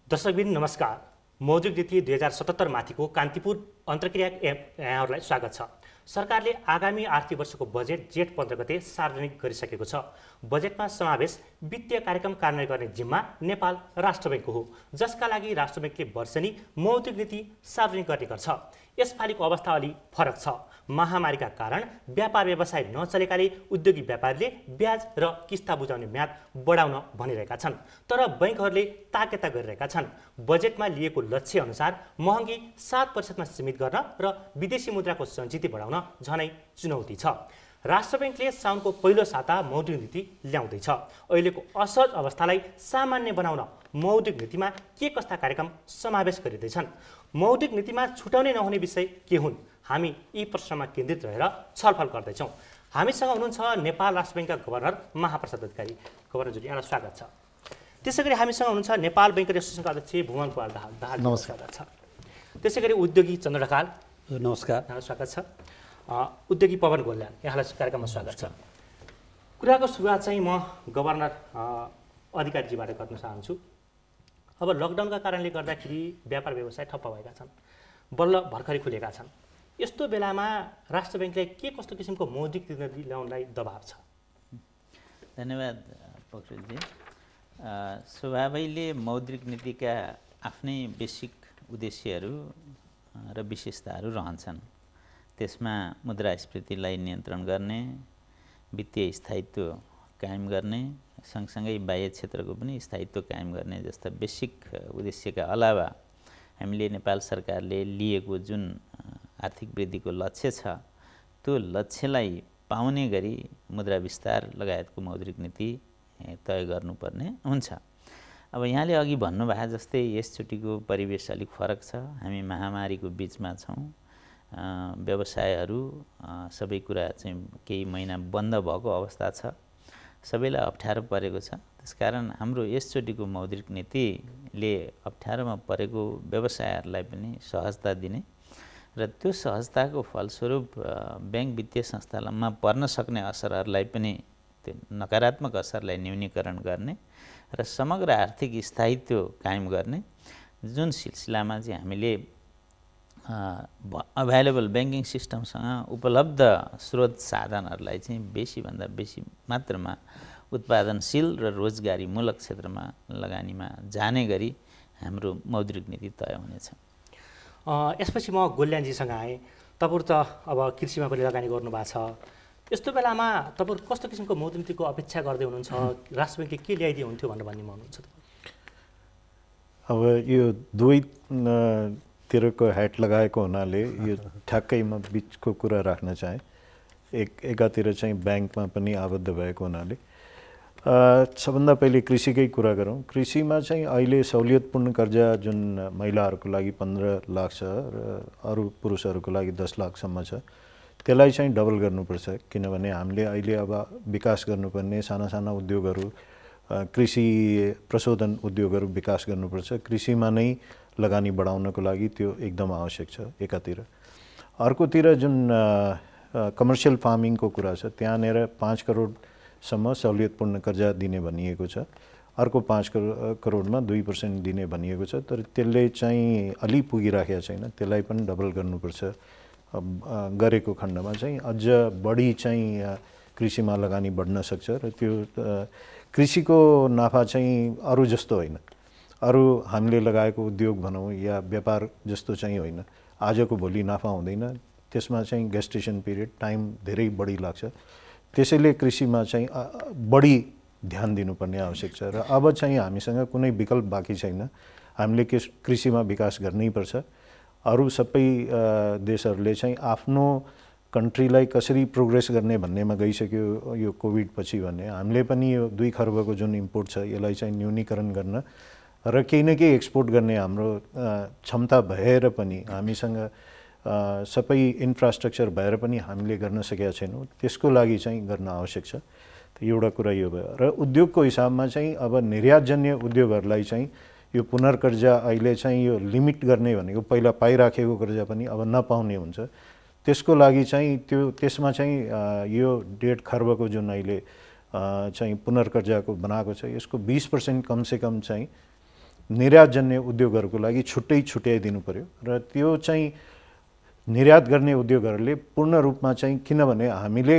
दर्शकबिन नमस्कार। मौद्रिक नीति 2077 माथिको कान्तिपुर अन्तर्क्रिया यहाँहरूलाई स्वागत छ। सरकारले आगामी आर्थिक वर्षको बजेट जेठ 15 गते सार्वजनिक गरिसकेको छ। बजेटमा समावेश वित्तीय कार्यक्रम कार्यान्वयन गर्ने जिम्मा नेपाल राष्ट्र बैङ्कको हो, जसका लागि राष्ट्र बैङ्कले वर्षेनी मौद्रिक नीति सार्वजनिक गर्ने गर्छ। यसपालिको अवस्था अलि फरक छ। महामारीका कारण व्यापार व्यवसाय नचलेकाले उद्योगी व्यापारीले ब्याज र किस्ता बुझाउने म्याद बढाउन भनिरहेका छन्, तर बैङ्कहरूले ताकेता गरिरहेका छन्। बजेटमा लिएको लक्ष्य अनुसार महँगी 7% मा सीमित गर्न र विदेशी मुद्राको सञ्चित बढाउन झनै चुनौती छ। राष्ट्र बैङ्कले साउनको पहिलो साता मौद्रिक नीति ल्याउँदैछ। अहिलेको असहज अवस्थालाई सामान्य बनाउन मौद्रिक नीतिमा के कस्ता कार्यक्रम समावेश गरिँदैछन्, मौद्रिक नीतिमा छुटाउने नहुने विषय के हुन्, हामी यी प्रश्नमा केन्द्रित रहेर छलफल गर्दैछौँ। हामीसँग हुनुहुन्छ नेपाल राष्ट्र बैङ्कका गभर्नर महाप्रसाद अधिकारी। गभर्नरज्यू, यहाँलाई स्वागत छ। त्यसै गरी हामीसँग हुनुहुन्छ नेपाल बैङ्कर एसोसिएसनका अध्यक्ष भुवन कुमार दाहाल। नमस्कार छ। त्यसै गरी उद्योगी चन्द्र ढकाल। नमस्कार, यहाँलाई स्वागत छ। उद्योगी पवन गोल्यान, यहाँलाई कार्यक्रममा स्वागत छ। कुराको सुरुवात चाहिँ म गभर्नर अधिकारीजीबाट गर्न चाहन्छु। अब लकडाउनका कारणले गर्दाखेरि व्यापार व्यवसाय ठप्प भएका छन्, बल्ल भर्खरै खुलेका छन्। यस्तो बेलामा राष्ट्र बैङ्कले के कस्तो किसिमको मौद्रिक नीति ल्याउनलाई दबाब छ? धन्यवाद पक्रुजी। स्वभावैले मौद्रिक नीतिका आफ्नै बेसिक उद्देश्यहरू र विशेषताहरू रहन्छन्। त्यसमा मुद्रास्फीतिलाई नियन्त्रण गर्ने, वित्तीय स्थायित्व कायम गर्ने, सँगसँगै बाह्य क्षेत्रको पनि स्थायित्व कायम गर्ने जस्ता बेसिक उद्देश्यका अलावा हामीले नेपाल सरकारले लिएको जुन आर्थिक वृद्धिको लक्ष्य छ, त्यो लक्ष्यलाई पाउने गरी मुद्रा विस्तार लगायतको मौद्रिक नीति तय गर्नुपर्ने हुन्छ। अब यहाँले अघि भन्नुभएको जस्तै यसचोटिको परिवेश अलिक फरक छ। हामी महामारीको बिचमा छौँ। व्यवसायहरू सबै कुरा चाहिँ केही महिना बन्द भएको अवस्था छ। सबैलाई अप्ठ्यारो परेको छ। त्यसकारण हाम्रो यसचोटिको मौद्रिक नीतिले अप्ठ्यारोमा परेको व्यवसायहरूलाई पनि सहजता दिने र त्यो सहजताको फलस्वरूप ब्याङ्क वित्तीय संस्थामा पर्न सक्ने असरहरूलाई पनि त्यो नकारात्मक असरलाई न्यूनीकरण गर्ने र समग्र आर्थिक स्थायित्व कायम गर्ने जुन सिलसिलामा चाहिँ हामीले अभाइलेबल ब्याङ्किङ सिस्टमसँग उपलब्ध स्रोत साधनहरूलाई चाहिँ बेसीभन्दा बेसी मात्रामा उत्पादनशील र रोजगारीमूलक क्षेत्रमा लगानीमा जाने गरी हाम्रो मौद्रिक नीति तय हुनेछ। यसपछि म गोल्यानजीसँग आएँ। तपाईहरु त अब कृषिमा पनि लगानी गर्नुभएको छ। यस्तो बेलामा तपाईहरु कस्तो किसिमको मौद्रिक नीतिको अपेक्षा गर्दै हुनुहुन्छ? राष्ट्र बैङ्कले के ल्याइदिए हुन्थ्यो भनेर भन्ने हुनुहुन्छ? अब यो दुवै तिरको ह्याट लगाएको हुनाले यो ठ्याक्कै म बिचको कुरा राख्न चाहेँ। एकातिर चाहिँ ब्याङ्कमा पनि आबद्ध भएको हुनाले सबभन्दा पहिले कृषिकै कुरा गरौँ। कृषिमा चाहिँ अहिले सहुलियतपूर्ण कर्जा जुन महिलाहरूको लागि 15 लाख छ र अरू पुरुषहरूको लागि 10 लाखसम्म छ, त्यसलाई चाहिँ डबल गर्नुपर्छ। किनभने हामीले अहिले अब विकास गर्नुपर्ने साना साना उद्योगहरू, कृषि प्रशोधन उद्योगहरू विकास गर्नुपर्छ। कृषिमा नै लगानी बढाउनको लागि त्यो एकदम आवश्यक छ एकातिर। अर्कोतिर जुन कमर्सियल फार्मिङको कुरा छ, त्यहाँनिर 5 करोडसम्म सहुलियतपूर्ण कर्जा दिने भनिएको छ। अर्को 5 करोडमा 2% दिने भनिएको छ, तर त्यसले चाहिँ अलि पुगिराखेको छैन। त्यसलाई पनि डबल गर्नुपर्छ। गरेको खण्डमा चाहिँ अझ बढी चाहिँ कृषिमा लगानी बढ्न सक्छ र त्यो कृषिको नाफा चाहिँ अरू जस्तो होइन, अरू हामीले लगाएको उद्योग भनौँ या व्यापार जस्तो चाहिँ होइन। आजको भोलि नाफा हुँदैन, त्यसमा चाहिँ गेस्टेसन पिरियड टाइम धेरै बढी लाग्छ। त्यसैले कृषिमा चाहिँ बढी ध्यान दिनुपर्ने आवश्यक छ र अब चाहिँ हामीसँग कुनै विकल्प बाँकी छैन। हामीले कृषिमा विकास गर्नै पर्छ। अरू सबै देशहरूले चाहिँ आफ्नो कन्ट्रीलाई कसरी प्रोग्रेस गर्ने भन्नेमा गइसक्यो यो कोभिड पछि भन्ने। हामीले पनि यो 2 खर्बको जुन इम्पोर्ट छ यसलाई चाहिँ न्यूनीकरण गर्न र केही न केही एक्सपोर्ट गर्ने हाम्रो क्षमता भएर पनि हामीसँग सबै इन्फ्रास्ट्रक्चर भएर पनि हामीले गर्न सकेका छैनौँ। त्यसको लागि चाहिँ गर्न आवश्यक छ। एउटा कुरा यो भयो। र उद्योगको हिसाबमा चाहिँ अब निर्यातजन्य उद्योगहरूलाई चाहिँ यो पुनर्कर्जा अहिले चाहिँ यो लिमिट गर्ने भनेको पहिला पाइराखेको कर्जा पनि अब नपाउने हुन्छ। त्यसको लागि चाहिँ त्यसमा चाहिँ यो 1.5 खर्बको जुन अहिले चाहिँ पुनर्कर्जाको बनाएको छ, यसको 20% कमसेकम चाहिँ निर्यातजन्य उद्योगहरूको लागि छुट्टै छुट्याइदिनु पर्यो र त्यो चाहिँ निर्यात गर्ने उद्योगहरूले पूर्ण रूपमा चाहिँ किनभने हामीले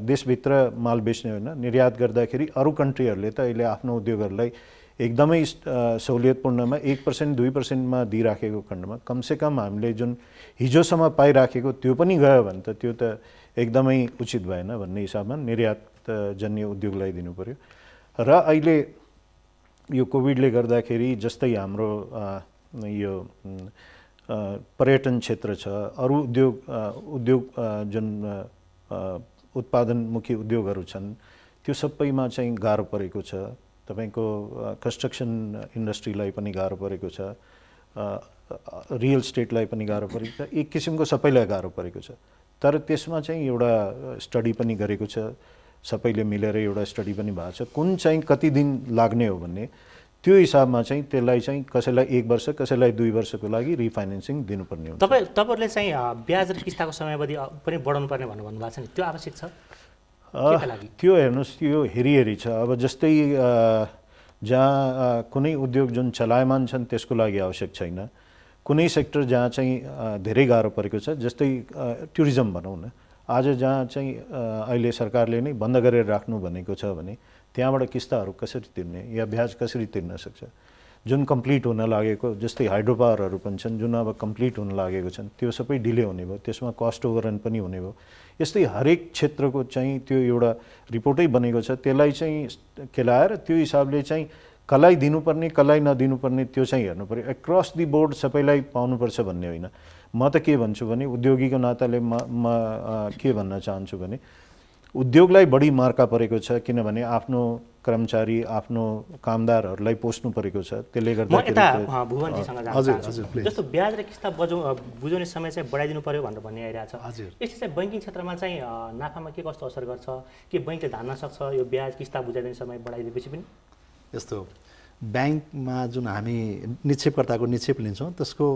देशभित्र माल बेच्ने होइन निर्यात गर्दाखेरि अरू कन्ट्रीहरूले त अहिले आफ्नो उद्योगहरूलाई एकदमै सहुलियतपूर्णमा 1% 2%मा दिइराखेको खण्डमा कमसेकम हामीले जुन हिजोसम्म पाइराखेको त्यो पनि गयो भने त त्यो त एकदमै उचित भएन भन्ने हिसाबमा निर्यातजन्य उद्योगलाई दिनु पर्यो र अहिले यो कोभिडले गर्दाखेरि जस्तै हाम्रो यो पर्यटन क्षेत्र छ अरू उद्योग जुन उत्पादनमुखी उद्योगहरू छन् त्यो सबैमा चाहिँ गाह्रो परेको छ तपाईको कन्स्ट्रक्सन इन्डस्ट्रीलाई पनि गाह्रो परेको छ रियल स्टेटलाई पनि गाह्रो परेको छ एक किसिमको सबैलाई गाह्रो परेको छ तर त्यसमा चाहिँ एउटा स्टडी पनि गरेको छ सबैले मिलेर एउटा स्टडी पनि भएको छ कुन चाहिँ कति दिन लाग्ने हो भन्ने त्यो हिसाबमा चाहिँ त्यसलाई चाहिँ कसैलाई 1 वर्ष कसैलाई 2 वर्षको लागि रिफाइनेन्सिङ दिनुपर्ने हुन्छ तपाईहरुले चाहिँ ब्याज र किस्ताको समयावधि पनि बढाउनु पर्ने भन्नुभएको छ नि त्यो आवश्यक छ त्यो हेर्नुस् त्यो हेरी छ अब जस्तै जहाँ कुनै उद्योग जुन चलायमान छन् त्यसको लागि आवश्यक छैन कुनै सेक्टर जहाँ चाहिँ धेरै गाह्रो परेको छ जस्तै टुरिज्म भनौँ न आज जहाँ चाहिँ अहिले सरकारले नै बन्द गरेर राख्नु भनेको छ भने त्यहाँबाट किस्ताहरू कसरी तिर्ने या ब्याज कसरी तिर्न सक्छ जुन कम्प्लिट हुन लागेको जस्तै हाइड्रो पावरहरू पनि छन् जुन अब कम्प्लिट हुन लागेको छन् त्यो सबै डिले हुने भयो त्यसमा कस्ट ओभररन पनि हुने भयो यस्तै हरेक क्षेत्रको चाहिँ त्यो एउटा रिपोर्टै बनेको छ त्यसलाई चाहिँ केलाएर त्यो हिसाबले चाहिँ कसलाई दिनुपर्ने कसलाई नदिनुपर्ने त्यो चाहिँ हेर्नु पर्यो एक्रस दि बोर्ड सबैलाई पाउनुपर्छ भन्ने होइन म त के भन्छु भने उद्योगीको नाताले म के भन्न चाहन्छु भने उद्योगलाई बढी मार्का परेको छ किनभने आफ्नो कर्मचारी आफ्नो कामदारहरूलाई पोस्नु परेको छ त्यसले गर्दा जस्तो ब्याज र किस्ता बुझाउने समय चाहिँ बढाइदिनु पर्यो भनेर भन्ने आइरहेछ यसले चाहिँ बैंकिङ क्षेत्रमा चाहिँ नाफामा के कस्तो असर गर्छ के बैंकले धान्न सक्छ यो ब्याज किस्ता बुझाइदिने समय बढाइदिएपछि पनि यस्तो ब्याङ्कमा जुन हामी निक्षेपकर्ताको निक्षेप लिन्छौँ त्यसको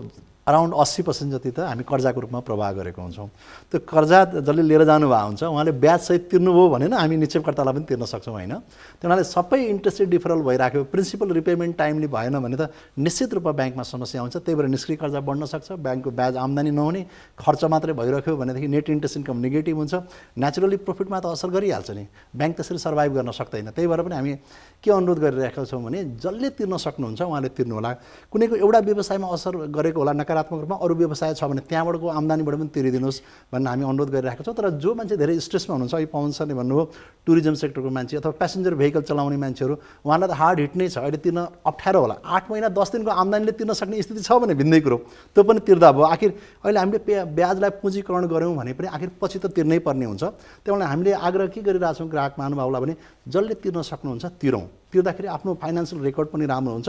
अराउन्ड 80% जति त हामी कर्जाको रूपमा प्रवाह गरेको हुन्छौँ त्यो कर्जा जसले लिएर जानुभएको हुन्छ उहाँले ब्याजसहित तिर्नुभयो भने न हामी निक्षेपकर्तालाई पनि तिर्न सक्छौँ होइन त्यो हुनाले सबै इन्ट्रेस्ट डिफरल भइराख्यो प्रिन्सिपल रिपेमेन्ट टाइमली भएन भने त निश्चित रूपमा ब्याङ्कमा समस्या आउँछ त्यही भएर निष्क्रिय कर्जा बढ्न सक्छ ब्याङ्कको ब्याज आम्दानी नहुने खर्च मात्रै भइराख्यो भनेदेखि नेट इन्ट्रेस्ट इन्कम नेगेटिभ हुन्छ नेचुरली प्रफिटमा त असर गरिहाल्छ नि ब्याङ्क त्यसरी सर्भाइभ गर्न सक्दैन त्यही भएर पनि हामी के अनुरोध गरिरहेका छौँ भने जसले तिर्न सक्नुहुन्छ उहाँले तिर्नु होला कुनैको एउटा व्यवसायमा असर गरेको होला नकारात्मक रूपमा अरू व्यवसाय छ भने त्यहाँबाटको आम्दानीबाट पनि तिरिदिनुहोस् भन्ने हामी अनुरोध गरिरहेका छौँ तर जो मान्छे धेरै स्ट्रेसमा हुनुहुन्छ अहिले पवन सरले भन्नुभयो टुरिज्म सेक्टरको मान्छे अथवा प्यासेन्जर भेहिकल चलाउने मान्छेहरू उहाँलाई त हार्ड हिट नै छ अहिले तिर्न अप्ठ्यारो होला 8 महिना 10 दिनको आम्दानीले तिर्न सक्ने स्थिति छ भने भिन्दै कुरो त्यो पनि तिर्दा भयो आखिर अहिले हामीले ब्याजलाई पुँजीकरण गऱ्यौँ भने पनि आखिर पछि त तिर्नै पर्ने हुन्छ त्यही भएर हामीले आग्रह के गरिरहेछौँ ग्राहक महानुभावलाई भने जसले तिर्न सक्नुहुन्छ तिरौँ तिर्दाखेरि आफ्नो फाइनेन्सियल रेकर्ड पनि राम्रो हुन्छ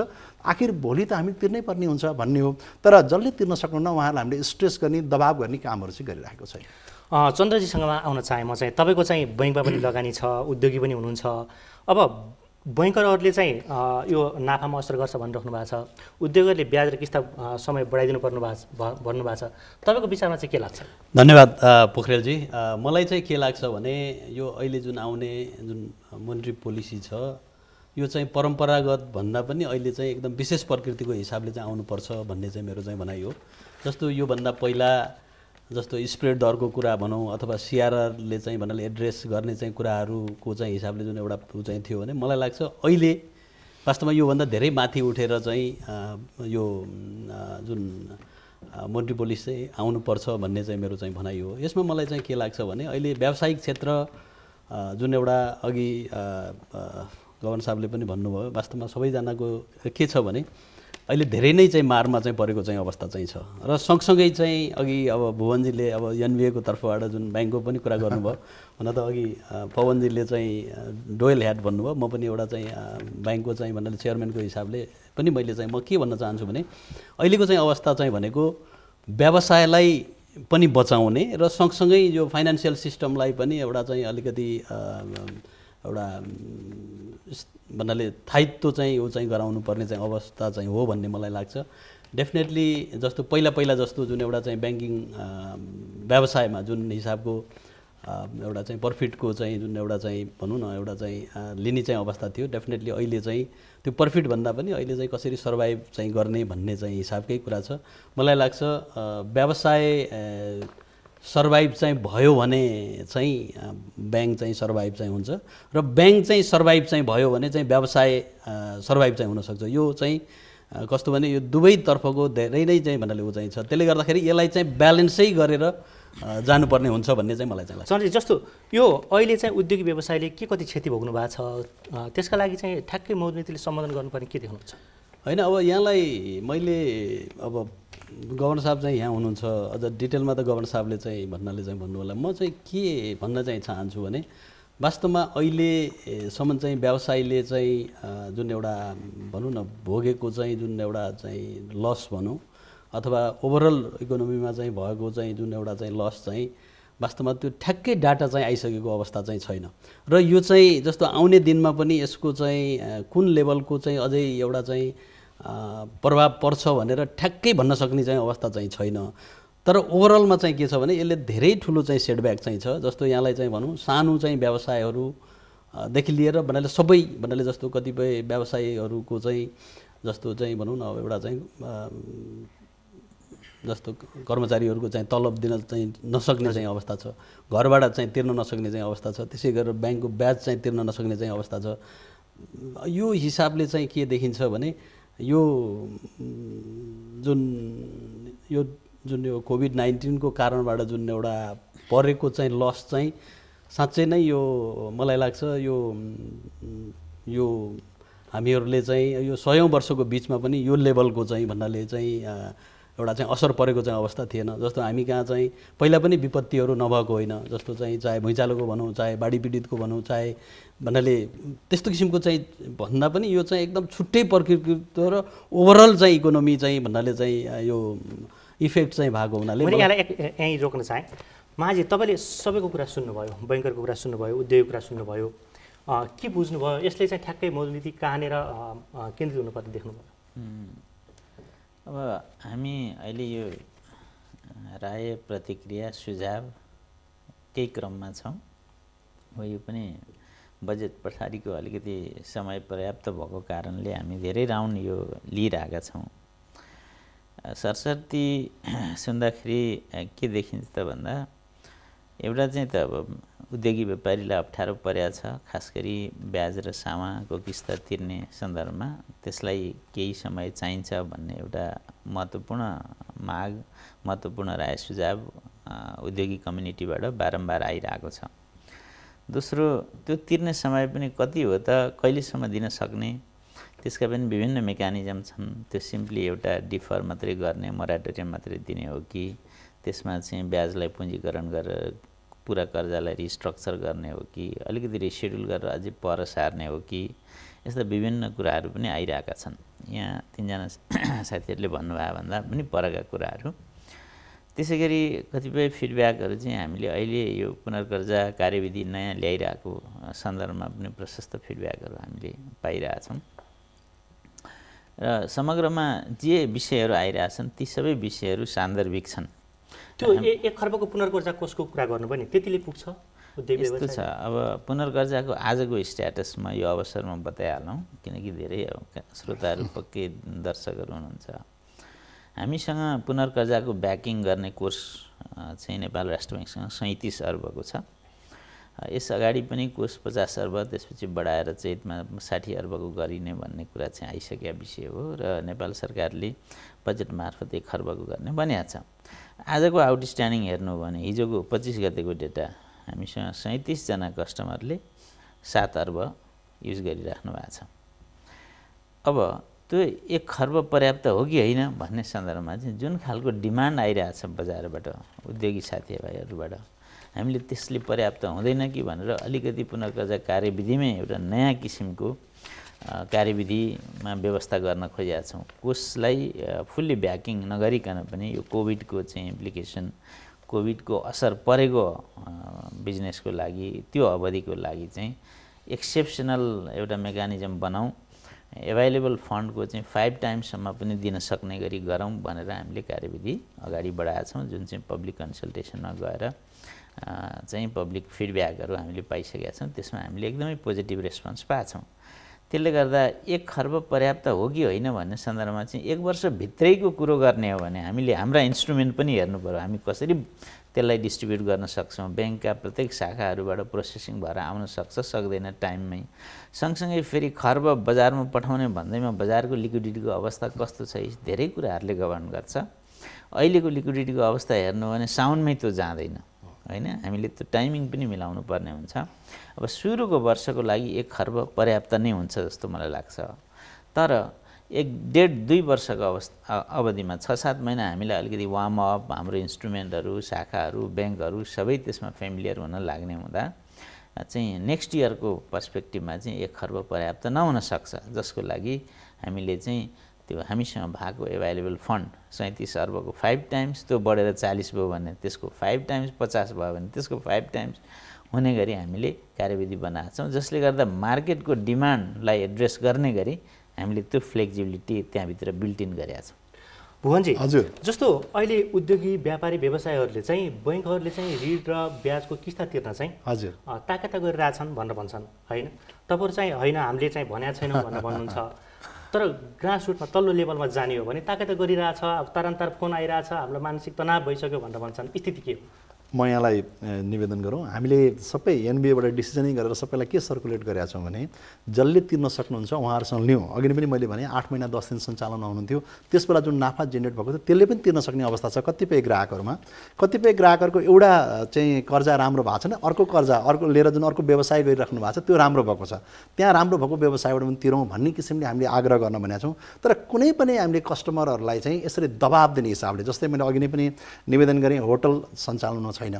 आखिर भोलि त हामी तिर्नै पर्ने हुन्छ भन्ने हो तर जसले तिर्न सक्नुहुन्न उहाँहरूलाई हामीले स्ट्रेस गर्ने दबाब गर्ने कामहरू चाहिँ गरिरहेको छैन चन्द्रजीसँग आउन चाहे म चाहिँ तपाईँको चाहिँ बैङ्कमा पनि लगानी छ उद्योगी पनि हुनुहुन्छ अब बैङ्करहरूले चाहिँ यो नाफामा असर गर्छ भनिराख्नु भएको छ उद्योगहरूले ब्याज र किस्ता समय बढाइदिनु भन्नुभएको छ तपाईँको विचारमा चाहिँ के लाग्छ धन्यवाद पोखरेलजी मलाई चाहिँ के लाग्छ भने यो अहिले जुन आउने जुन मोनेटरी पोलिसी छ यो चाहिँ परम्परागत भन्दा पनि अहिले चाहिँ एकदम विशेष प्रकृतिको हिसाबले चाहिँ आउनुपर्छ भन्ने चाहिँ मेरो चाहिँ भनाइ हो जस्तो योभन्दा पहिला जस्तो स्प्रेड दरको कुरा भनौँ अथवा सिआरआरले चाहिँ भन्नाले एड्रेस गर्ने चाहिँ कुराहरूको चाहिँ हिसाबले जुन एउटा चाहिँ थियो भने मलाई लाग्छ अहिले वास्तवमा योभन्दा धेरै माथि उठेर चाहिँ यो जुन मोनेटरी पोलिसी चाहिँ आउनुपर्छ भन्ने चाहिँ मेरो चाहिँ भनाइ हो यसमा मलाई चाहिँ के लाग्छ भने अहिले व्यावसायिक क्षेत्र जुन एउटा अघि गवर्नर साहबले पनि भन्नुभयो वास्तवमा सबैजनाको के छ भने अहिले धेरै नै चाहिँ मारमा चाहिँ परेको चाहिँ अवस्था चाहिँ छ र सँगसँगै चाहिँ अघि अब भुवनजीले अब एनबिएको तर्फबाट जुन ब्याङ्कको पनि कुरा गर्नुभयो हुन त अघि पवनजीले चाहिँ डोयल ह्याट भन्नुभयो म पनि एउटा चाहिँ ब्याङ्कको चाहिँ भन्नाले चेयरम्यानको हिसाबले पनि मैले चाहिँ म के भन्न चाहन्छु भने अहिलेको चाहिँ अवस्था चाहिँ भनेको व्यवसायलाई पनि बचाउने र सँगसँगै यो फाइनेन्सियल सिस्टमलाई पनि एउटा चाहिँ अलिकति एउटा भन्नाले स्थायित्व चाहिँ यो चाहिँ गराउनु पर्ने चाहिँ अवस्था चाहिँ हो भन्ने मलाई लाग्छ डेफिनेटली जस्तो पहिला जस्तो जुन एउटा चाहिँ ब्याङ्किङ व्यवसायमा जुन हिसाबको एउटा चाहिँ प्रफिटको चाहिँ जुन एउटा चाहिँ भनौँ न एउटा चाहिँ लिने चाहिँ अवस्था थियो। डेफिनेटली अहिले चाहिँ त्यो प्रफिट भन्दा पनि अहिले चाहिँ कसरी सर्भाइभ चाहिँ गर्ने भन्ने चाहिँ हिसाबकै कुरा छ। मलाई लाग्छ व्यवसाय सर्भाइभ चाहिँ भयो भने चाहिँ ब्याङ्क चाहिँ सर्भाइभ चाहिँ हुन्छ र ब्याङ्क चाहिँ सर्भाइभ चाहिँ भयो भने चाहिँ व्यवसाय सर्भाइभ चाहिँ हुनसक्छ। यो चाहिँ कस्तो भने यो दुवैतर्फको धेरै नै चाहिँ भन्नाले ऊ चाहिँ छ। त्यसले गर्दाखेरि यसलाई चाहिँ ब्यालेन्सै गरेर जानुपर्ने हुन्छ भन्ने चाहिँ मलाई चाहिँ लाग्छ। सञ्जय, जस्तो यो अहिले चाहिँ उद्योगी व्यवसायले के कति क्षति भोग्नु भएको छ, त्यसका लागि चाहिँ ठ्याक्कै मौद्रिक नीतिले सम्बोधन गर्नुपर्ने के देख्नुहुन्छ? होइन, अब यहाँलाई मैले अब गभर्नर साहब चाहिँ यहाँ हुनुहुन्छ, अझ डिटेलमा त गभर्नर साहबले चाहिँ भन्नाले चाहिँ भन्नु होला। म चाहिँ के भन्न चाहिँ चाहन्छु भने वास्तवमा अहिलेसम्म चाहिँ व्यवसायले चाहिँ जुन एउटा भनौँ न भोगेको चाहिँ जुन एउटा चाहिँ लस भनौँ अथवा ओभरअल इकोनोमीमा चाहिँ भएको चाहिँ जुन एउटा चाहिँ लस चाहिँ वास्तवमा त्यो ठ्याक्कै डाटा चाहिँ आइसकेको अवस्था चाहिँ छैन र यो चाहिँ जस्तो आउने दिनमा पनि यसको चाहिँ कुन लेभलको चाहिँ अझै एउटा चाहिँ प्रभाव पर्छ भनेर ठ्याक्कै भन्न सक्ने चाहिँ अवस्था चाहिँ छैन। तर ओभरअलमा चाहिँ के छ भने यसले धेरै ठुलो चाहिँ सेटब्याक चाहिँ छ। जस्तो यहाँलाई चाहिँ भनौँ सानो चाहिँ व्यवसायहरूदेखि लिएर भन्नाले सबै भन्नाले जस्तो कतिपय व्यवसायीहरूको चाहिँ जस्तो चाहिँ भनौँ न अब एउटा चाहिँ जस्तो कर्मचारीहरूको चाहिँ तलब दिन चाहिँ नसक्ने चाहिँ अवस्था छ, घरबाट चाहिँ तिर्न नसक्ने चाहिँ अवस्था छ, त्यसै गरेर ब्याङ्कको ब्याज चाहिँ तिर्न नसक्ने चाहिँ अवस्था छ। यो हिसाबले चाहिँ के देखिन्छ भने यो कोभिड-19 को कारणबाट जुन एउटा परेको चाहिँ लस चाहिँ साँच्चै नै यो मलाई लाग्छ यो हामीहरूले चाहिँ यो 100औं वर्षको बिचमा पनि यो लेभलको चाहिँ भन्नाले चाहिँ एउटा चाहिँ असर परेको चाहिँ अवस्था थिएन। जस्तो हामी कहाँ चाहिँ पहिला पनि विपत्तिहरू नभएको होइन, जस्तो चाहिँ चाहे भुइँचालोको भनौँ, चाहे बाढी पीडितको भनौँ, चाहे भन्नाले त्यस्तो किसिमको चाहिँ भन्दा पनि यो चाहिँ एकदम छुट्टै प्रकृतिको र ओभरअल चाहिँ इकोनोमी चाहिँ भन्नाले चाहिँ यो इफेक्ट चाहिँ भएको हुनाले मैले यहाँलाई यहीँ रोक्न चाहेँ। महाजी, तपाईँले सबैको कुरा सुन्नुभयो, बैङ्करको कुरा सुन्नुभयो, उद्योगको कुरा सुन्नुभयो, के बुझ्नुभयो? यसले चाहिँ ठ्याक्कै मौद्रिक नीति कहाँनिर केन्द्रित हुनुपर्ने देख्नुभयो? अब हामी अहिले यो राय प्रतिक्रिया सुझाव केही क्रममा छौँ। हो यो पनि बजेट पछाडिको अलिकति समय पर्याप्त भएको कारणले हामी धेरै राउन्ड यो लिइरहेका छौँ। सरसर्ती सुन्दाखेरि के देखिन्छ त भन्दा एउटा चाहिँ त अब उद्योगी व्यापारीलाई अप्ठ्यारो परेको छ, खास गरी ब्याज र सामाको किस्ता तिर्ने सन्दर्भमा त्यसलाई केही समय चाहिन्छ भन्ने एउटा महत्त्वपूर्ण माग, महत्त्वपूर्ण राय सुझाव उद्योगी कम्युनिटीबाट बारम्बार आइरहेको छ। दोस्रो, त्यो तिर्ने समय पनि कति हो त, कहिलेसम्म दिन सक्ने, त्यसका पनि विभिन्न मेकानिजम छन्। त्यो सिम्पली एउटा डिफर मात्रै गर्ने, मोराटोरियम मात्रै दिने हो कि त्यसमा चाहिँ ब्याजलाई पुँजीकरण गरेर पुरा कर्जालाई रिस्ट्रक्चर गर्ने हो कि अलिकति रिसेड्युल गरेर अझै पर सार्ने हो कि, यस्ता विभिन्न कुराहरू पनि आइरहेका छन्। यहाँ तीनजना साथीहरूले भन्नुभयो भन्दा पनि परका कुराहरू। त्यसै गरी कतिपय फिडब्याकहरू चाहिँ हामीले अहिले यो पुनर्कर्जा कार्यविधि नयाँ ल्याइरहेको सन्दर्भमा पनि प्रशस्त फिडब्याकहरू हामीले पाइरहेछौँ र समग्रमा जे विषयहरू आइरहेछन् ती सबै विषयहरू सान्दर्भिक छन्। त्यो 1 खर्बको पुनर्कर्जा कोषको कुरा गर्नुभयो नि, त्यतिले पुग्छ? यस्तो छ, अब पुनर्कर्जाको आजको स्ट्याटसमा यो अवसरमा बताइहालौँ किनकि धेरै श्रोताहरू पक्कै दर्शकहरू हुनुहुन्छ। हामीसँग पुनर्कर्जाको ब्याकिङ गर्ने कोर्स चाहिँ नेपाल राष्ट्र ब्याङ्कसँग 37 अर्बको छ। यस अगाडि पनि कोष 50 अर्ब त्यसपछि बढाएर चैतमा 60 अर्बको गरिने भन्ने कुरा चाहिँ आइसकेका विषय हो र नेपाल सरकारले बजेट मार्फत 1 खर्बको गर्ने भनेको छ। आजको आउटस्ट्यान्डिङ हेर्नु हो भने हिजोको 25 गतेको डेटा हामीसँग 37 जना कस्टमरले 7 अर्ब युज गरिराख्नु भएको छ। अब त्यो 1 खर्ब पर्याप्त हो कि होइन भन्ने सन्दर्भमा चाहिँ जुन खालको डिमान्ड आइरहेछ बजारबाट, उद्योगी साथीभाइहरूबाट, हामीले त्यसले पर्याप्त हुँदैन कि भनेर अलिकति पुनर्कर्जा कार्यविधिमै एउटा नयाँ किसिमको कार्यविधिमा व्यवस्था गर्न खोजेका छौँ। कोषलाई फुल्ली ब्याकिङ नगरिकन पनि यो कोभिडको चाहिँ इम्प्लिकेसन, कोभिडको असर परेको बिजनेसको लागि, त्यो अवधिको लागि चाहिँ एक्सेप्सनल एउटा मेकानिजम बनाऊँ, एभाइलेबल फन्डको चाहिँ 5 टाइम्ससम्म पनि दिन सक्ने गरी गरौँ भनेर हामीले कार्यविधि अगाडि बढाएका छौँ, जुन चाहिँ पब्लिक कन्सल्टेसनमा गएर चाहिँ पब्लिक फिडब्याकहरू हामीले पाइसकेका छौँ। त्यसमा हामीले एकदमै पोजिटिभ रेस्पोन्स पाएको छौँ। त्यसले गर्दा 1 खर्ब पर्याप्त हो कि होइन भन्ने सन्दर्भमा चाहिँ 1 वर्षभित्रैको कुरो गर्ने हो भने हामीले हाम्रा इन्स्ट्रुमेन्ट पनि हेर्नु पर्यो। हामी कसरी त्यसलाई डिस्ट्रिब्युट गर्न सक्छौँ, ब्याङ्कका प्रत्येक शाखाहरूबाट प्रोसेसिङ भएर आउन सक्छ सक्दैन टाइममै। सँगसँगै फेरि खर्ब बजारमा पठाउने भन्दैमा बजारको लिक्विडिटीको अवस्था कस्तो छ, धेरै कुराहरूले गभर्न गर्छ। अहिलेको लिक्विडिटीको अवस्था हेर्नु भने साउन्डमै त्यो जाँदैन होइन, हामीले त्यो टाइमिङ पनि मिलाउनु पर्ने हुन्छ। अब सुरुको वर्षको लागि 1 खर्ब पर्याप्त नै हुन्छ जस्तो मलाई लाग्छ। तर 1.5-2 वर्षको अवधिमा 6-7 महिना हामीलाई अलिकति वार्म अप, हाम्रो इन्स्ट्रुमेन्टहरू, शाखाहरू, ब्याङ्कहरू सबै त्यसमा फेमिलियर हुन लाग्ने हुँदा चाहिँ नेक्स्ट इयरको पर्सपेक्टिभमा चाहिँ 1 खर्ब पर्याप्त नहुन सक्छ, जसको लागि हामीले चाहिँ त्यो हामीसँग भएको एभाइलेबल फन्ड 37 अर्बको 5 टाइम्स, त्यो बढेर 40 भयो भने त्यसको 5 टाइम्स, 50 भयो भने त्यसको 5 टाइम्स हुने गरी हामीले कार्यविधि बनाएका छौँ, जसले गर्दा मार्केटको डिमान्डलाई एड्रेस गर्ने गरी हामीले त्यो फ्लेक्सिबिलिटी त्यहाँभित्र बिल्ट इन गरेका छौँ। भुवनजी, हजुर, जस्तो अहिले उद्योगी व्यापारी व्यवसायहरूले चाहिँ बैङ्कहरूले चाहिँ ऋण र ब्याजको किस्ता तिर्न चाहिँ हजुर ताकता गरिरहेछन् भनेर भन्छन् होइन, तपाईँहरू चाहिँ होइन हामीले चाहिँ भनेको छैनौँ भनेर भन्नुहुन्छ। तर ग्रासरुटमा तल्लो लेभलमा जाने हो भने ताकता गरिरहेछ, अब तारान्तार फोन आइरहेछ, हाम्रो मानसिक तनाव भइसक्यो भनेर भन्छन्। स्थिति के हो? म यहाँलाई निवेदन गरौँ, हामीले सबै एनबिएबाट डिसिजनै गरेर सबैलाई के सर्कुलेट गरेका छौँ भने जसले तिर्न सक्नुहुन्छ उहाँहरूसँग लिउँ। अघि पनि मैले भने 8 महिना 10 दिन सञ्चालन हुनुहुन्थ्यो, त्यसबेला जुन नाफा जेनेरेट भएको थियो त्यसले पनि तिर्न सक्ने अवस्था छ कतिपय ग्राहकहरूमा। कतिपय ग्राहकहरूको एउटा चाहिँ कर्जा राम्रो भएको छैन, अर्को कर्जा अर्को लिएर जुन अर्को व्यवसाय गरिराख्नु भएको छ त्यो राम्रो भएको छ, त्यहाँ राम्रो भएको व्यवसायबाट पनि तिरौँ भन्ने किसिमले हामीले आग्रह गर्न भनेका छौँ। तर कुनै पनि हामीले कस्टमरहरूलाई चाहिँ यसरी दबाब दिने हिसाबले, जस्तै मैले अघि नै पनि निवेदन गरेँ होटल सञ्चालनमा छैन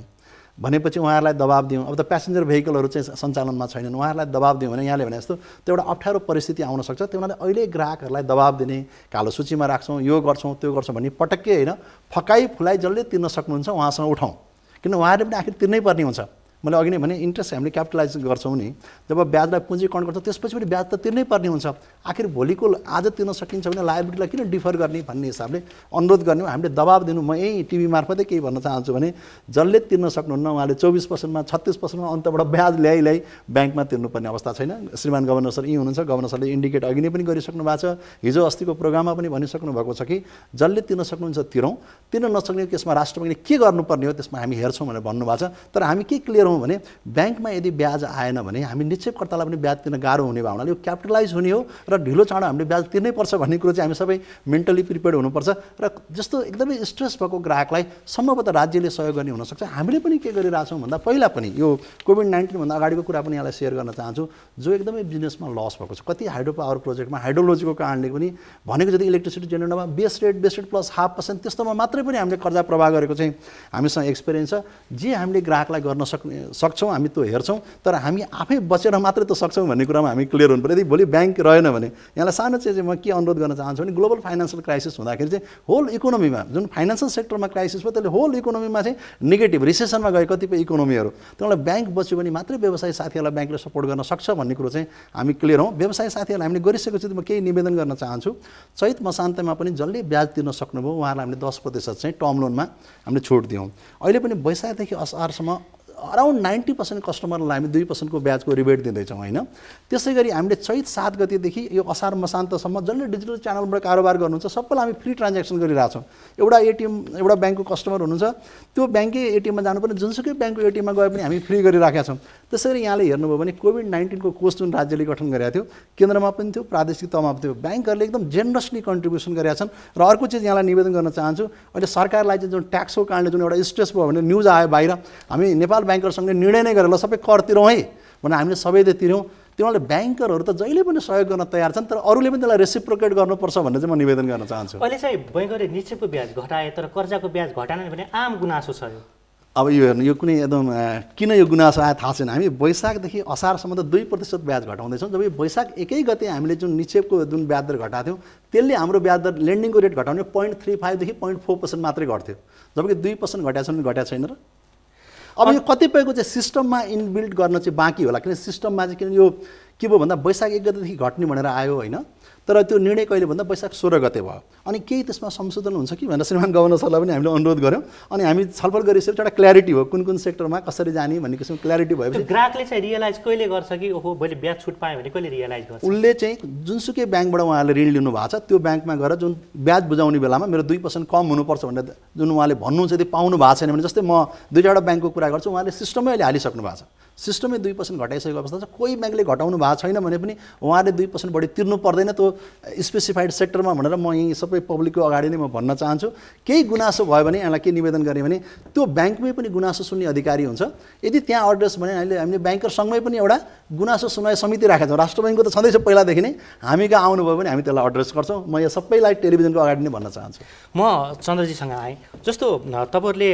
भनेपछि उहाँहरूलाई दबाब दिउँ। अब त प्यासेन्जर भेहिकलहरू चाहिँ सञ्चालनमा छैनन्, उहाँहरूलाई दबाब दिउँ भने यहाँले भने जस्तो त्यो एउटा अप्ठ्यारो परिस्थिति आउन सक्छ। त्यो हुनाले अहिले ग्राहकहरूलाई दबाब दिने, कालो सूचीमा राख्छौँ, यो गर्छौँ त्यो गर्छौँ भन्ने पटक्कै होइन, फकाइ फुलाइ जसले तिर्न सक्नुहुन्छ उहाँसँग उठाउँ, किन उहाँहरूले पनि आखिर तिर्नै पर्ने हुन्छ। मैले अघि नै भने इन्ट्रेस्ट हामीले क्यापिटलाइज गर्छौँ नि, जब ब्याजलाई पुँजीकरण गर्छौँ त्यसपछि पनि ब्याज त तिर्नै पर्ने हुन्छ। आखिर भोलिको आज तिर्न सकिन्छ भने लायबिलिटीलाई किन डिफर गर्ने भन्ने हिसाबले अनुरोध गर्ने, हामीले दबाब दिनु। म यही टिभी मार्फतै केही भन्न चाहन्छु भने जसले तिर्न सक्नुहुन्न उहाँले 24%मा 36%मा अन्तबाट ब्याज ल्याइ ब्याङ्कमा तिर्नुपर्ने अवस्था छैन। श्रीमान गभर्नर सर यी हुनुहुन्छ, गभर्नर सरले इन्डिकेट अघि नै पनि गरिसक्नु भएको छ, हिजो अस्तिको प्रोग्राममा पनि भनिसक्नु भएको छ कि जसले तिर्न सक्नुहुन्छ तिरौँ, तिर्न नसक्ने केसमा राष्ट्र ब्याङ्कले के गर्नुपर्ने हो त्यसमा हामी हेर्छौँ भनेर भन्नुभएको छ। तर हामी के क्लियर हौँ भने ब्याङ्कमा यदि ब्याज आएन भने हामी निक्षेपकर्तालाई पनि ब्याज तिर्न गाह्रो हुने भावनाले यो क्यापिटलाइज हुने हो र ढिलो चाँडो हामीले ब्याज तिर्नै पर्छ भन्ने कुरो चाहिँ हामी सबै मेन्टली प्रिपेयर्ड हुनुपर्छ। र जस्तो एकदमै स्ट्रेस भएको ग्राहकलाई सम्भवतः राज्यले सहयोग गर्ने हुनसक्छ। हामीले पनि के गरिरहेछौँ भन्दा पहिला पनि यो कोभिड-19 भन्दा अगाडिको कुरा पनि यहाँलाई सेयर गर्न चाहन्छु, जो एकदमै बिजनेसमा लस भएको छ। कति हाइड्रो पावर प्रोजेक्टमा हाइड्रोलोजीको कारणले पनि भनेको जति इलेक्ट्रिसिटी जेनेरेटमा बेस रेट प्लस 0.5% त्यस्तोमा मात्रै पनि हामीले कर्जा प्रवाह गरेको चाहिँ हामीसँग एक्सपिरियन्स छ। जे हामीले ग्राहकलाई गर्न सक्छौँ हामी त्यो हेर्छौँ, तर हामी आफै बचेर मात्रै त सक्छौँ भन्ने कुरामा हामी क्लियर हुनु पर्यो। यदि भोलि ब्याङ्क रहेन भने यहाँलाई सानो चाहिँ म के अनुरोध गर्न चाहन्छु भने ग्लोबल फाइनेन्सियल क्राइसिस हुँदाखेरि चाहिँ होल इकोनोमीमा जुन फाइनेन्सियल सेक्टरमा क्राइसिस भयो त्यसले होल इकोनोमीमा चाहिँ नेगेटिभ रिसेसनमा गए कतिपय इकोनोमीहरू, त्यसलाई ब्याङ्क बच्यो भने मात्रै व्यवसाय साथीहरूलाई ब्याङ्कले सपोर्ट गर्न सक्छ भन्ने कुरो चाहिँ हामी क्लियर हौँ। व्यवसाय साथीहरूलाई हामीले गरिसकेको छु, म केही निवेदन गर्न चाहन्छु। चैत मसान्तमा पनि जसले ब्याज तिर्न सक्नुभयो उहाँहरूलाई हामीले 10% चाहिँ टर्म लोनमा हामीले छुट दियौँ। अहिले पनि वैशाखदेखि असारसम्म अराउन्ड 90% कस्टमरलाई हामी 2% को ब्याजको रिबेट दिँदैछौँ होइन। त्यसै गरी हामीले चैत 7 गतेदेखि यो असार मसान्तसम्म जसले डिजिटल च्यानलबाट कारोबार गर्नुहुन्छ सबैलाई हामी फ्री ट्रान्ज्याक्सन गरिरहेछौँ। एउटा एटिएम एउटा ब्याङ्कको कस्टमर हुनुहुन्छ त्यो ब्याङ्कै एटिएममा जानुपर्ने जुनसुकै ब्याङ्कको एटिएममा गए पनि हामी फ्री गरिराखेका छौँ। त्यसरी यहाँले हेर्नुभयो भने कोभिड-19 को कोष जुन राज्यले गठन गरेका थियो, केन्द्रमा पनि थियो प्रादेशिक तहमा पनि थियो, ब्याङ्कहरूले एकदम जेनरसली कन्ट्रिब्युसन गरेका छन्। र अर्को चिज यहाँलाई निवेदन गर्न चाहन्छु, अहिले सरकारलाई चाहिँ जुन ट्याक्सको कारणले जुन एउटा स्ट्रेस भयो भने न्युज आयो बाहिर, हामी नेपाल ब्याङ्करसँगले निर्णय नै गरेर सबै कर तिरौँ है भनेर हामीले सबैले तिर्यौँ। त्योले ब्याङ्करहरू त जहिले पनि सहयोग गर्न तयार छन्, तर अरूले पनि त्यसलाई रेसिप्रोकेट गर्नुपर्छ भन्ने चाहिँ म निवेदन गर्न चाहन्छु। अहिले चाहिँ बैङ्कले निश्चितको ब्याज घटाए तर कर्जाको ब्याज घटाएन भने आम गुनासो छ। अब यो हेर्नु यो कुनै एकदम किन यो गुनासो आयो थाहा छैन। हामी वैशाखदेखि असारसम्म त 2% ब्याज घटाउँदैछौँ। जब यो वैशाख 1 गते हामीले जुन निक्षेपको जुन ब्याज दर घटाएको थियौँ त्यसले हाम्रो ब्याज दर लेन्डिङको रेट घटाउने 0.35 देखि 0.4% मात्रै घट्थ्यो, जबकि 2% घटाएको छ भने घटाएको छैन। र अब यो कतिपयको चाहिँ सिस्टममा इनबिल्ड गर्न चाहिँ बाँकी होला, किन सिस्टममा चाहिँ किन यो के भयो भन्दा वैशाख 1 गतेदेखि घट्ने भनेर आयो होइन, तर त्यो निर्णय कहिले भन्दा वैशाख 16 गते भयो। अनि केही त्यसमा संशोधन हुन्छ कि भनेर श्रीमान गभर्नर सरलाई पनि हामीले अनुरोध गऱ्यौँ। अनि हामी छलफल गरिसकेपछि एउटा क्ल्यारिटी हो कुन कुन सेक्टरमा कसरी जाने भन्ने किसिमको क्ल्यारिटी भएपछि ग्राहकले चाहिँ रियलाइज कहिले गर्छ कि ओहो मैले ब्याज छुट पाएँ भने कहिले रियलाइज गर्छ? उसले चाहिँ जुनसुकै ब्याङ्कबाट उहाँले ऋण लिनु भएको छ त्यो ब्याङ्कमा गएर जुन ब्याज बुझाउने बेलामा मेरो 2% कम हुनुपर्छ भनेर जुन उहाँले भन्नुहुन्छ त्यो पाउनु भएको छैन भने, जस्तै म 2-4वटा ब्याङ्कको कुरा गर्छु, उहाँले सिस्टमै अहिले हालिसक्नु भएको छ, सिस्टमै 2% घटाइसकेको अवस्था छ। कोही ब्याङ्कले घटाउनु भएको छैन भने पनि उहाँले 2% बढी तिर्नु पर्दैन त्यो स्पेसिफाइड सेक्टरमा भनेर म यहीँ सबै पब्लिकको अगाडि नै म भन्न चाहन्छु। केही गुनासो भयो भने यहाँलाई के निवेदन गर्ने भने त्यो ब्याङ्कमै पनि गुनासो सुन्ने अधिकारी हुन्छ। यदि त्यहाँ एड्रेस भने हामीले ब्याङ्कर सङ्घमै पनि एउटा गुनासो सुनवाई समिति राखेका छौँ। राष्ट्र ब्याङ्कको त छँदैछ पहिलादेखि नै, हामी कहाँ आउनुभयो भने हामी त्यसलाई एड्रेस गर्छौँ। म यहाँ सबैलाई टेलिभिजनको अगाडि नै भन्न चाहन्छु। म चन्द्रजीसँग आएँ। जस्तो तपाईँहरूले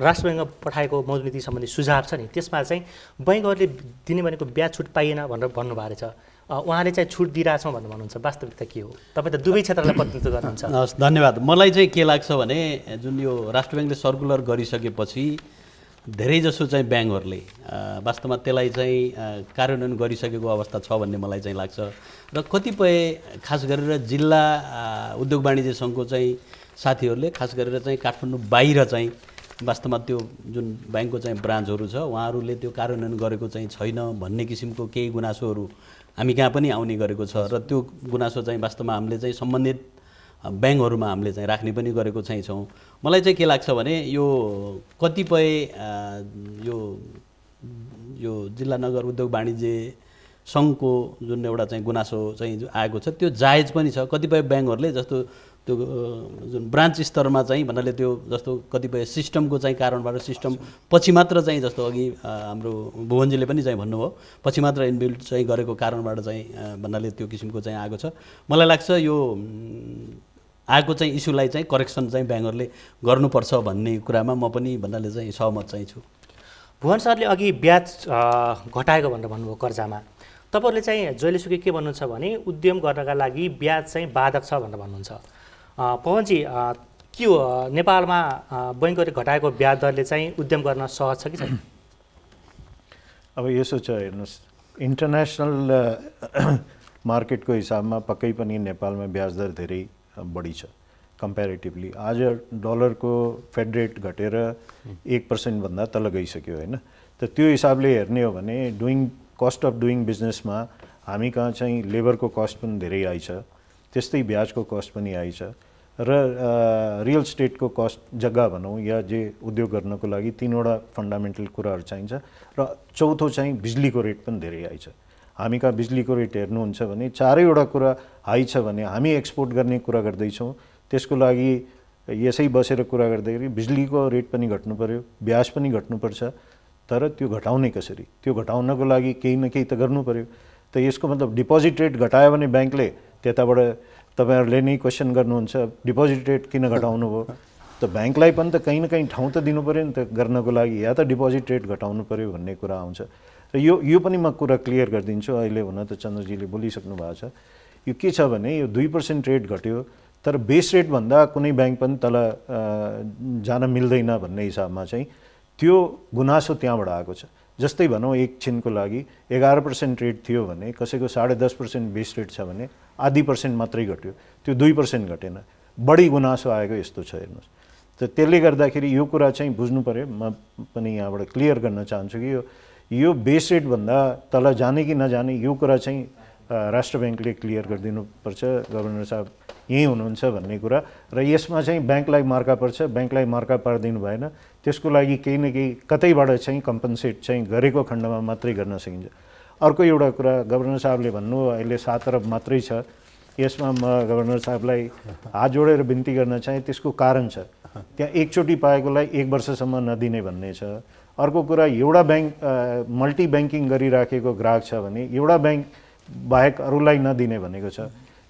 राष्ट्र ब्याङ्कमा पठाएको मौद्रिक नीति सम्बन्धी सुझाव छ नि, त्यसमा चाहिँ बैङ्कहरूले दिने भनेको ब्याज छुट पाइएन भनेर भन्नुभएको रहेछ। उहाँले चाहिँ छुट दिइरहेछौँ भनेर भन्नुहुन्छ, वास्तविकता के हो? तपाईँ त दुवै क्षेत्रलाई प्रतिनिधित्व गर्नुहुन्छ। हस्, धन्यवाद। मलाई चाहिँ के लाग्छ भने जुन यो राष्ट्र ब्याङ्कले सर्कुलर गरिसकेपछि धेरैजसो चाहिँ ब्याङ्कहरूले वास्तवमा त्यसलाई चाहिँ कार्यान्वयन गरिसकेको अवस्था छ भन्ने मलाई चाहिँ लाग्छ। र कतिपय खास गरेर जिल्ला उद्योग वाणिज्य सङ्घको चाहिँ साथीहरूले खास गरेर चाहिँ काठमाडौँ बाहिर चाहिँ वास्तवमा त्यो जुन ब्याङ्कको चाहिँ ब्रान्चहरू छ उहाँहरूले त्यो कार्यान्वयन गरेको चाहिँ छैन भन्ने किसिमको केही गुनासोहरू हामी कहाँ पनि आउने गरेको छ। र त्यो गुनासो चाहिँ वास्तवमा हामीले चाहिँ सम्बन्धित ब्याङ्कहरूमा हामीले चाहिँ राख्ने पनि गरेको चाहिँ छौँ। मलाई चाहिँ के लाग्छ भने यो कतिपय यो जिल्ला नगर उद्योग वाणिज्य सङ्घको जुन एउटा चाहिँ गुनासो चाहिँ आएको छ त्यो जायज पनि छ। कतिपय ब्याङ्कहरूले जस्तो त्यो जुन ब्रान्च स्तरमा चाहिँ भन्नाले त्यो जस्तो कतिपय सिस्टमको चाहिँ कारणबाट सिस्टम पछि मात्र चाहिँ जस्तो अघि हाम्रो भुवनजीले पनि चाहिँ भन्नुभयो पछि मात्र इनबिल्ड चाहिँ गरेको कारणबाट चाहिँ भन्नाले त्यो किसिमको चाहिँ आएको छ। मलाई लाग्छ यो आएको चाहिँ इस्युलाई चाहिँ करेक्सन चाहिँ ब्याङ्कहरूले गर्नुपर्छ भन्ने कुरामा म पनि भन्नाले चाहिँ सहमत चाहिँ छु। भुवन सरले अघि ब्याज घटाएको भनेर भन्नुभयो कर्जामा, तपाईँहरूले चाहिँ जहिलेसुकै के भन्नुहुन्छ भने उद्यम गर्नका लागि ब्याज चाहिँ बाधक छ भनेर भन्नुहुन्छ। पवनजी के हो नेपालमा बैङ्कहरूले घटाएको ब्याज दरले चाहिँ उद्यम गर्न सहज छ कि छैन? अब यसो छ हेर्नुहोस्, इन्टरनेसनल मार्केटको हिसाबमा पक्कै पनि नेपालमा ब्याज दर धेरै बढी छ कम्पेरिटिभली। आज डलरको फेड रेट घटेर 1% भन्दा तल गइसक्यो होइन। त त्यो हिसाबले हेर्ने हो भने कस्ट अफ डुइङ बिजनेसमा हामी कहाँ चाहिँ लेबरको कस्ट पनि धेरै आइछ, त्यस्तै ब्याजको कस्ट पनि आइछ र रियल स्टेटको कस्ट जग्गा भनौँ या जे उद्योग गर्नको लागि 3वटा फन्डामेन्टल कुराहरू चाहिन्छ र चौथो चाहिँ बिजुलीको रेट पनि धेरै आइछ। हामी कहाँ बिजुलीको रेट हेर्नुहुन्छ भने 4वटा कुरा हाई छ भने हामी एक्सपोर्ट गर्ने कुरा गर्दैछौँ, त्यसको लागि यसै बसेर कुरा गर्दाखेरि बिजुलीको रेट पनि घट्नु पर्यो, ब्याज पनि घट्नुपर्छ। तर त्यो घटाउने कसरी? त्यो घटाउनको लागि केही न केही त गर्नु पर्यो। त यसको मतलब डिपोजिट रेट घटायो भने ब्याङ्कले त्यताबाट तपाईँहरूले नै क्वेसन गर्नुहुन्छ डिपोजिट रेट किन घटाउनु भयो? त ब्याङ्कलाई पनि त कहीँ न कहीँ ठाउँ त दिनु पऱ्यो नि त गर्नको लागि, या त डिपोजिट रेट घटाउनु पऱ्यो भन्ने कुरा आउँछ। र यो पनि म कुरा क्लियर गरिदिन्छु। अहिले हुन त चन्द्रजीले बोलिसक्नु भएको छ। यो के छ भने यो 2% रेट घट्यो तर बेस रेटभन्दा कुनै ब्याङ्क पनि तल जान मिल्दैन भन्ने हिसाबमा चाहिँ त्यो गुनासो त्यहाँबाट आएको छ। जस्तै भनौँ एकछिनको लागि 11% रेट थियो भने कसैको 10.5% बेस रेट छ भने 0.5% मात्रै घट्यो, त्यो 2% घटेन। बढी गुनासो आएको यस्तो छ हेर्नुहोस्। त त्यसले गर्दाखेरि यो कुरा चाहिँ बुझ्नु पऱ्यो। म पनि यहाँबाट क्लियर गर्न चाहन्छु कि यो बेस रेटभन्दा तल जाने कि नजाने यो कुरा चाहिँ राष्ट्र ब्याङ्कले क्लियर गरिदिनुपर्छ। गभर्नर साहब यहीँ हुनुहुन्छ भन्ने कुरा र यसमा चाहिँ ब्याङ्कलाई मार्का पर्छ। ब्याङ्कलाई मार्का पारिदिनु भएन, त्यसको लागि केही न केही कतैबाट चाहिँ कम्पन्सेट चाहिँ गरेको खण्डमा मात्रै गर्न सकिन्छ। अर्को एउटा कुरा गभर्नर साहबले भन्नु अहिले 7 अरब मात्रै छ, यसमा म गभर्नर साहबलाई हात जोडेर बिन्ती गर्न चाहे। त्यसको कारण छ त्यहाँ एकचोटि पाएकोलाई 1 वर्षसम्म नदिने भन्ने छ। अर्को कुरा एउटा ब्याङ्क मल्टी ब्याङ्किङ गरिराखेको ग्राहक छ भने एउटा ब्याङ्क बाहेक अरूलाई नदिने भनेको छ।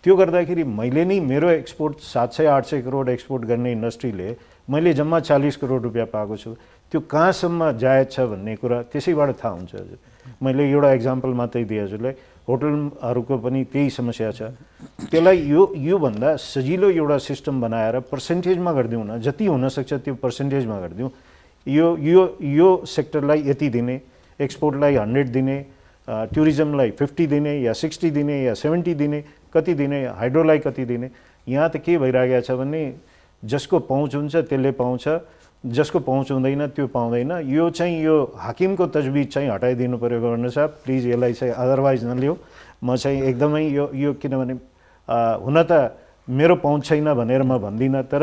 त्यो गर्दाखेरि मैले नै मेरो एक्सपोर्ट 700-800 करोड एक्सपोर्ट गर्ने इन्डस्ट्रीले मैले जम्मा 40 करोड रुपियाँ पाएको छु। त्यो कहाँसम्म जायज छ भन्ने कुरा त्यसैबाट थाहा हुन्छ। हजुर मैले एउटा एक्जाम्पल मात्रै दिएँ हजुरलाई, होटलहरूको पनि त्यही समस्या छ। त्यसलाई योभन्दा सजिलो एउटा सिस्टम बनाएर पर्सेन्टेजमा गरिदिउँ न, जति हुनसक्छ त्यो पर्सेन्टेजमा गरिदिउँ। यो सेक्टरलाई यति दिने, एक्सपोर्टलाई 100 दिने, टुरिज्मलाई 50 दिने या 60 दिने या 70 दिने, कति दिने, हाइड्रोलाई कति दिने। यहाँ त के भइरहेको छ भने जसको पहुँच हुन्छ त्यसले पाउँछ, जसको पहुँच हुँदैन त्यो पाउँदैन। यो चाहिँ यो हाकिमको तजविज चाहिँ हटाइदिनु पऱ्यो गभर्नर साहब, प्लिज यसलाई चाहिँ अदरवाइज नलियो। म चाहिँ एकदमै यो किनभने हुन त मेरो पहुँच छैन भनेर म भन्दिनँ, तर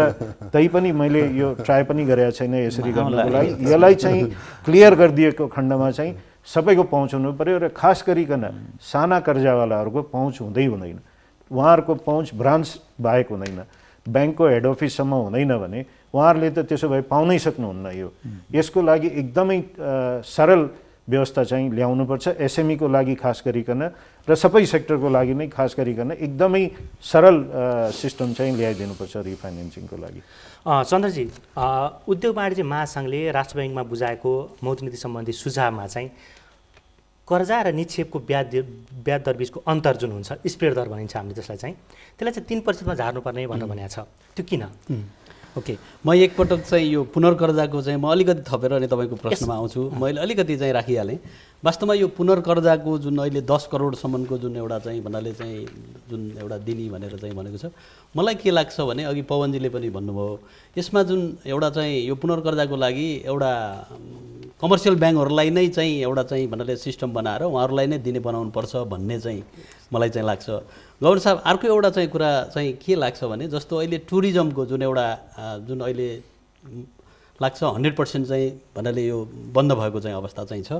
तैपनि मैले यो ट्राई पनि गरेको छैन यसरी गर्नको लागि। यसलाई चाहिँ क्लियर गरिदिएको खण्डमा चाहिँ सबैको पहुँच हुनु पऱ्यो र खास गरिकन साना कर्जावालाहरूको पहुँच हुँदैन। उहाँहरूको पहुँच ब्रान्च बाहेक हुँदैन, ब्याङ्कको हेड अफिससम्म हुँदैन भने उहाँहरूले त त्यसो भए पाउनै सक्नुहुन्न। यसको लागि एकदमै सरल व्यवस्था चाहिँ ल्याउनुपर्छ, एसएमईको लागि खास गरिकन र सबै सेक्टरको लागि नै खास गरिकन एकदमै सरल सिस्टम चाहिँ ल्याइदिनुपर्छ रिफाइनेन्सिङको लागि। चन्द्रजी, उद्योग वाणिज्य महासङ्घले राष्ट्र ब्याङ्कमा बुझाएको मौद्रिक नीति सम्बन्धी सुझावमा चाहिँ कर्जा र निक्षेपको ब्याज दर बिचको अन्तर जुन हुन्छ, स्प्रेड दर भनिन्छ हामीले त्यसलाई चाहिँ 3% झार्नुपर्ने भनेर भनेको छ, त्यो किन? ओके, म एकपटक चाहिँ यो पुनर्कर्जाको चाहिँ म अलिकति थपेर अनि तपाईँको प्रश्नमा आउँछु। मैले अलिकति चाहिँ राखिहालेँ। वास्तवमा यो पुनर्कर्जाको जुन अहिले 10 करोडसम्मको जुन एउटा चाहिँ भन्नाले चाहिँ जुन एउटा दिने भनेर चाहिँ भनेको छ, मलाई के लाग्छ भने अघि पवनजीले पनि भन्नुभयो, यसमा जुन एउटा चाहिँ यो पुनर्कर्जाको लागि एउटा कमर्सियल ब्याङ्कहरूलाई नै चाहिँ एउटा चाहिँ भन्नाले सिस्टम बनाएर उहाँहरूलाई नै दिने बनाउनुपर्छ भन्ने चाहिँ मलाई चाहिँ लाग्छ। गभर्नर साहब, अर्को एउटा चाहिँ कुरा चाहिँ के लाग्छ भने जस्तो अहिले टुरिज्मको जुन एउटा जुन अहिले लाग्छ 100% चाहिँ भन्नाले यो बन्द भएको चाहिँ अवस्था चाहिँ छ।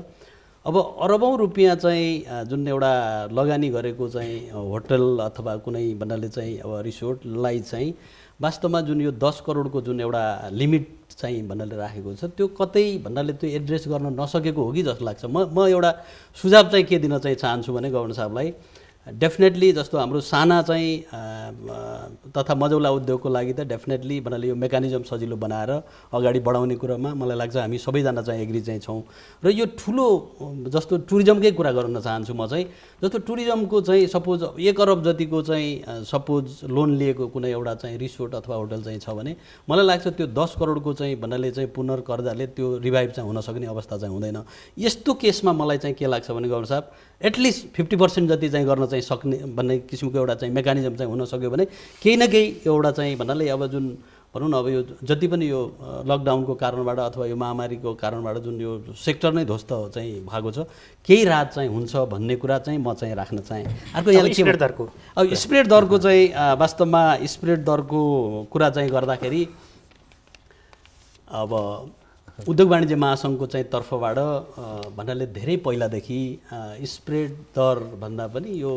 अब अरबौँ रुपियाँ चाहिँ जुन एउटा लगानी गरेको चाहिँ होटल अथवा कुनै भन्नाले चाहिँ अब रिसोर्टलाई चाहिँ वास्तवमा जुन यो 10 करोडको जुन एउटा लिमिट चाहिँ भन्नाले राखेको छ, त्यो कतै भन्नाले त्यो एड्रेस गर्न नसकेको हो कि जस्तो लाग्छ। म एउटा सुझाव चाहिँ के दिन चाहिँ चाहन्छु भने गभर्नर साहबलाई, डेफिनेटली जस्तो हाम्रो साना चाहिँ तथा मझौला उद्योगको लागि त डेफिनेटली भन्नाले यो मेकानिजम सजिलो बनाएर अगाडि बढाउने कुरामा मलाई लाग्छ हामी सबैजना चाहिँ एग्री चाहिँ छौँ। र यो ठुलो जस्तो टुरिज्मकै कुरा गर्न चाहन्छु म चाहिँ, जस्तो टुरिज्मको चाहिँ सपोज 1 अरब जतिको चाहिँ सपोज लोन लिएको कुनै एउटा चाहिँ रिसोर्ट अथवा होटल चाहिँ छ भने मलाई लाग्छ त्यो 10 करोडको चाहिँ भन्नाले चाहिँ पुनर्कर्जाले त्यो रिभाइभ चाहिँ हुन सक्ने अवस्था चाहिँ हुँदैन। यस्तो केसमा मलाई चाहिँ के लाग्छ भने गभर्नर साहब, एटलिस्ट 50% जति चाहिँ गर्न चाहिँ सक्ने भन्ने किसिमको एउटा चाहिँ मेकानिजम चाहिँ हुन सक्यो भने केही न केही एउटा चाहिँ भन्नाले अब जुन भनौँ न अब यो जति पनि यो लकडाउनको कारणबाट अथवा यो महामारीको कारणबाट जुन यो सेक्टर नै ध्वस्त चाहिँ भएको छ, केही राहत चाहिँ हुन्छ भन्ने कुरा चाहिँ म चाहिँ राख्न चाहेँ। अर्को यहाँ स्प्रेड दरको स्प्रेड दरको चाहिँ वास्तवमा स्प्रेड दरको कुरा चाहिँ गर्दाखेरि अब उद्योग वाणिज्य महासङ्घको चाहिँ तर्फबाट भन्नाले धेरै पहिलादेखि स्प्रेड दर भन्दा पनि यो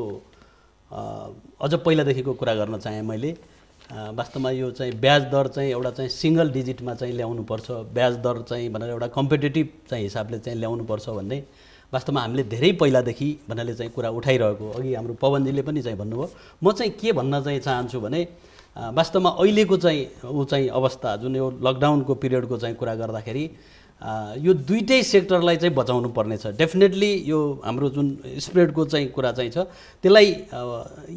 अझ पहिलादेखिको कुरा गर्न चाहेँ मैले। वास्तवमा यो चाहिँ ब्याज दर चाहिँ एउटा चाहिँ सिङ्गल डिजिटमा चाहिँ ल्याउनुपर्छ, ब्याज दर चाहिँ भनेर एउटा कम्पिटेटिभ चाहिँ हिसाबले चाहिँ ल्याउनुपर्छ भन्ने वास्तवमा हामीले धेरै पहिलादेखि भन्नाले चाहिँ कुरा उठाइरहेको। अघि हाम्रो पवनजीले पनि चाहिँ भन्नुभयो। म चाहिँ के भन्न चाहिँ चाहन्छु भने वास्तवमा अहिलेको चाहिँ चाहिँ अवस्था जुन यो लकडाउनको पिरियडको चाहिँ कुरा गर्दाखेरि यो दुईटै सेक्टरलाई चाहिँ बचाउनु पर्नेछ। डेफिनेटली यो हाम्रो जुन स्प्रेडको चाहिँ कुरा चाहिँ छ त्यसलाई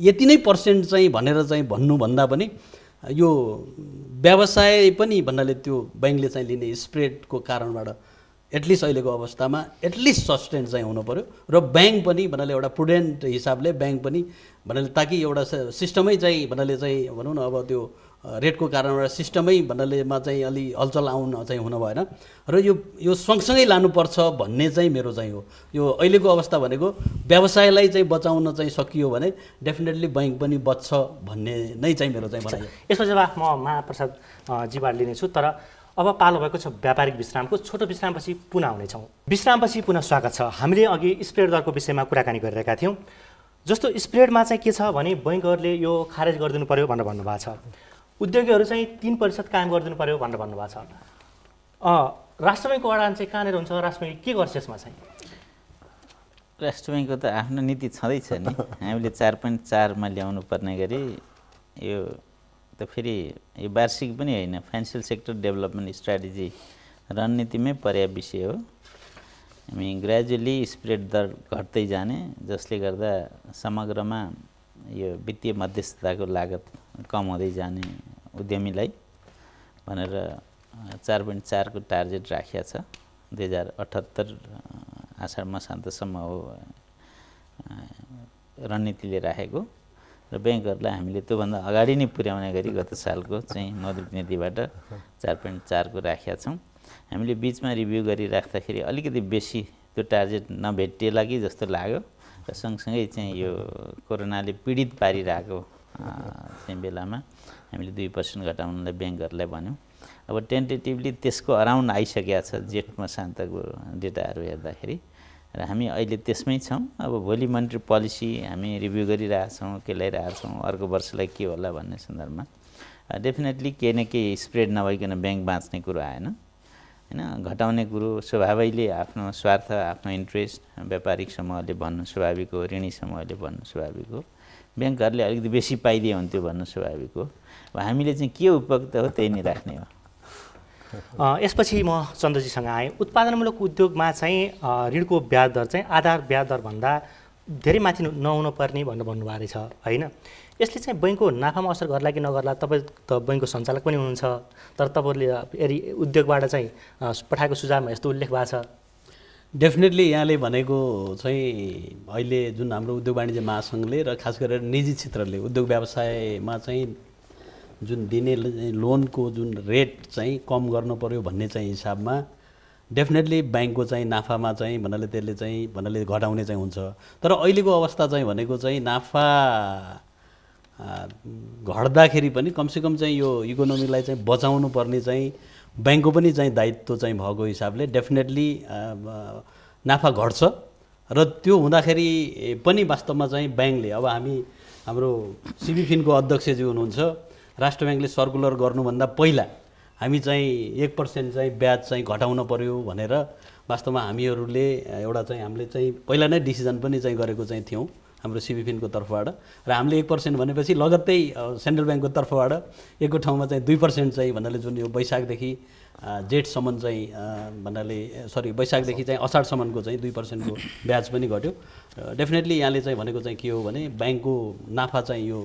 यति नै पर्सेन्ट चाहिँ भनेर चाहिँ भन्नुभन्दा पनि यो व्यवसाय पनि भन्नाले त्यो ब्याङ्कले चाहिँ लिने स्प्रेडको कारणबाट एटलिस्ट अहिलेको अवस्थामा एटलिस्ट सस्टेन चाहिँ हुनु पर्यो र ब्याङ्क पनि भन्नाले एउटा प्रुडेन्ट हिसाबले ब्याङ्क पनि भन्नाले ताकि एउटा सिस्टमै चाहिँ भन्नाले चाहिँ भनौँ न अब त्यो रेटको कारणबाट सिस्टमै भन्नालेमा चाहिँ अलि हलचल आउन चाहिँ हुन भएन र यो सँगसँगै लानुपर्छ भन्ने चाहिँ मेरो चाहिँ हो। यो अहिलेको अवस्था भनेको व्यवसायलाई चाहिँ बचाउन चाहिँ सकियो भने डेफिनेटली ब्याङ्क पनि बच्छ भन्ने नै चाहिँ मेरो चाहिँ भनाइ। यसको जवाफ म महाप्रसाद जीबाट लिनेछु, तर अब पालो भएको छ व्यापारिक विश्रामको। छोटो विश्रामपछि पुनः आउनेछौँ। विश्रामपछि पुनः स्वागत छ। हामीले अघि स्प्रेड दरको विषयमा कुराकानी गरिरहेका थियौँ। जस्तो स्प्रेडमा चाहिँ के छ भने बैङ्कहरूले यो खारेज गरिदिनु पर्यो भनेर भन्नुभएको छ, उद्योगीहरू चाहिँ 3% कायम गरिदिनु पर्यो भनेर भन्नुभएको छ। राष्ट्र ब्याङ्कको अडान चाहिँ कहाँनिर हुन्छ, राष्ट्र ब्याङ्कले के गर्छ यसमा चाहिँ? राष्ट्र ब्याङ्कको त आफ्नो नीति छँदैछ नि, हामीले 4.4मा ल्याउनु पर्ने गरी यो त फेरि यो वार्षिक पनि होइन, फाइनेन्सियल सेक्टर डेभलपमेन्ट स्ट्राटेजी रणनीतिमै पर्या विषय हो। हामी ग्रेजुअली स्प्रेड दर घट्दै जाने, जसले गर्दा समग्रमा यो वित्तीय मध्यस्थताको लागत कम हुँदै जाने उद्यमीलाई भनेर 4.4 को टार्गेट राखिया छ। 2078 आषाढ मसान्तसम्म हो रणनीतिले राखेको र ब्याङ्कहरूलाई हामीले त्योभन्दा अगाडि नै पुर्याउने गरी गत सालको चाहिँ मौद्रिक नीतिबाट 4.4 को राखेका छौँ। हामीले बिचमा रिभ्यू गरिराख्दाखेरि अलिकति बेसी त्यो टार्गेट नभेटिएला कि जस्तो लाग्यो र सँगसँगै चाहिँ यो कोरोनाले पीडित पारिरहेको चाहिँ बेलामा हामीले 2% घटाउनलाई ब्याङ्कहरूलाई भन्यौँ। अब टेन्टेटिभली त्यसको अराउन्ड आइसकेको छ जेठ मसान्तको डेटाहरू हेर्दाखेरि र हामी अहिले त्यसमै छौँ। अब भोलि मनिटरी पोलिसी हामी रिभ्यू गरिरहेछौँ, केलाइरहेछौँ, अर्को वर्षलाई के होला भन्ने सन्दर्भमा डेफिनेटली केही न केही स्प्रेड नभइकन ब्याङ्क बाँच्ने कुरो आएन हैन। घटाउने कुरो स्वभावैले आफ्नो स्वार्थ, आफ्नो इन्ट्रेस्ट व्यापारिक समूहले भन्नु स्वाभाविक हो, ऋणी समूहले भन्नु स्वाभाविक हो, ब्याङ्कहरूले अलिकति बेसी पाइदिए हुन्थ्यो भन्नु स्वाभाविक हो। अब हामीले चाहिँ के उपयुक्त हो त्यही नै राख्ने हो। यसपछि म चन्द्रजीसँग आएँ। उत्पादनमूलक उद्योगमा चाहिँ ऋणको ब्याज दर चाहिँ आधार ब्याज दरभन्दा धेरै माथि नहुनु पर्ने भनेर भन्नुभएको रहेछ होइन। यसले चाहिँ बैङ्कको नाफामा असर गर्ला कि नगर्ला? तपाईँ त बैङ्कको सञ्चालक पनि हुनुहुन्छ, तर तपाईँहरूले यदि उद्योगबाट चाहिँ पठाएको सुझावमा यस्तो उल्लेख भएको छ? डेफिनेटली यहाँले भनेको चाहिँ अहिले जुन हाम्रो उद्योग वाणिज्य महासङ्घले र खास गरेर निजी क्षेत्रले उद्योग व्यवसायमा चाहिँ जुन दिने लोनको जुन रेट चाहिँ कम गर्नु पर्यो भन्ने चाहिँ हिसाबमा डेफिनेटली ब्याङ्कको चाहिँ नाफामा चाहिँ भन्नाले घटाउने चाहिँ हुन्छ। तर अहिलेको अवस्था चाहिँ भनेको चाहिँ नाफा घट्दाखेरि पनि कमसेकम चाहिँ यो इकोनोमीलाई चाहिँ बचाउनु पर्ने चाहिँ ब्याङ्कको पनि चाहिँ दायित्व चाहिँ भएको हिसाबले डेफिनेटली नाफा घट्छ र त्यो हुँदाखेरि पनि वास्तवमा चाहिँ ब्याङ्कले अब हाम्रो सिबिफिनको अध्यक्षजी हुनुहुन्छ, राष्ट्र ब्याङ्कले सर्कुलर गर्नुभन्दा पहिला हामी चाहिँ 1% चाहिँ ब्याज चाहिँ घटाउन पर्यो भनेर वास्तवमा हामीले चाहिँ पहिला नै डिसिजन पनि चाहिँ गरेको चाहिँ थियौँ हाम्रो सिबिफिनको तर्फबाट र हामीले 1% भनेपछि लगत्तै सेन्ट्रल ब्याङ्कको तर्फबाट एकको ठाउँमा चाहिँ 2% चाहिँ भन्नाले जुन यो वैशाखदेखि जेठसम्म चाहिँ वैशाखदेखि चाहिँ असाढसम्मको चाहिँ 2% को ब्याज पनि घट्यो। डेफिनेटली यहाँले चाहिँ भनेको चाहिँ के हो भने ब्याङ्कको नाफा चाहिँ यो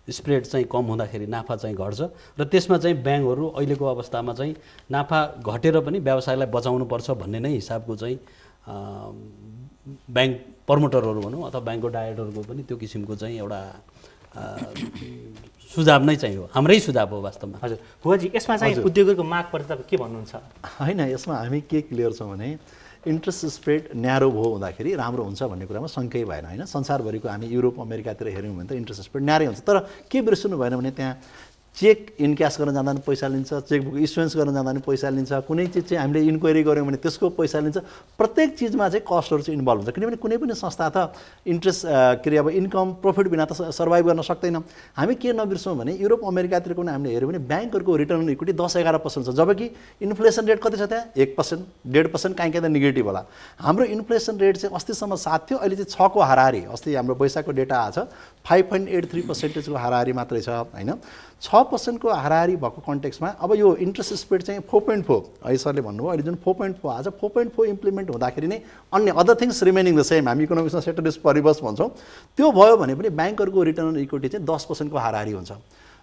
स्प्रेड चाहिँ कम हुँदाखेरि नाफा चाहिँ घट्छ र त्यसमा चाहिँ ब्याङ्कहरू अहिलेको अवस्थामा चाहिँ नाफा घटेर पनि व्यवसायलाई बचाउनु पर्छ भन्ने नै हिसाबको चाहिँ ब्याङ्क प्रमोटरहरू भनौँ अथवा ब्याङ्कको डाइरेक्टरको पनि त्यो किसिमको चाहिँ एउटा सुझाव नै चाहिँ हो, हाम्रै सुझाव हो वास्तवमा। हजुर भुवाजी, यसमा चाहिँ उद्योगहरूको मागप्रति तपाईँ के भन्नुहुन्छ? होइन, यसमा हामी के क्लियर छौँ भने इन्ट्रेस्ट स्प्रेड न्यारो भयो हुँदाखेरि राम्रो हुन्छ भन्ने कुरामा शङ्कै भएन होइन। संसारभरिको हामी युरोप अमेरिकातिर हेऱ्यौँ भने त इन्ट्रेस्ट स्प्रेड न्यारै हुन्छ। तर के बिर्सनु भएन भने त्यहाँ चेक इनक्यास गर्न जाँदा पनि पैसा लिन्छ, चेकबुक इस्युएन्स गर्न जाँदा पनि पैसा लिन्छ, कुनै चिज चाहिँ हामीले इन्क्वायरी गऱ्यौँ भने त्यसको पैसा लिन्छ। प्रत्येक चिजमा चाहिँ कस्टहरू चाहिँ इन्भल्भ हुन्छ, किनभने कुनै पनि संस्था त इन्ट्रेस्ट के अरे अब इन्कम प्रफिट बिना त सर्भाइभ गर्न सक्दैन। हामी के नबिर्सौँ भने युरोप अमेरिकातिर पनि हामीले हेऱ्यौँ भने ब्याङ्कहरूको रिटर्न अन इक्विटी 10-11% छ, जबकि इन्फ्लेसन रेट कति छ त्यहाँ? 1%, 1.5%, काहीँ त नेगेटिभ होला। हाम्रो इन्फ्लेसन रेट चाहिँ अस्तिसम्म 7 थियो, अहिले चाहिँ 6 को हाराहारी, अस्ति हाम्रो वैशाखको डेटा आएको छ 5.83% को हाराहारी मात्रै छ होइन। 6% को हाराहारी भएको कन्टेक्स्टमा अब यो इन्ट्रेस्ट स्प्रेड चाहिँ 4.4 अहिले सरले भन्नुभयो, अहिले जुन 4.4 आज 4.4 इम्प्लिमेन्ट हुँदाखेरि नै अन्य other things remaining the same, हामी इकोनोमिक्समा सेटरिस परिबस भन्छौँ, त्यो भयो भने पनि ब्याङ्कहरूको रिटर्न अन इक्विटी चाहिँ 10% को हाराहारी हुन्छ।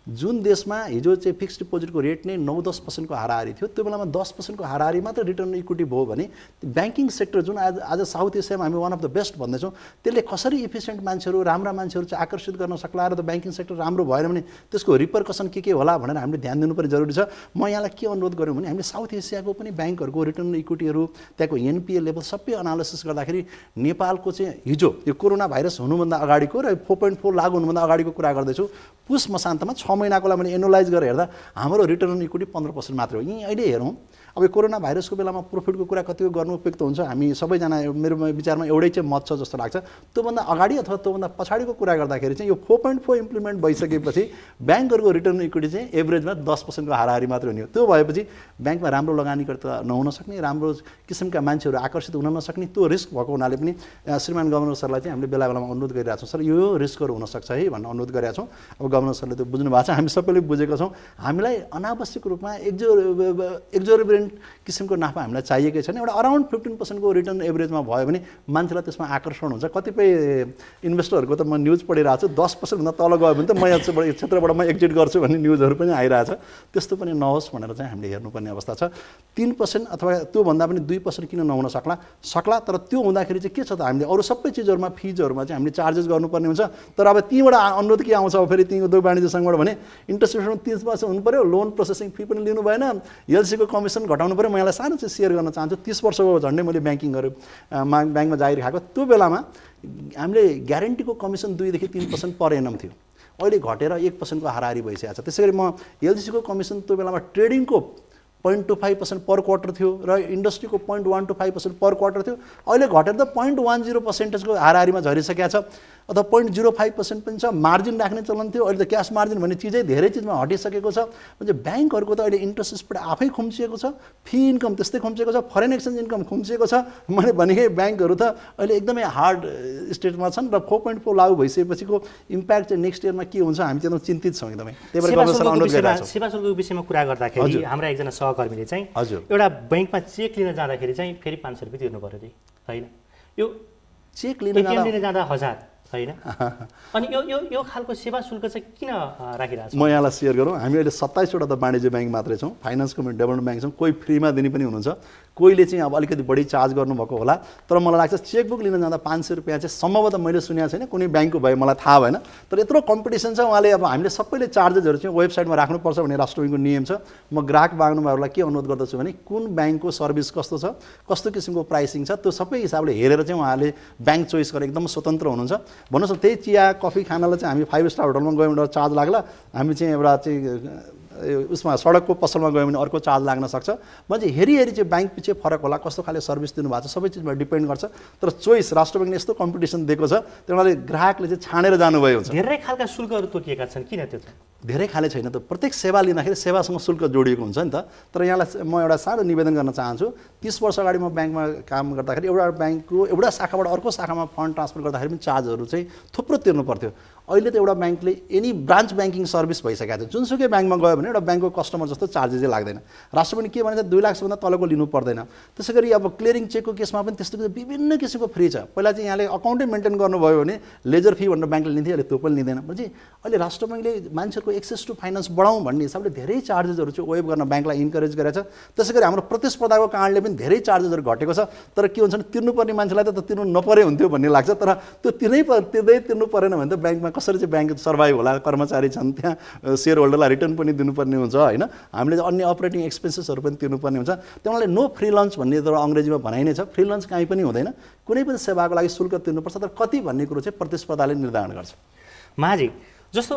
जुन देशमा हिजो चाहिँ फिक्स्ड डिपोजिटको रेट नै 9-10% को हाराहारी थियो, त्यो बेलामा 10% को हाराहारी मात्र रिटर्न इक्विटी भयो भने ब्याङ्किङ सेक्टर जुन आज साउथ एसियामा हामी वान अफ द बेस्ट भन्दैछौँ, त्यसले कसरी इफिसियन्ट मान्छेहरू, राम्रा मान्छेहरू चाहिँ आकर्षित गर्न सक्ला र त ब्याङ्किङ सेक्टर राम्रो भएन भने त्यसको रिपरकसन के होला भनेर हामीले ध्यान दिनुपर्ने जरुरी छ। म यहाँलाई के अनुरोध गऱ्यौँ भने हामीले साउथ एसियाको पनि ब्याङ्कहरूको रिटर्न इक्विटीहरू, त्यहाँको एनपिए लेभल सबै एनालिसिस गर्दाखेरि नेपालको चाहिँ हिजो यो कोरोना भाइरस हुनुभन्दा अगाडिको र 4.4 लागु हुनुभन्दा अगाडिको कुरा गर्दैछु, पुस मसान्तमा 6 महिनाको लागि मैले एनुलाइज गरेर हेर्दा हाम्रो रिटर्न अन इक्विटी 15% मात्र हो। यहीँ अहिले हेरौँ अब यो कोरोना भाइरसको बेलामा प्रफिटको कुरा कतिको गर्नु उपयुक्त हुन्छ, हामी सबैजना मेरो विचारमा एउटै चाहिँ मत छ जस्तो लाग्छ। त्योभन्दा अगाडि अथवा त्योभन्दा पछाडिको कुरा गर्दाखेरि चाहिँ यो 4.4 इम्प्लिमेन्ट भइसकेपछि ब्याङ्कहरूको रिटर्न इक्विटी चाहिँ एभरेजमा 10% को हाराहारी मात्र हुने हो। त्यो भएपछि ब्याङ्कमा राम्रो लगानीकर्ता नहुन सक्ने, राम्रो किसिमका मान्छेहरू आकर्षित हुन नसक्ने, त्यो रिस्क भएको हुनाले पनि श्रीमान गभर्नर सरलाई चाहिँ हामीले बेला बेलामा अनुरोध गरिरहेको छौँ, सर यो रिस्कहरू हुनसक्छ है भनेर अनुरोध गरिरहेको छौँ। अब गभर्नर सरले त्यो बुझ्नु भएको छ, हामी सबैले बुझेका छौँ। हामीलाई अनावश्यक रूपमा एक्जोरेबेन्ट एक्सिलेन्ट किसिमको नाफा हामीलाई चाहिएकै छैन। एउटा अराउन्ड 15% को रिटर्न एभरेजमा भयो भने मान्छेलाई त्यसमा आकर्षण हुन्छ। कतिपय इन्भेस्टरहरूको त म न्युज पढिरहेको छु 10% भन्दा तल गयो भने त म यो क्षेत्रबाट म एक्जिट गर्छु भन्ने न्युजहरू पनि आइरहेछ। त्यस्तो पनि नहोस् भनेर चाहिँ हामीले हेर्नुपर्ने अवस्था छ। 3% अथवा त्योभन्दा पनि 2% किन नहुन सक्ला तर त्यो हुँदाखेरि चाहिँ के छ त हामीले अरू सबै चिजहरूमा फिजहरूमा चाहिँ हामीले चार्जेस गर्नुपर्ने हुन्छ। तर अब तीबाट अनुरोध के आउँछ फेरि ती उद्योग वाणिज्य सङ्घबाट भने इन्ट्रेस्ट रेट 30% हुनु पऱ्यो, लोन प्रोसेसिङ फी पनि लिनु भएन, एलसीको कमिसन घटाउनु पऱ्यो। म यहाँलाई सानो चाहिँ सेयर गर्न चाहन्छु। 30 वर्षको झन्डै मैले ब्याङ्किङ गरेँ, ब्याङ्कमा जागिर खाएको। त्यो बेलामा हामीले ग्यारेन्टीको कमिसन 2 देखि 3% पर एनम थियो। अहिले घटेर 1% को हाराहारी भइसकेको छ। त्यसै गरी म एलसीको कमिसन त्यो बेलामा ट्रेडिङको 0.25% पर क्वार्टर थियो र इन्डस्ट्रीको 0.125% पर क्वार्टर थियो। अहिले घटेर त 0.10% को हाराहारीमा झरिसकेको छ अथवा 0.05% पनि छ। मार्जिन राख्ने चलन थियो, अहिले त क्यास मार्जिन भन्ने चिजै धेरै चिजमा हटिसकेको छ। म्हणजे ब्याङ्कहरूको त अहिले इन्ट्रेस्ट स्प्रेड आफै खुम्चिएको छ, फी इन्कम त्यस्तै खुम्चिएको छ, फरेन एक्सचेन्ज इन्कम खुम्चिएको छ। मैले भनेकै ब्याङ्कहरू त अहिले एकदमै हार्ड स्टेटमा छन् र 4.4 लागू भइसकेपछिको इम्प्याक्ट चाहिँ नेक्स्ट इयरमा के हुन्छ हामी चाहिँ चिन्तित छौँ एकदमै। त्यही भएर गभर्नमेन्टलाई अनुरोध गरिरहेको छौँ। सेवा शुल्कको विषयमा कुरा गर्दाखेरि हाम्रा एकजना सहकर्मीले चाहिँ एउटा ब्याङ्कमा चेक लिन जाँदाखेरि चाहिँ फेरि 500 रुपियाँ तिर्नु पर्यो रे हैन। यो चेक लिन जाँदा 1000 हैन। अनि यो खालको सेवा शुल्क चाहिँ किन राखिरहेको छ? म यहाँलाई सेयर गरौँ। हामी अहिले 27 वटा त वाणिज्य ब्याङ्क मात्रै छौँ, फाइनान्स कम्युनिटी डेभलपमेन्ट ब्याङ्क छौँ। कोही फ्रीमा दिने पनि हुनुहुन्छ, कोहीले चाहिँ अब अलिकति बढी चार्ज गर्नुभएको होला। तर मलाई लाग्छ चेकबुक लिन जाँदा 500 रुपियाँ चाहिँ सम्भवतः मैले सुनेको छैन, कुनै ब्याङ्कको भए मलाई थाहा भएन। तर यत्रो कम्पिटिसन छ, उहाँले अब हामीले सबैले चार्जेसहरू चाहिँ वेबसाइटमा राख्नुपर्छ भन्ने राष्ट्र ब्याङ्कको नियम छ। म ग्राहक बाँड्नुभएहरूलाई के अनुरोध गर्दछु भने कुन ब्याङ्कको सर्भिस कस्तो छ, कस्तो किसिमको प्राइसिङ छ, त्यो सबै हिसाबले हेरेर चाहिँ उहाँले ब्याङ्क चोइस गरेर एकदम स्वतन्त्र हुनुहुन्छ। भन्नुहोस् न त्यही चिया कफी खानालाई चाहिँ हामी 5 स्टार होटलमा गयौँ भने चार्ज लाग्ला, हामी चाहिँ एउटा चाहिँ उसमा सडकको पसलमा गयो भने अर्को चार्ज लाग्न सक्छ। म्हणजे हेरी चाहिँ ब्याङ्क पछि फरक होला, कस्तो खाले सर्भिस दिनुभएको छ सबै चिजमा डिपेन्ड गर्छ। तर चोइस राष्ट्र ब्याङ्कले यस्तो कम्पिटिसन दिएको छ, त्यही भएर ग्राहकले चाहिँ छानेर जानुभयो हुन्छ। धेरै खालका शुल्कहरू तोकिएका छन्, किन त्यो चाहिँ? धेरै खाले छैन त, प्रत्येक सेवा लिँदाखेरि सेवासँग शुल्क जोडिएको हुन्छ नि त। तर यहाँलाई म एउटा सानो निवेदन गर्न चाहन्छु। 30 वर्ष अगाडि म ब्याङ्कमा काम गर्दाखेरि एउटा ब्याङ्कको एउटा शाखाबाट अर्को शाखामा फन्ड ट्रान्सफर गर्दाखेरि पनि चार्जहरू चाहिँ थुप्रो तिर्नु पर्थ्यो। अहिले त एउटा ब्याङ्कले एनी ब्रान्च ब्याङ्किङ सर्भिस भइसकेको छ। जुनसुकै ब्याङ्कमा गयो भने एउटा ब्याङ्कको कस्टमर जस्तो चार्जेसै लाग्दैन। राष्ट्र ब्याङ्कले के भन्छ 2 लाखभन्दा तलको लिनु पर्दैन। त्यसै गरी अब क्लियरिङ चेकको केसमा पनि त्यस्तो विभिन्न किसिमको फ्री छ। पहिला चाहिँ यहाँले अकाउन्टै मेन्टेन गर्नुभयो भने लेजर फी भनेर ब्याङ्कले लिन्थ्यो, अहिले त्यो पनि लिँदैन। म्हणजे अहिले राष्ट्र ब्याङ्कले मान्छेको एक्सेस टु फाइनेन्स बढाउँ भन्ने हिसाबले धेरै चार्जेसहरू चाहिँ वेभ गर्न ब्याङ्कलाई इन्करेज गरेको छ। त्यसै गरी हाम्रो प्रतिस्पर्धाको कारणले पनि धेरै चार्जेसहरू घटेको छ। तर के हुन्छ भने तिर्नुपर्ने मान्छेलाई त तिर्नु नपरे हुन्थ्यो भन्ने लाग्छ। तर त्यो तिर्नु परेन भने त ब्याङ्कमा कसरी चाहिँ ब्याङ्क सर्भाइभ होला? कर्मचारी छन्, त्यहाँ सेयर होल्डरलाई रिटर्न पनि दिनुपर्ने हुन्छ होइन। हामीले अन्य अपरेटिङ एक्सपेन्सेसहरू पनि तिर्नुपर्ने हुन्छ। त्यहाँले नो फ्री लन्च भन्ने त अङ्ग्रेजीमा भनाइ नै छ। फ्री लन्च कहीँ पनि हुँदैन। कुनै पनि सेवाको लागि शुल्क तिर्नुपर्छ, तर कति भन्ने कुरो चाहिँ प्रतिस्पर्धाले निर्धारण गर्छ। महाजी, जस्तो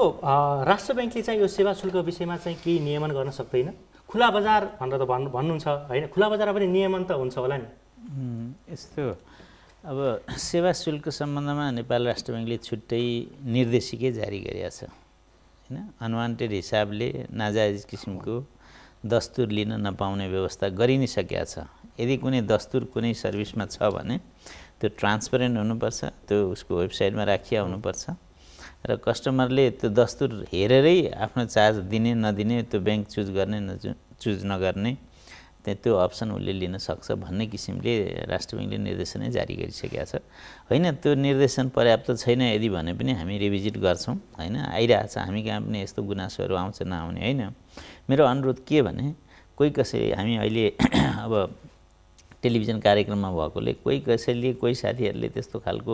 राष्ट्र ब्याङ्कले चाहिँ यो सेवा शुल्क विषयमा चाहिँ केही नियमन गर्न सक्दैन? खुला बजार भनेर त भन्नुहुन्छ होइन, खुला बजारमा पनि नियमन त हुन्छ होला नि? यस्तो अब सेवा शुल्क सम्बन्धमा नेपाल राष्ट्र ब्याङ्कले छुट्टै निर्देशिकै जारी गरेको छ होइन। अनवान्टेड हिसाबले नाजायज किसिमको दस्तुर लिन नपाउने व्यवस्था गरि नै सकेको छ। यदि कुनै दस्तुर कुनै सर्भिसमा छ भने त्यो ट्रान्सपरेन्ट हुनुपर्छ, त्यो उसको वेबसाइटमा राखिया हुनुपर्छ र कस्टमरले त्यो दस्तुर हेरेरै आफ्नो चार्ज दिने नदिने, त्यो ब्याङ्क चुज गर्ने चुज नगर्ने त्यो अप्सन उसले लिन सक्छ भन्ने किसिमले राष्ट्र ब्याङ्कले निर्देशनै जारी गरिसकेको छ होइन। त्यो निर्देशन पर्याप्त छैन यदि भने पनि हामी रिभिजिट गर्छौँ होइन। आइरहेछ हामी कहाँ पनि यस्तो गुनासोहरू आउँछ नआउने होइन। मेरो अनुरोध के भने कोही कसैले हामी अहिले अब टेलिभिजन कार्यक्रममा भएकोले कोही कसैले कोही साथीहरूले त्यस्तो खालको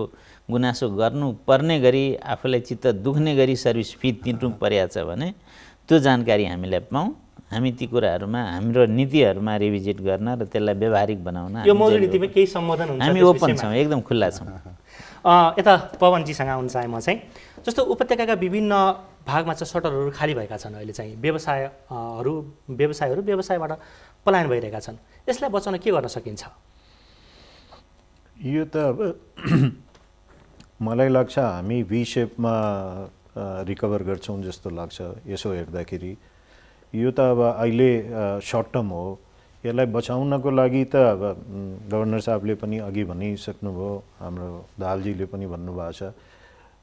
गुनासो गर्नुपर्ने गरी आफूलाई चित्त दुख्ने गरी सर्भिस फी तिर्नु परेको छ भने त्यो जानकारी हामीलाई पाऊँ। हामी ती कुराहरूमा हाम्रो नीतिहरूमा रिभिजिट गर्न र त्यसलाई व्यावहारिक बनाउन यो मौजूद नीतिमा केही सम्बोधन हुन्छ? हामी ओपन छौँ, एकदम खुल्ला छौँ। यता पवनजीसँग आउन चाहे म चाहिँ, जस्तो उपत्यकाका विभिन्न भागमा चाहिँ सटरहरू खाली भएका छन्। अहिले चाहिँ व्यवसायहरू व्यवसायबाट पलायन भइरहेका छन्। यसलाई बचाउन के गर्न सकिन्छ? यो त अब मलाई लाग्छ हामी भी सेपमा रिकभर गर्छौँ जस्तो लाग्छ। यसो हेर्दाखेरि यो त अब अहिले सर्ट टर्म हो। यसलाई बचाउनको लागि त अब गभर्नर साहबले पनि अघि भनिसक्नुभयो, हाम्रो दाहालजीले पनि भन्नुभएको छ।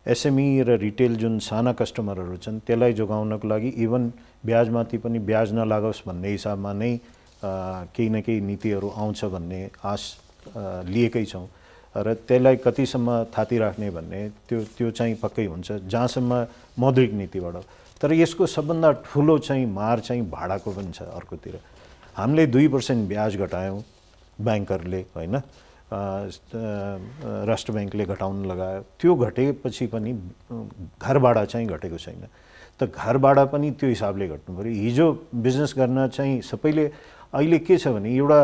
एसएमई र रिटेल जुन साना कस्टमरहरू छन् त्यसलाई जोगाउनको लागि इभन ब्याजमाथि पनि ब्याज नलागोस् भन्ने हिसाबमा नै केही न केही नीतिहरू आउँछ भन्ने आश लिएकै छौँ र त्यसलाई कतिसम्म थाती राख्ने भन्ने त्यो चाहिँ पक्कै हुन्छ जहाँसम्म मौद्रिक नीतिबाट। तर यसको सबभन्दा ठुलो चाहिँ मार चाहिँ भाडाको पनि छ। अर्कोतिर हामीले 2% ब्याज घटायौँ ब्याङ्करले होइन, राष्ट्र ब्याङ्कले घटाउन लगायो। त्यो घटेपछि पनि घर भाडा चाहिँ घटेको छैन। त घर भाडा पनि त्यो हिसाबले घट्नु पऱ्यो। हिजो बिजनेस गर्न चाहिँ सबैले अहिले के छ भने एउटा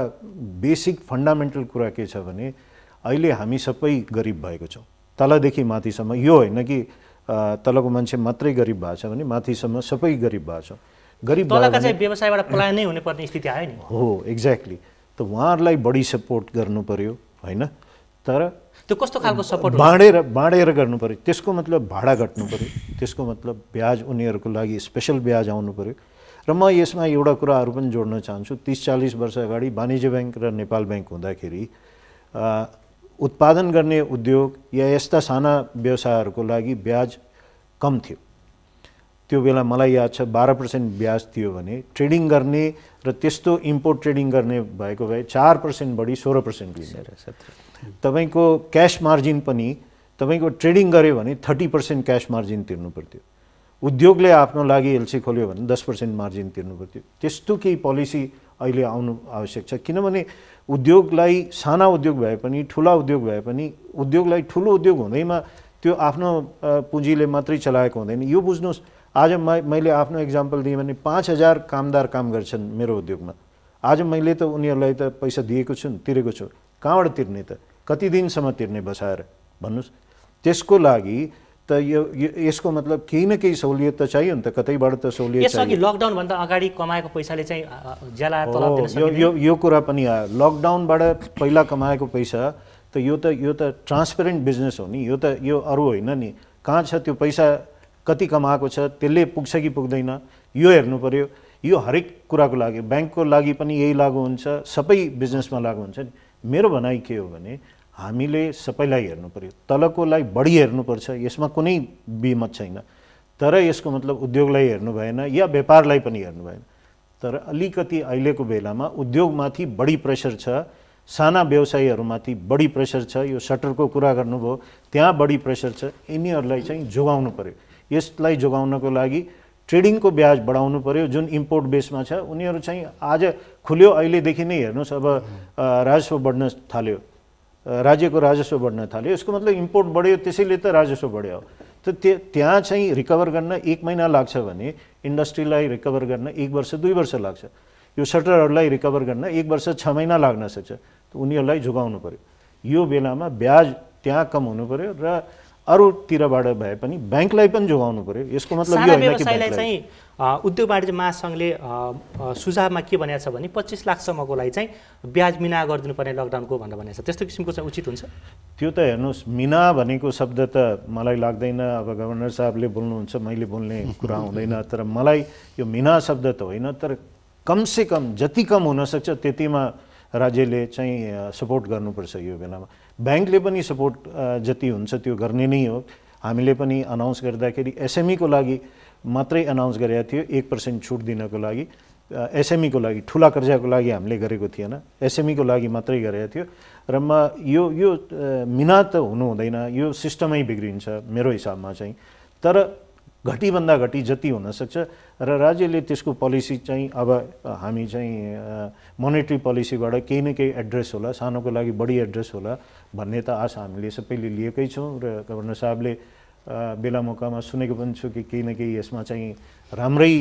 बेसिक फन्डामेन्टल कुरा के छ भने अहिले हामी सबै गरिब भएको छौँ, तलदेखि माथिसम्म। यो होइन कि तलको मान्छे मात्रै गरिब भएको छ भने माथिसम्म सबै गरिब भएको छ। गरिब तलका चाहिँ व्यवसायबाट पलायन नै हुनुपर्ने स्थिति आयो नि। हो, एक्ज्याक्टली। त उहाँहरूलाई बढी सपोर्ट गर्नु पर्यो होइन, तर त्यो कस्तो खालको सपोर्ट? बाँडेर गर्नु पर्यो। त्यसको मतलब भाडा घट्नु पर्यो, त्यसको मतलब ब्याज उनीहरूको लागि स्पेसल ब्याज आउनु पर्यो। र म यसमा एउटा कुराहरू पनि जोड्न चाहन्छु। 30-40 वर्ष अगाडि वाणिज्य ब्याङ्क र नेपाल ब्याङ्क हुँदाखेरि उत्पादन गर्ने उद्योग या यस्ता साना व्यवसायहरूको लागि ब्याज कम थियो। त्यो बेला मलाई याद छ 12% ब्याज थियो भने ट्रेडिङ गर्ने र त्यस्तो इम्पोर्ट ट्रेडिङ गर्ने भएको भए 4% बढी 16% लिने। तपाईँको क्यास मार्जिन पनि तपाईँको ट्रेडिङ गऱ्यो भने 30% क्यास मार्जिन तिर्नु पर्थ्यो। उद्योगले आफ्नो लागि एलसी खोल्यो भने 10% मार्जिन तिर्नु पर्थ्यो। त्यस्तो केही पोलिसी अहिले आउनु आवश्यक छ। किनभने उद्योगलाई साना उद्योग भए पनि ठुला उद्योग भए पनि उद्योगलाई ठुलो उद्योग हुँदैमा त्यो आफ्नो पुँजीले मात्रै चलाएको हुँदैन। यो बुझ्नुहोस्, आज मैले आफ्नो इक्जाम्पल दिएँ भने 5000 कामदार काम गर्छन् मेरो उद्योगमा। आज मैले त उनीहरूलाई त पैसा दिएको छु, तिरेको छु, कहाँबाट तिर्ने त? कति दिनसम्म तिर्ने बसाएर भन्नुहोस्? त्यसको लागि त यसको मतलब केही न केही सहुलियत त चाहियो नि त, कतैबाट त सहुलियत चाहियो। यसअघि लकडाउनभन्दा अगाडि कमाएको पैसाले चाहिँ ज्याला तलब दिन सकिन्छ? यो कुरा पनि आयो। लकडाउनबाट पहिला कमाएको पैसा त यो त ट्रान्सपेरेन्ट बिजनेस हो नि। यो अरू होइन नि। कहाँ छ त्यो पैसा, कति कमाएको छ, त्यसले पुग्छ कि पुग्दैन, यो हेर्नु पर्यो। यो हरेक कुराको लागि, ब्याङ्कको लागि पनि यही लागु हुन्छ, सबै बिजनेसमा लागु हुन्छ नि। मेरो भनाइ के हो भने हामीले सबैलाई हेर्नु पर्यो, तलकोलाई बढी हेर्नुपर्छ, यसमा कुनै बिमत छैन। तर यसको मतलब उद्योगलाई हेर्नु भएन या व्यापारलाई पनि हेर्नु भएन। तर अलिकति अहिलेको बेलामा उद्योगमाथि बढी प्रेसर छ, साना व्यवसायीहरूमाथि बढी प्रेसर छ। यो सटरको कुरा गर्नुभयो, त्यहाँ बढी प्रेसर छ। यिनीहरूलाई चाहिँ जोगाउनु पर्यो। यसलाई जोगाउनको लागि ट्रेडिङको ब्याज बढाउनु पर्यो। जुन इम्पोर्ट बेसमा छ उनीहरू चाहिँ आज खुल्यो, अहिलेदेखि नै हेर्नुहोस् अब राजस्व बढ्न थाल्यो, राज्यको राजस्व बढ्न थाल्यो। यसको मतलब इम्पोर्ट बढ्यो, त्यसैले त राजस्व बढ्यो। त त्यहाँ चाहिँ रिकभर गर्न 1 महिना लाग्छ भने इन्डस्ट्रीलाई रिकभर गर्न 1 वर्ष 2 वर्ष लाग्छ। यो सटरहरूलाई रिकभर गर्न 1 वर्ष 6 महिना लाग्न सक्छ। त उनीहरूलाई जोगाउनु पर्यो। यो बेलामा ब्याज त्यहाँ कम हुनु पर्यो र अरूतिरबाट भए पनि ब्याङ्कलाई पनि जोगाउनु पर्यो। यसको मतलब यो होइन कि व्यवसायलाई चाहिँ उद्योग वाणिज्य महासङ्घले सुझावमा के भनेको छ भने 25 लाखसम्मको लागि चाहिँ ब्याज मिना गरिदिनु पर्ने लकडाउनको भनेर भनेको छ। त्यस्तो किसिमको चाहिँ उचित हुन्छ? त्यो त हेर्नुहोस्, मिना भनेको शब्द त मलाई लाग्दैन। अब गभर्नर साहबले बोल्नुहुन्छ, मैले बोल्ने कुरा हुँदैन। तर मलाई यो मिना शब्द त होइन, तर कमसेकम जति कम हुनसक्छ त्यतिमा राज्यले चाहिँ सपोर्ट गर्नुपर्छ। यो बेलामा ब्याङ्कले पनि सपोर्ट जति हुन्छ त्यो गर्ने नै हो। हामीले पनि अनाउन्स गर्दाखेरि एसएमईको लागि मात्रै अनाउन्स गरेका थियो 1% छुट दिनको लागि। एसएमईको लागि, ठुला कर्जाको लागि हामीले गरेको थिएन, एसएमईको लागि मात्रै गरेको थियो। र म यो मिना त हुनु हुँदैन, यो सिस्टमै बिग्रिन्छ मेरो हिसाबमा चाहिँ। तर घटीभन्दा घटी जति हुनसक्छ र राज्यले त्यसको पोलिसी चाहिँ अब हामी चाहिँ मोनेटरी पोलिसीबाट केही न केही एड्रेस होला, सानोको लागि बढी एड्रेस होला भन्ने त आशा हामीले सबैले लिएकै छौँ। र गभर्नर साहबले बेला मौकामा सुनेको पनि छु कि केही न केही यसमा चाहिँ राम्रै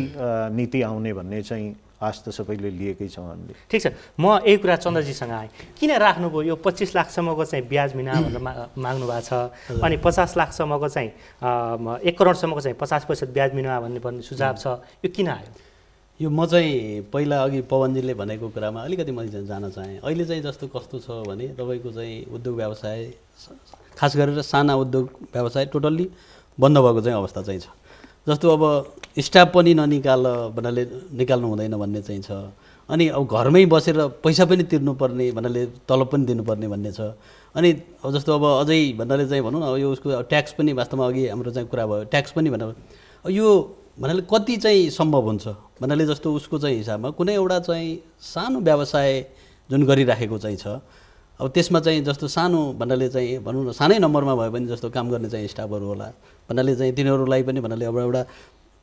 नीति आउने भन्ने चाहिँ आश त सबैले लिएकै छौँ हामीले। ठिक छ, म एक कुरा चन्द्रजीसँग आएँ। किन राख्नुभयो यो 25 लाखसम्मको चाहिँ ब्याज मिना भनेर माग्नु भएको छ, अनि 50 लाखसम्मको चाहिँ 1 करोडसम्मको चाहिँ 50% ब्याज मिना भन्ने सुझाव छ, यो किन आयो? यो म चाहिँ पहिला अघि पवनजीले भनेको कुरामा अलिकति मैले जान चाहेँ। अहिले चाहिँ जस्तो कस्तो छ भने तपाईँको चाहिँ उद्योग व्यवसाय, खास गरेर साना उद्योग व्यवसाय टोटल्ली बन्द भएको चाहिँ अवस्था चाहिँ छ। जस्तो अब स्टाफ पनि भन्नाले निकाल्नु हुँदैन भन्ने चाहिँ छ। अनि अब घरमै बसेर पैसा पनि तिर्नुपर्ने भन्नाले तलब पनि दिनुपर्ने भन्ने छ। अनि जस्तो अब अझै भन्नाले चाहिँ भनौँ न, यो उसको ट्याक्स पनि वास्तवमा अघि हाम्रो चाहिँ कुरा भयो, ट्याक्स पनि भनेर यो भन्नाले कति चाहिँ सम्भव हुन्छ भन्नाले जस्तो उसको चाहिँ हिसाबमा कुनै एउटा चाहिँ सानो व्यवसाय जुन गरिराखेको चाहिँ छ अब त्यसमा चाहिँ जस्तो सानो भन्नाले चाहिँ भनौँ न सानै नम्बरमा भए पनि जस्तो काम गर्ने चाहिँ स्टाफहरू होला भन्नाले चाहिँ तिनीहरूलाई पनि भन्नाले अब एउटा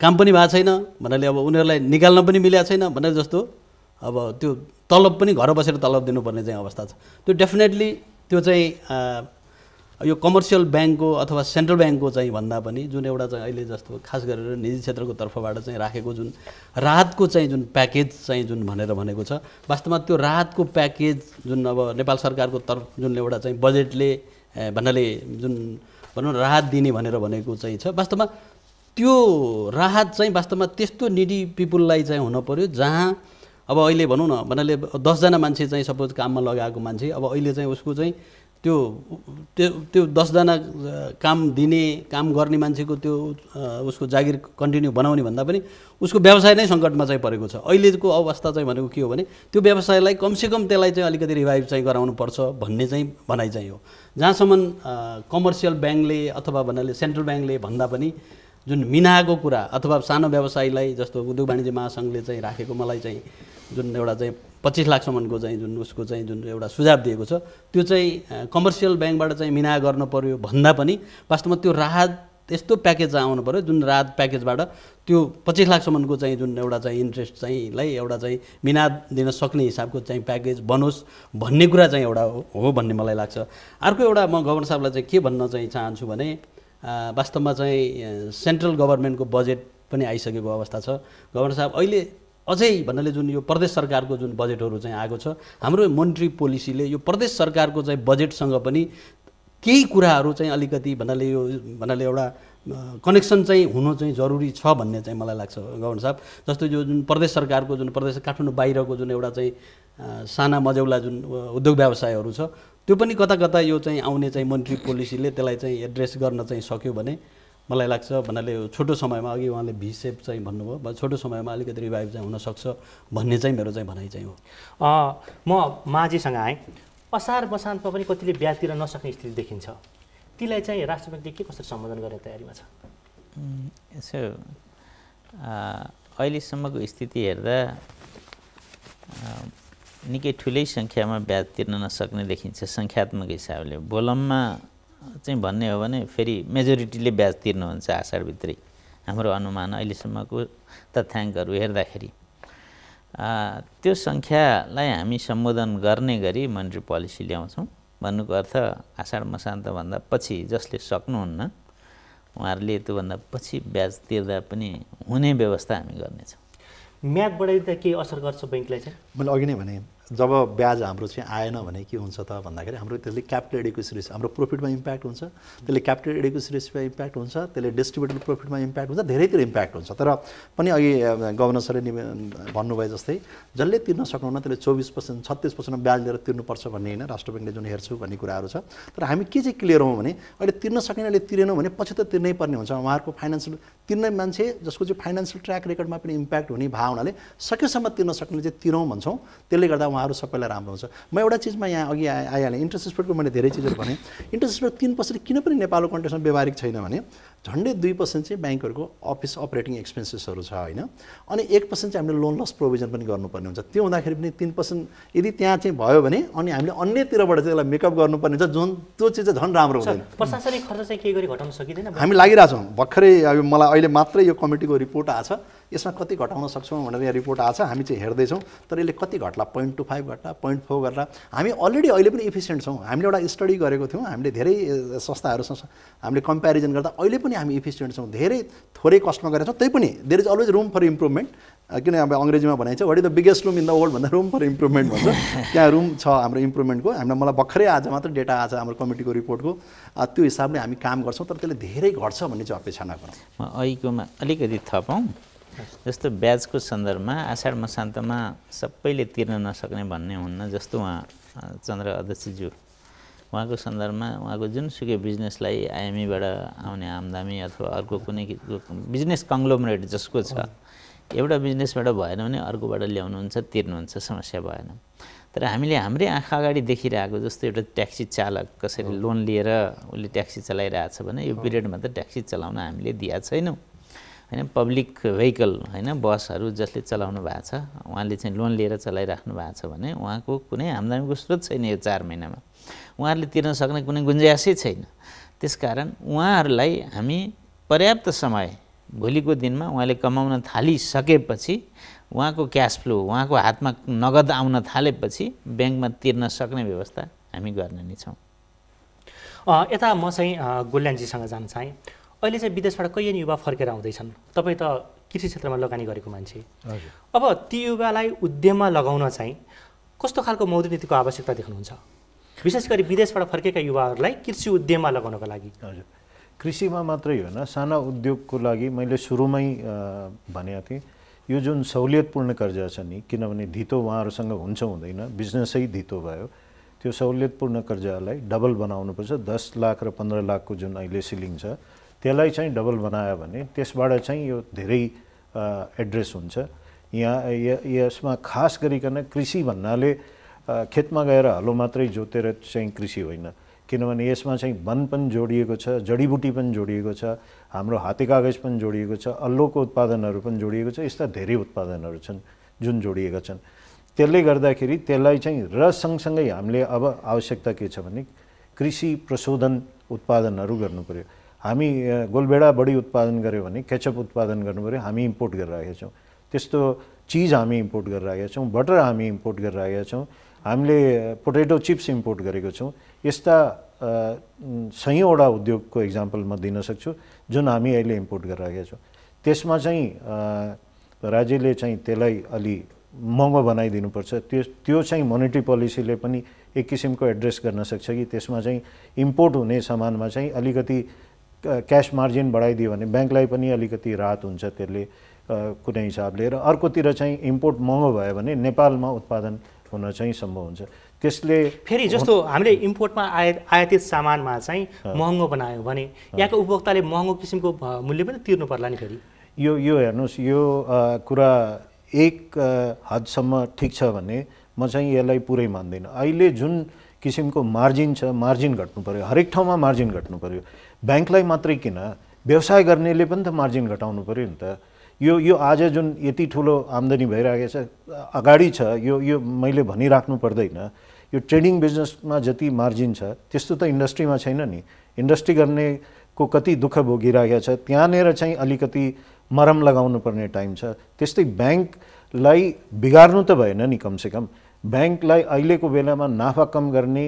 काम पनि भएको छैन भन्नाले अब उनीहरूलाई निकाल्न पनि मिलेको छैन भन्नाले जस्तो अब त्यो तलब पनि घर बसेर तलब दिनुपर्ने चाहिँ अवस्था छ त्यो डेफिनेटली त्यो चाहिँ यो कमर्सियल ब्याङ्कको अथवा सेन्ट्रल ब्याङ्कको चाहिँ भन्दा पनि जुन एउटा चाहिँ अहिले जस्तो खास गरेर निजी क्षेत्रको तर्फबाट चाहिँ राखेको जुन राहतको चाहिँ जुन प्याकेज चाहिँ जुन भनेर भनेको छ वास्तवमा त्यो राहतको प्याकेज जुन अब नेपाल सरकारको तर्फ जुन एउटा चाहिँ बजेटले भन्नाले जुन भनौँ राहत दिने भनेर भनेको चाहिँ छ वास्तवमा त्यो राहत चाहिँ वास्तवमा त्यस्तो निडी पिपुललाई चाहिँ हुन पर्यो जहाँ अब अहिले भनौँ न भन्नाले 10 जना मान्छे चाहिँ सपोज काममा लगाएको मान्छे अब अहिले चाहिँ उसको चाहिँ त्यो 10 जना काम दिने काम गर्ने मान्छेको त्यो उसको जागिर कन्टिन्यू बनाउने भन्दा पनि उसको व्यवसाय नै सङ्कटमा चाहिँ परेको छ अहिलेको अवस्था चाहिँ भनेको के हो भने त्यो व्यवसायलाई कमसेकम त्यसलाई चाहिँ अलिकति रिभाइभ चाहिँ गराउनु पर्छ भन्ने चाहिँ भनाइ चाहिँ हो जहाँसम्म कमर्सियल ब्याङ्कले अथवा भन्नाले सेन्ट्रल ब्याङ्कले भन्दा पनि जुन मिनाको कुरा अथवा सानो व्यवसायीलाई जस्तो उद्योग वाणिज्य महासङ्घले चाहिँ राखेको मलाई चाहिँ जुन एउटा चाहिँ 25 लाखसम्मको चाहिँ जुन उसको चाहिँ जुन एउटा सुझाव दिएको छ त्यो चाहिँ कमर्सियल ब्याङ्कबाट चाहिँ मिना गर्न पर्यो भन्दा पनि वास्तवमा त्यो राहत यस्तो प्याकेज आउनु पर्यो जुन राहत प्याकेजबाट त्यो 25 लाखसम्मको चाहिँ जुन एउटा चाहिँ इन्ट्रेस्ट चाहिँलाई एउटा चाहिँ मिना दिन सक्ने हिसाबको चाहिँ प्याकेज बनोस् भन्ने कुरा चाहिँ एउटा हो भन्ने मलाई लाग्छ अर्को एउटा म गभर्नर साहबलाई चाहिँ के भन्न चाहिँ चाहन्छु भने वास्तवमा चाहिँ सेन्ट्रल गभर्नमेन्टको बजेट पनि आइसकेको अवस्था छ गभर्नर साहब अहिले अझै भन्नाले जुन यो प्रदेश सरकारको जुन बजेटहरू चाहिँ आएको छ हाम्रो मोनिटरी पोलिसीले यो प्रदेश सरकारको चाहिँ बजेटसँग पनि केही कुराहरू चाहिँ अलिकति भन्नाले एउटा कनेक्सन चाहिँ हुनु चाहिँ जरुरी छ भन्ने चाहिँ मलाई लाग्छ गभर्नर साहब जस्तो यो जुन प्रदेश सरकारको जुन प्रदेश काठमाडौँ बाहिरको जुन एउटा चाहिँ साना मझौला जुन उद्योग व्यवसायहरू छ त्यो पनि कता कता यो चाहिँ आउने चाहिँ मोनिटरी पोलिसीले त्यसलाई चाहिँ एड्रेस गर्न चाहिँ सक्यो भने मलाई लाग्छ भन्नाले छोटो समयमा अघि उहाँले भी सेप चाहिँ भन्नुभयो छोटो समयमा अलिकति रिभाइभ चाहिँ हुनसक्छ भन्ने चाहिँ मेरो चाहिँ भनाइ चाहिँ हो म माझीसँग आएँ असार मसान्तमा पनि कतिले ब्याज तिर्न नसक्ने स्थिति देखिन्छ तीलाई चाहिँ राष्ट्र ब्याङ्कले के कसरी सम्बोधन गर्ने तयारीमा छ यसो अहिलेसम्मको स्थिति हेर्दा निकै ठुलै सङ्ख्यामा ब्याज तिर्न नसक्ने देखिन्छ सङ्ख्यात्मक हिसाबले बोलममा चाहिँ भन्ने हो भने फेरि मेजोरिटीले ब्याज तिर्नुहुन्छ आषाढभित्रै हाम्रो अनुमान अहिलेसम्मको तथ्याङ्कहरू हेर्दाखेरि त्यो सङ्ख्यालाई हामी सम्बोधन गर्ने गरी मोनिटरी पोलिसी ल्याउँछौँ भन्नुको अर्थ आषाढ मसान्तभन्दा पछि जसले सक्नुहुन्न उहाँहरूले त्योभन्दा पछि ब्याज तिर्दा पनि हुने व्यवस्था हामी गर्नेछौँ म्याद बढाइदिँदा के असर गर्छ ब्याङ्कलाई चाहिँ मैले अघि नै भने जब ब्याज हाम्रो चाहिँ आएन भने के हुन्छ त भन्दाखेरि हाम्रो त्यसले क्यापिटल एडिक्वेसी रेसियो हाम्रो प्रॉफिटमा इम्प्याक्ट हुन्छ त्यसले क्यापिटल एडिक्वेसी रेसियोमा इम्प्याक्ट हुन्छ त्यसले डिस्ट्रिब्युटेबल प्रॉफिटमा इम्प्याक्ट हुन्छ धेरैतिर इम्प्याक्ट हुन्छ तर पनि अघि गभर्नर सरले भन्नुभयो जस्तै जसले तिर्न सक्नुहुन्न त्यसले 24% 36% ब्याज लिएर तिर्नुपर्छ भन्ने होइन राष्ट्र ब्याङ्कले जुन हेर्छु भन्ने कुराहरू छ तर हामी के चाहिँ क्लियर हौँ भने अहिले तिर्न सक्नेले तिरेनौँ भने पछि त तिर्नै पर्ने हुन्छ उहाँहरूको फाइनेन्सियल तिर्ने मान्छे जसको चाहिँ फाइनेन्सियल ट्र्याक रेकर्डमा पनि इम्प्याक्ट हुने भावनाले सकेसम्म तिर्न सक्ने चाहिँ तिरौँ भन्छौँ त्यसले गर्दा उहाँहरू सबैलाई राम्रो हुन्छ म एउटा चिजमा यहाँ अघि आइहालेँ इन्ट्रेस्ट स्प्रेडको मैले धेरै चिजहरू भने इन्ट्रेस्ट स्प्रेड 3% किन पनि नेपालको कन्टेक्समा व्यवहारिक छैन भने झन्डै 2% चाहिँ ब्याङ्कहरूको अफिस अपरेटिङ एक्सपेन्सेसहरू छ होइन अनि 1% चाहिँ हामीले लोन लस प्रोभिजन पनि गर्नुपर्ने हुन्छ त्यो हुँदाखेरि पनि 3% यदि त्यहाँ चाहिँ भयो भने अनि हामीले अन्यतिरबाट चाहिँ त्यसलाई मेकअप गर्नुपर्ने हुन्छ जुन त्यो चिज चाहिँ झन् राम्रो हुँदैन प्रशासनिक खर्च चाहिँ के गरी घटाउन सकिँदैन हामी लागिरहेछौँ भर्खरै अब मलाई अहिले मात्रै यो कमिटीको रिपोर्ट आछ यसमा कति घटाउन सक्छौँ भनेर यहाँ रिपोर्ट आछ हामी चाहिँ हेर्दैछौँ तर यसले कति घट्ला 0.25 घट्ला 0.4 गर्ला हामी अलरेडी अहिले पनि इफिसियन्ट छौँ हामीले एउटा स्टडी गरेको थियौँ हामीले धेरै संस्थाहरूसँग हामीले कम्पेरिजन गर्दा अहिले पनि हामी इफिसियन्ट छौँ धेरै थोरै कस्टमा गरेका छौँ त्यही पनि there is always room for improvement किन अब अङ्ग्रेजीमा भनाइन्छ what is the biggest room in the world भन्दा रुम फर इम्प्रुभमेन्ट भन्छ त्यहाँ रुम छ हाम्रो इम्प्रुभमेन्टको हामीलाई मलाई भर्खरै आज मात्र डेटा आएको छ हाम्रो कमिटीको रिपोर्टको त्यो हिसाबले हामी काम गर्छौँ तर त्यसले धेरै घट्छ भन्ने चाहिँ अपेक्षा नगरौँ म अहिलेकोमा अलिकति थपौँ जस्तो ब्याजको सन्दर्भमा आषाढ मसान्तमा सबैले तिर्न नसक्ने भन्ने हुन्न जस्तो उहाँ चन्द्र अध्यक्षज्यू उहाँको सन्दर्भमा उहाँको जुनसुकै बिजनेसलाई आइएमईबाट आउने आम्दानी अथवा अर्को कुनै बिजनेस कङ्ग्लोमरेट जसको छ एउटा बिजनेसबाट भएन भने अर्कोबाट ल्याउनुहुन्छ तिर्नुहुन्छ समस्या भएन तर हामीले हाम्रै आँखा अगाडि देखिरहेको जस्तो एउटा ट्याक्सी चालक कसरी लोन लिएर उसले ट्याक्सी चलाइरहेछ भने यो पिरियडमा त ट्याक्सी चलाउन हामीले दिएको छैनौँ हैन पब्लिक भेहिकल हैन बसहरू जसले चलाउनु भएको छ उहाँले चाहिँ लोन लिएर चलाइराख्नु भएको छ भने उहाँको कुनै आम्दानीको स्रोत छैन यो 4 महिनामा उहाँहरूले तिर्न सक्ने कुनै गुन्जाइसै छैन। त्यसकारण उहाँहरूलाई हामी पर्याप्त समय भोलिको दिनमा उहाँले कमाउन थालिसकेपछि उहाँको क्यास फ्लो उहाँको हातमा नगद आउन थालेपछि ब्याङ्कमा तिर्न सक्ने व्यवस्था हामी गर्ने नै छौँ। यता म चाहिँ गोल्यानजीसँग जान चाहेँ। अहिले चाहिँ विदेशबाट कैयन युवा फर्केर आउँदैछन्। तपाईँ त कृषि क्षेत्रमा लगानी गरेको मान्छे, अब ती युवालाई उद्यममा लगाउन चाहिँ कस्तो खालको मौद्रिक नीतिको आवश्यकता देख्नुहुन्छ, विशेष गरी विदेशबाट फर्केका युवाहरूलाई कृषि उद्यममा लगाउनको लागि? हजुर, कृषिमा मात्रै होइन, साना उद्योगको लागि मैले सुरुमै भनेको थिएँ यो जुन सहुलियतपूर्ण कर्जा छ नि, किनभने धितो उहाँहरूसँग हुन्छ हुँदैन, बिजनेसै धितो भयो, त्यो सहुलियतपूर्ण कर्जालाई डबल बनाउनुपर्छ। 10 लाख र 15 लाखको जुन अहिले सिलिङ छ त्यसलाई चाहिँ डबल बनायो भने त्यसबाट चाहिँ यो धेरै एड्रेस हुन्छ। यसमा खास गरिकन कृषि भन्नाले खेतमा गएर हलो मात्रै जोतेर चाहिँ कृषि होइन, किनभने यसमा चाहिँ वन पनि जोडिएको छ, जडीबुटी पनि जोडिएको छ, हाम्रो हाते कागज पनि जोडिएको छ, अल्लोको उत्पादनहरू पनि जोडिएको छ, यस्ता धेरै उत्पादनहरू छन् जुन जोडिएका छन्। त्यसले गर्दाखेरि त्यसलाई चाहिँ र सँगसँगै हामीले अब आवश्यकता के छ भने कृषि प्रशोधन उत्पादनहरू गर्नु पर्यो। हामी गोलभेडा बढी उत्पादन गऱ्यो भने केचप उत्पादन गर्नु पर्यो, हामी इम्पोर्ट गरिरहेका छौँ। त्यस्तो चिज हामी इम्पोर्ट गरिरहेका छौँ, बटर हामी इम्पोर्ट गरिरहेका छौँ, हामीले पोटेटो चिप्स इम्पोर्ट गरेको छौँ। यस्ता सयौँवटा उद्योगको इक्जाम्पल म दिन सक्छु जुन हामी अहिले इम्पोर्ट गरिरहेका छौँ। त्यसमा चाहिँ राज्यले चाहिँ त्यसलाई अलि महँगो बनाइदिनुपर्छ। त्यो चाहिँ मोनेटरी पोलिसीले पनि एक किसिमको एड्रेस गर्न सक्छ कि त्यसमा चाहिँ इम्पोर्ट हुने सामानमा चाहिँ अलिकति क्यास मार्जिन बढाइदियो भने ब्याङ्कलाई पनि अलिकति राहत हुन्छ त्यसले कुनै हिसाबले। र अर्कोतिर चाहिँ इम्पोर्ट महँगो भयो भने नेपालमा उत्पादन हुन चाहिँ सम्भव हुन्छ। त्यसले फेरि जस्तो हामीले इम्पोर्टमा आयातित सामानमा चाहिँ महँगो बनायो भने यहाँको उपभोक्ताले महँगो किसिमको मूल्य पनि तिर्नु पर्ला नि। फेरि यो हेर्नुहोस्, यो कुरा एक हदसम्म ठिक छ भने म चाहिँ यसलाई पुरै मान्दिनँ। अहिले जुन किसिमको मार्जिन छ, मार्जिन घट्नु पर्यो, हरेक ठाउँमा मार्जिन घट्नु पर्यो। ब्याङ्कलाई मात्रै किन, व्यवसाय गर्नेले पनि त मार्जिन घटाउनु पर्यो नि त। यो आज जुन यति ठुलो आम्दानी भइरहेको छ, अगाडि छ, यो मैले भनिराख्नु पर्दैन। यो ट्रेडिङ बिजनेसमा जति मार्जिन छ त्यस्तो त इन्डस्ट्रीमा छैन नि। इन्डस्ट्री गर्नेको कति दुःख भोगिरहेको छ, त्यहाँनिर चाहिँ अलिकति मरम लगाउनु पर्ने टाइम छ। त्यस्तै ब्याङ्कलाई बिगार्नु त भएन नि, कमसेकम ब्याङ्कलाई अहिलेको बेलामा नाफा कम गर्ने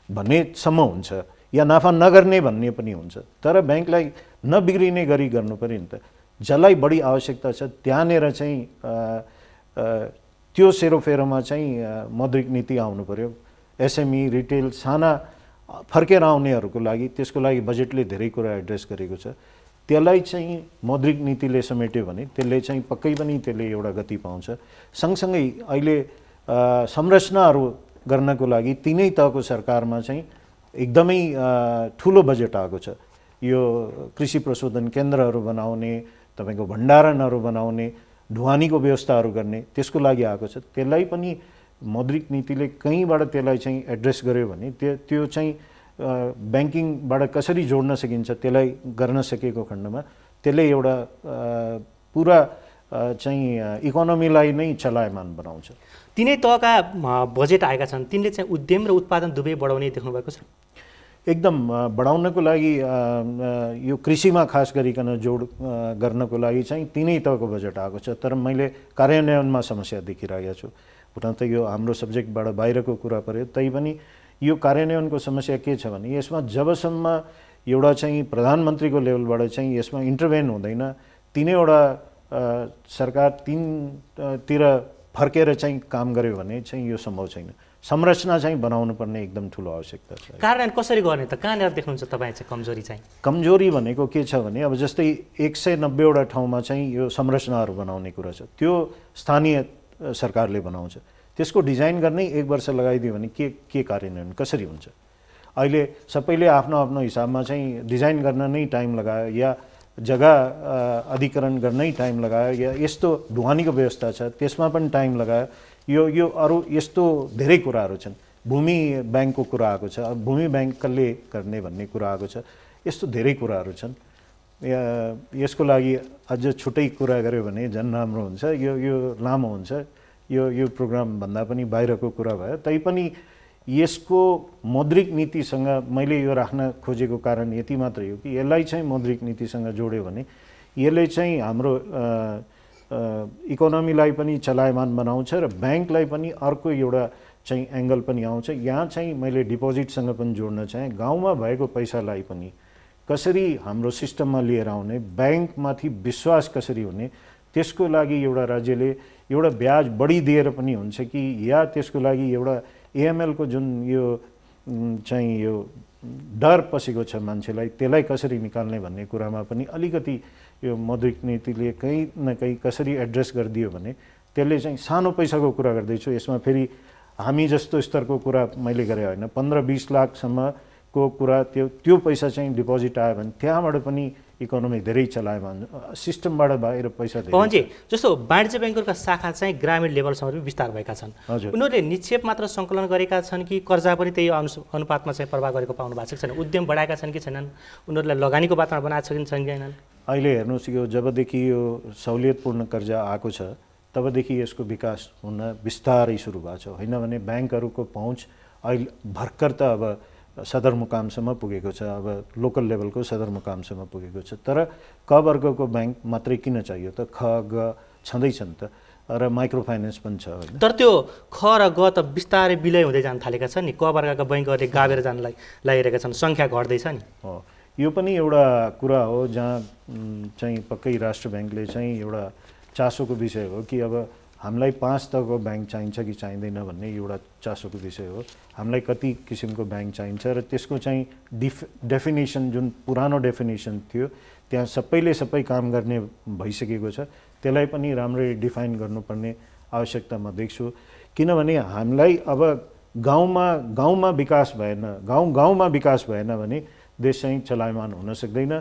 भन्नेसम्म हुन्छ या नाफा नगर्ने भन्ने पनि हुन्छ, तर ब्याङ्कलाई नबिग्रिने गरी गर्नु पर्यो नि त। जसलाई बढी आवश्यकता छ त्यहाँनिर चाहिँ त्यो सेरोफेरोमा चाहिँ मौद्रिक नीति आउनु पर्यो। एसएमई, रिटेल, साना फर्केर आउनेहरूको लागि त्यसको लागि बजेटले धेरै कुरा एड्रेस गरेको छ। त्यसलाई चाहिँ मौद्रिक नीतिले समेट्यो भने त्यसले चाहिँ पक्कै पनि त्यसले एउटा गति पाउँछ। सँगसँगै अहिले संरचनाहरू गर्नको लागि तीनै तहको सरकारमा चाहिँ एकदमै ठुलो बजेट आएको छ। यो कृषि प्रशोधन केन्द्रहरू बनाउने, तपाईँको भण्डारणहरू बनाउने, ढुवानीको व्यवस्थाहरू गर्ने, त्यसको लागि आएको छ। त्यसलाई पनि मौद्रिक नीतिले कहीँबाट त्यसलाई चाहिँ एड्रेस गर्यो भने त्यो चाहिँ ब्याङ्किङबाट कसरी जोड्न सकिन्छ त्यसलाई गर्न सकेको खण्डमा त्यसले एउटा पुरा चाहिँ इकोनोमीलाई नै चलायमान बनाउँछ। तिनै तहका बजेट आएका छन्, तिनले चाहिँ उद्यम र उत्पादन दुवै बढाउने देख्नुभएको छ? एकदम बढाउनको लागि यो कृषिमा खास गरिकन जोड गर्नको लागि चाहिँ तीनै तहको बजेट आएको छ। तर मैले कार्यान्वयनमा समस्या देखिरहेको छु। हुन त यो हाम्रो सब्जेक्टबाट बाहिरको कुरा पर्यो, तैपनि यो कार्यान्वयनको समस्या के छ भने यसमा जबसम्म एउटा चाहिँ प्रधानमन्त्रीको लेभलबाट चाहिँ यसमा इन्टरभेन हुँदैन, तीनैवटा सरकार तीनतिर फर्केर चाहिँ काम गर्यो भने चाहिँ यो सम्भव छैन। संरचना चाहिँ बनाउनु पर्ने एकदम ठुलो आवश्यकता छ। कार्यान्वयन कसरी गर्ने त? कहाँनिर देख्नुहुन्छ तपाईँ चाहिँ कमजोरी चाहिँ? कमजोरी भनेको के छ भने अब जस्तै 190वटा ठाउँमा चाहिँ यो संरचनाहरू बनाउने कुरा छ, त्यो स्थानीय सरकारले बनाउँछ। त्यसको डिजाइन गर्नै 1 वर्ष लगाइदियो भने के कार्यान्वयन कसरी हुन्छ? अहिले सबैले आफ्नो आफ्नो हिसाबमा चाहिँ डिजाइन गर्न नै टाइम लगायो या जग्गा अधिकरण गर्नै टाइम लगायो या यस्तो ढुवानीको व्यवस्था छ त्यसमा पनि टाइम लगायो। यो अरू यस्तो धेरै कुराहरू छन्। भूमि ब्याङ्कको कुरा आएको छ, भूमि ब्याङ्क कसले गर्ने भन्ने कुरा आएको छ। यस्तो धेरै कुराहरू छन्। यसको लागि अझ छुट्टै कुरा गऱ्यो भने झन् राम्रो हुन्छ। यो लामो हुन्छ, यो प्रोग्राम भन्दा पनि बाहिरको कुरा भयो। तैपनि यसको मौद्रिक नीतिसँग मैले यो राख्न खोजेको कारण यति मात्रै हो कि यसलाई चाहिँ मौद्रिक नीतिसँग जोड्यो भने यसले चाहिँ हाम्रो इकोनोमीलाई पनि चलायमान बनाउँछ र ब्याङ्कलाई पनि अर्को एउटा चाहिँ एङ्गल पनि आउँछ। यहाँ चाहिँ मैले डिपोजिटसँग पनि जोड्न चाहेँ। गाउँमा भएको पैसालाई पनि कसरी हाम्रो सिस्टममा लिएर आउने, ब्याङ्कमाथि विश्वास कसरी हुने, त्यसको लागि एउटा राज्यले एउटा ब्याज बढी दिएर पनि हुन्छ कि या त्यसको लागि एउटा एएमएलको जुन यो चाहिँ यो डर पसेको छ मान्छेलाई, त्यसलाई कसरी निकाल्ने भन्ने कुरामा पनि अलिकति यो मौद्रिक नीतिले कहीँ न कहीँ कसरी एड्रेस गरिदियो भने त्यसले चाहिँ सानो पैसाको कुरा गर्दैछु। यसमा फेरि हामी जस्तो स्तरको कुरा मैले गरेँ होइन, 15-20 लाखसम्मको कुरा त्यो पैसा चाहिँ डिपोजिट आयो भने त्यहाँबाट पनि इकोनोमी धेरै चलायमान, सिस्टमबाट बाहिर पैसा पवनजी जस्तो वाणिज्य ब्याङ्कहरूका शाखा चाहिँ ग्रामीण लेभलसम्म पनि विस्तार भएका छन्। उनीहरूले निक्षेप मात्र सङ्कलन गरेका छन् कि कर्जा पनि त्यही अनुपातमा चाहिँ प्रभाव गरेको पाउनु भएको छैन? उद्यम बढाएका छन् कि छैनन्? उनीहरूलाई लगानीको वातावरण बनाएको छ कि छैनन्? अहिले हेर्नुहोस्, यो जबदेखि यो सहुलियतपूर्ण कर्जा आएको छ तबदेखि यसको विकास हुन बिस्तारै सुरु भएको छ। होइन भने ब्याङ्कहरूको पहुँच अहिले भर्खर त अब सदरमुकामसम्म पुगेको छ, अब लोकल लेभलको सदरमुकामसम्म पुगेको छ। तर क वर्गको ब्याङ्क मात्रै किन चाहियो त? ख ग छँदैछन् त, र माइक्रो फाइनेन्स पनि छ होइन। तर त्यो ख र ग त बिस्तारै विलय हुँदै जान थालेका छन् नि। क वर्गका बैङ्कहरूले गाबेर जान लागिरहेका छन्, सङ्ख्या घट्दैछ नि। हो, यो पनि एउटा कुरा हो जहाँ चाहिँ पक्कै राष्ट्र ब्याङ्कले चाहिँ एउटा चासोको विषय हो कि अब हामीलाई 5 तहको ब्याङ्क चाहिन्छ कि चाहिँदैन भन्ने एउटा चासोको विषय हो। हामीलाई कति किसिमको ब्याङ्क चाहिन्छ र त्यसको चाहिँ डेफिनेसन जुन पुरानो डेफिनेसन थियो त्यहाँ सबैले सबै काम गर्ने भइसकेको छ, त्यसलाई पनि राम्ररी डिफाइन गर्नुपर्ने आवश्यकता म देख्छु। किनभने हामीलाई अब गाउँमा विकास भएन, गाउँमा विकास भएन भने देश चाहिँ चलायमान हुन सक्दैन।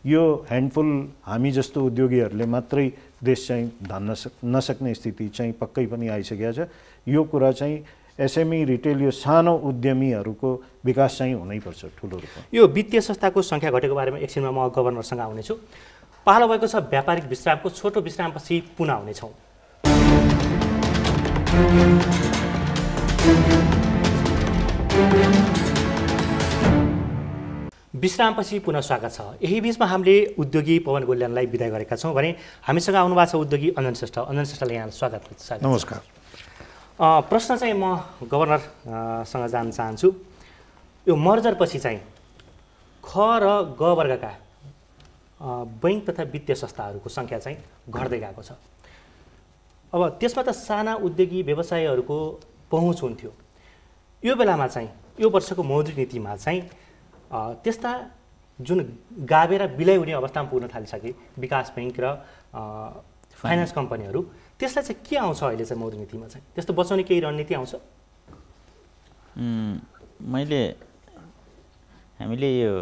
यो ह्यान्डफुल हामी जस्तो उद्योगीहरूले मात्रै देश चाहिँ धान्न नसक्ने स्थिति चाहिँ पक्कै पनि आइसकेको छ। यो कुरा चाहिँ एसएमई रिटेल यो सानो उद्यमीहरूको विकास चाहिँ हुनैपर्छ ठुलो रूपमा। यो वित्तीय संस्थाको सङ्ख्या घटेको बारेमा एकछिनमा म गभर्नरसँग आउनेछु। पालो भएको छ व्यापारिक विश्रामको, छोटो विश्रामपछि पुनः आउनेछौँ। विश्रामपछि पुनः स्वागत छ। यही बिचमा हामीले उद्योगी पवन गोल्यानलाई बिदा गरेका छौँ भने हामीसँग आउनु भएको छ उद्योगी अञ्जन श्रेष्ठ। अञ्जन श्रेष्ठलाई यहाँ स्वागत। नमस्कार। प्रश्न चाहिँ म गभर्नरसँग जान चाहन्छु। यो मर्जरपछि चाहिँ ख र ग वर्गका बैङ्क तथा वित्तीय संस्थाहरूको सङ्ख्या चाहिँ घट्दै गएको छ। अब त्यसमा त साना उद्योगी व्यवसायहरूको पहुँच हुन्थ्यो। यो बेलामा चाहिँ यो वर्षको मौद्रिक नीतिमा चाहिँ त्यस्ता जुन गाबेर विलय हुने अवस्थामा पुग्न थालिसके विकास बैङ्क र फाइनेन्स कम्पनीहरू, त्यसलाई चाहिँ के आउँछ अहिले चाहिँ मौद्रिक नीतिमा चाहिँ? त्यस्तो बचाउने केही रणनीति आउँछ? हामीले यो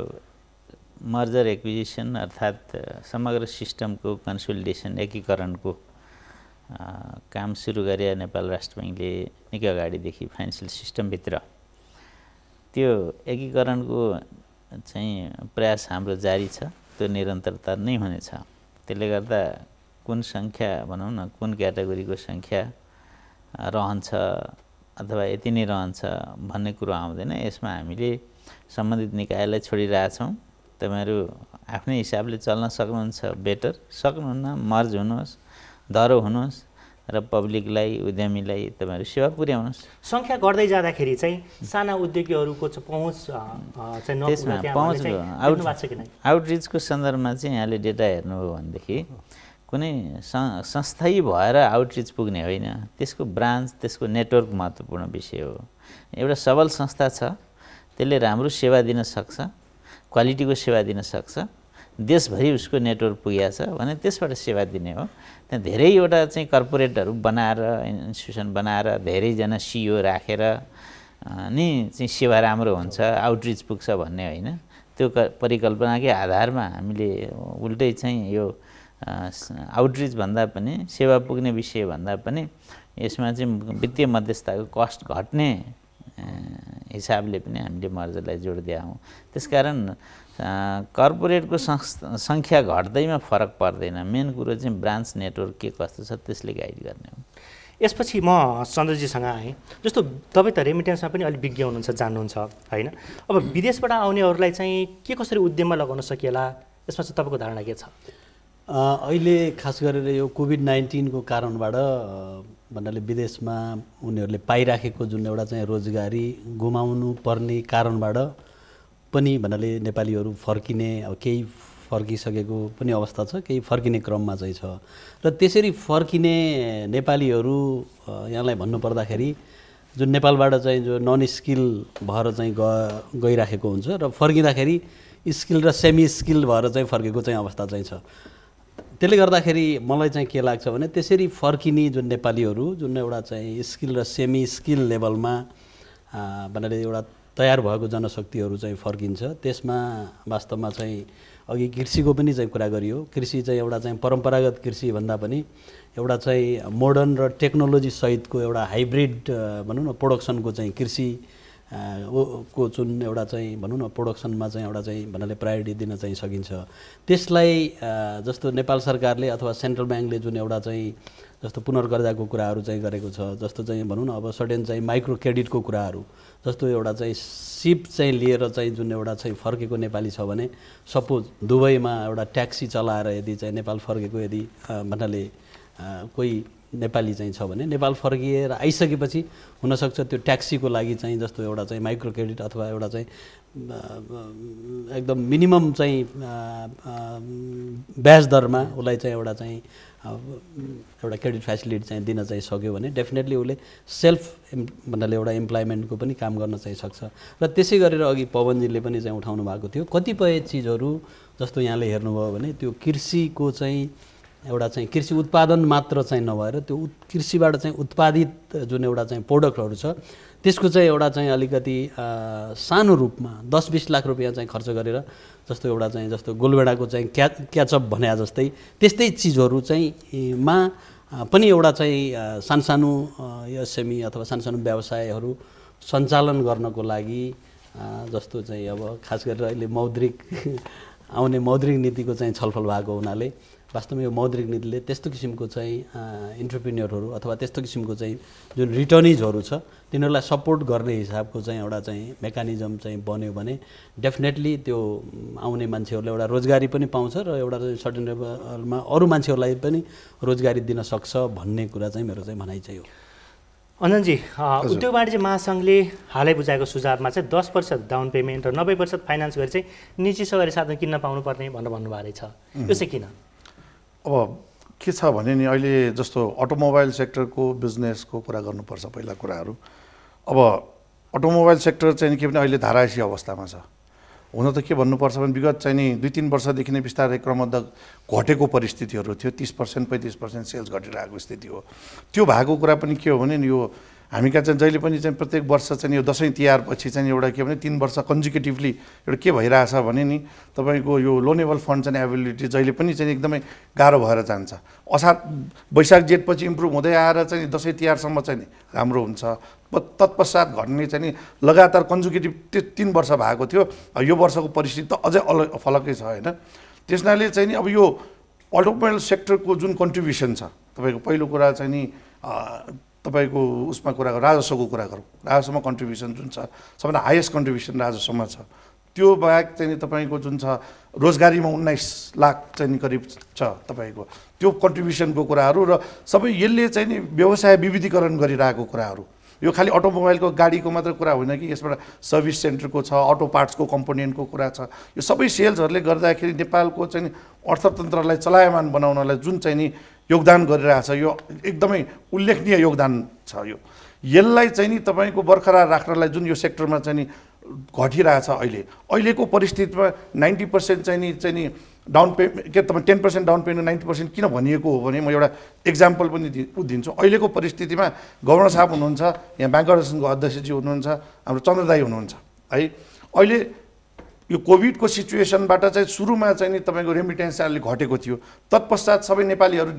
मर्जर एक्विजिसन अर्थात् समग्र सिस्टमको कन्सोलिडेसन एकीकरणको काम सुरु गरे नेपाल राष्ट्र बैङ्कले निकै अगाडिदेखि फाइनेन्सियल सिस्टमभित्र। त्यो एकीकरणको चाहिँ प्रयास हाम्रो जारी छ, त्यो निरन्तरता नै हुनेछ। त्यसले गर्दा कुन सङ्ख्या भनौँ न, कुन क्याटेगोरीको सङ्ख्या रहन्छ अथवा यति नै रहन्छ भन्ने कुरो आउँदैन। यसमा हामीले सम्बन्धित निकायलाई छोडिरहेछौँ। तपाईँहरू आफ्नै हिसाबले चल्न सक्नुहुन्छ बेटर, सक्नुहुन्न मर्ज हुनुहोस्, दह्रो हुनुहोस् र पब्लिकलाई उद्यमीलाई तपाईँहरू सेवा पुर्याउनुहोस्। सङ्ख्या गर्दै जाँदाखेरि चाहिँ साना उद्योगीहरूको पहुँच आउटरिचको सन्दर्भमा चाहिँ यहाँले डेटा हेर्नुभयो भनेदेखि कुनै संस्थायी भएर आउटरिच पुग्ने होइन, त्यसको ब्रान्च, त्यसको नेटवर्क महत्त्वपूर्ण विषय हो। एउटा सबल संस्था छ, त्यसले राम्रो सेवा दिन सक्छ, क्वालिटीको सेवा दिन सक्छ, देशभरि उसको नेटवर्क पुगेको छ भने त्यसबाट सेवा दिने हो। त्यहाँ धेरैवटा चाहिँ कर्पोरेटहरू बनाएर, इन्स्टिट्युसन बनाएर, धेरैजना सिइओ राखेर नि चाहिँ सेवा राम्रो हुन्छ, आउटरिच पुग्छ भन्ने होइन। त्यो परिकल्पनाकै आधारमा हामीले उल्टै चाहिँ यो आउटरिच भन्दा पनि, सेवा पुग्ने विषय भन्दा पनि यसमा चाहिँ वित्तीय मध्यस्थताको कस्ट घट्ने हिसाबले पनि हामीले मर्जरलाई जोड दिएका हौँ। त्यसकारण कर्पोरेटको सङ्ख्या घट्दैमा फरक पर्दैन, मेन कुरो चाहिँ ब्रान्च नेटवर्क के कस्तो छ त्यसले गाइड गर्ने हो। यसपछि म सञ्जयजीसँग आएँ। जस्तो तपाईँ त रेमिटेन्समा पनि अलिक विज्ञ हुनुहुन्छ, जान्नुहुन्छ होइन। अब विदेशबाट आउनेहरूलाई चाहिँ के कसरी उद्यममा लगाउन सकिएला, यसमा चाहिँ तपाईँको धारणा के छ? अहिले खास गरेर यो कोभिड-19 को कारणबाट भन्नाले विदेशमा उनीहरूले पाइराखेको जुन एउटा चाहिँ रोजगारी गुमाउनु पर्ने कारणबाट पनि भन्नाले नेपालीहरू फर्किने, अब केही फर्किसकेको पनि अवस्था छ, केही फर्किने क्रममा चाहिँ छ। र त्यसरी फर्किने नेपालीहरू यहाँलाई भन्नुपर्दाखेरि जुन नेपालबाट चाहिँ जो नन स्किल भएर चाहिँ गइराखेको हुन्छ र फर्किँदाखेरि स्किल र सेमी स्किल भएर चाहिँ फर्केको चाहिँ अवस्था चाहिँ छ। त्यसले गर्दाखेरि मलाई चाहिँ के लाग्छ भने त्यसरी फर्किने जुन नेपालीहरू जुन एउटा चाहिँ स्किल र सेमी स्किल लेभलमा भन्नाले एउटा तयार भएको जनशक्तिहरू चाहिँ फर्किन्छ। त्यसमा वास्तवमा चाहिँ अघि कृषिको पनि चाहिँ कुरा गरियो। कृषि चाहिँ एउटा चाहिँ परम्परागत कृषि भन्दा पनि एउटा चाहिँ मोडर्न र टेक्नोलोजी सहितको एउटा हाइब्रिड भनौँ न प्रोडक्सनको चाहिँ कृषि को जुन एउटा चाहिँ भनौँ न प्रोडक्सनमा चाहिँ एउटा चाहिँ भन्नाले प्रायोरिटी दिन चाहिँ सकिन्छ। त्यसलाई जस्तो नेपाल सरकारले अथवा सेन्ट्रल ब्याङ्कले जुन एउटा चाहिँ जस्तो पुनर्कर्जाको कुराहरू चाहिँ गरेको छ, जस्तो चाहिँ भनौँ न अब सर्टेन चाहिँ माइक्रो क्रेडिटको कुराहरू, जस्तो एउटा चाहिँ सिप चाहिँ लिएर चाहिँ जुन एउटा चाहिँ फर्केको नेपाली छ भने सपोज दुबईमा एउटा ट्याक्सी चलाएर यदि चाहिँ नेपाल फर्केको यदि भन्नाले कोही नेपाली चाहिँ छ भने नेपाल फर्किएर आइसकेपछि हुनसक्छ त्यो ट्याक्सीको लागि चाहिँ जस्तो एउटा चाहिँ माइक्रो क्रेडिट अथवा एउटा चाहिँ एकदम मिनिमम चाहिँ ब्याज दरमा उसलाई चाहिँ एउटा चाहिँ एउटा क्रेडिट फेसिलिटी चाहिँ दिन चाहिँ सक्यो भने डेफिनेटली उसले सेल्फ भन्नाले एउटा इम्प्लोइमेन्टको पनि काम गर्न चाहिँ सक्छ। र त्यसै गरेर अघि पवनजीले पनि चाहिँ उठाउनु भएको थियो कतिपय चिजहरू जस्तो यहाँले हेर्नुभयो भने त्यो कृषिको चाहिँ एउटा चाहिँ कृषि उत्पादन मात्र चाहिँ नभएर त्यो कृषिबाट चाहिँ उत्पादित जुन एउटा चाहिँ प्रोडक्टहरू छ त्यसको चाहिँ एउटा चाहिँ अलिकति सानो रूपमा 10-20 लाख रुपियाँ चाहिँ खर्च गरेर जस्तो एउटा चाहिँ जस्तो गोलभेडाको चाहिँ क्याचअप भने जस्तै त्यस्तै चिजहरू चाहिँ मा पनि एउटा चाहिँ सानसानो एसएमई अथवा सानसानो व्यवसायहरू सञ्चालन गर्नको लागि जस्तो चाहिँ अब खास गरेर अहिले मौद्रिक आउने मौद्रिक नीतिको चाहिँ छलफल भएको हुनाले वास्तवमा यो मौद्रिक नीतिले त्यस्तो किसिमको चाहिँ इन्टरप्रेन्योरहरू अथवा त्यस्तो किसिमको चाहिँ जुन रिटर्निजहरू छ तिनीहरूलाई सपोर्ट गर्ने हिसाबको चाहिँ एउटा चाहिँ मेकानिजम चाहिँ बन्यो भने डेफिनेटली त्यो आउने मान्छेहरूले एउटा रोजगारी पनि पाउँछ र एउटा सर्टेन लेभलमा अरू मान्छेहरूलाई पनि रोजगारी दिन सक्छ भन्ने कुरा चाहिँ मेरो चाहिँ भनाइ चाहिँ हो। अञ्जनजी, उद्योग वाणिज्य महासङ्घले हालै बुझाएको सुझावमा चाहिँ 10% डाउन पेमेन्ट र 90% फाइनान्स गरी चाहिँ निजी सवारी साधन किन्न पाउनुपर्ने भनेर भन्नुभएको रहेछ, यो चाहिँ किन? अब के छ भने नि अहिले जस्तो अटोमोबाइल सेक्टरको बिजनेसको कुरा गर्नुपर्छ पहिला कुराहरू। अब अटोमोबाइल सेक्टर चाहिँ के भने अहिले धारासी अवस्थामा छ। हुन त के भन्नुपर्छ भने विगत चाहिँ नि 2-3 वर्षदेखि नै बिस्तारै क्रमबद्ध घटेको परिस्थितिहरू थियो, 30% 35% सेल्स घटिरहेको स्थिति हो। त्यो भएको कुरा पनि के हो भने नि यो हामी कहाँ चाहिँ जहिले पनि चाहिँ प्रत्येक वर्ष चाहिँ यो दसैँ तिहार पछि चाहिँ एउटा के भने 3 वर्ष कन्जिक्युटिभली एउटा के भइरहेछ भने नि तपाईँको यो लोनेबल फन्ड चाहिँ एभाइलेबिलिटी जहिले पनि चाहिँ एकदमै गाह्रो भएर जान्छ। असार वैशाख जेठपछि इम्प्रुभ हुँदै आएर चाहिँ दसैँ तिहारसम्म चाहिँ नि राम्रो हुन्छ, तत्पश्चात घट्ने चाहिँ नि लगातार कन्जिक्युटिभ 3 वर्ष भएको थियो। यो वर्षको परिस्थिति त अझै फलकै छ होइन। त्यसनाले चाहिँ नि अब यो अटोमोबाइल सेक्टरको जुन कन्ट्रिब्युसन छ तपाईँको पहिलो कुरा चाहिँ नि तपाईँको उसमा कुरा गरौँ, राजस्वको कुरा गरौँ, राजस्वमा कन्ट्रिब्युसन जुन छ सबभन्दा हाइएस्ट कन्ट्रिब्युसन राजस्वमा छ। त्यो बाहेक चाहिँ तपाईँको जुन छ रोजगारीमा 19 लाख चाहिँ करिब छ तपाईँको त्यो कन्ट्रिब्युसनको कुराहरू र सबै यसले चाहिँ नि व्यवसाय विविधीकरण गरिरहेको कुराहरू। यो खालि अटोमोबाइलको गाडीको मात्र कुरा होइन कि यसबाट सर्भिस सेन्टरको छ, अटो पार्ट्सको कम्पोनेन्टको कुरा छ। यो सबै सेल्सहरूले गर्दाखेरि नेपालको चाहिँ अर्थतन्त्रलाई चलायमान बनाउनलाई जुन चाहिँ नि योगदान गरिरहेछ यो एकदमै उल्लेखनीय योगदान छ। यो यसलाई चाहिँ नि तपाईँको बरकरार राख्नलाई जुन यो सेक्टरमा चाहिँ नि घटिरहेछ अहिलेको परिस्थितिमा 90% चाहिँ नि डाउन पेमेन्ट के तपाईँ 10% डाउन पेमेन्ट 90% किन भनिएको हो भने म एउटा इक्जाम्पल पनि दिन्छु। अहिलेको परिस्थितिमा गभर्नर साहब हुनुहुन्छ, यहाँ ब्याङ्क अर्गनाइजेसनको अध्यक्षजी हुनुहुन्छ, हाम्रो चन्द्रदाई हुनुहुन्छ है। अहिले यो कोभिडको सिचुएसनबाट चाहिँ सुरुमा चाहिँ नि तपाईँको रेमिटेन्स चाहिँ अलिक घटेको थियो, तत्पश्चात सबै नेपालीहरू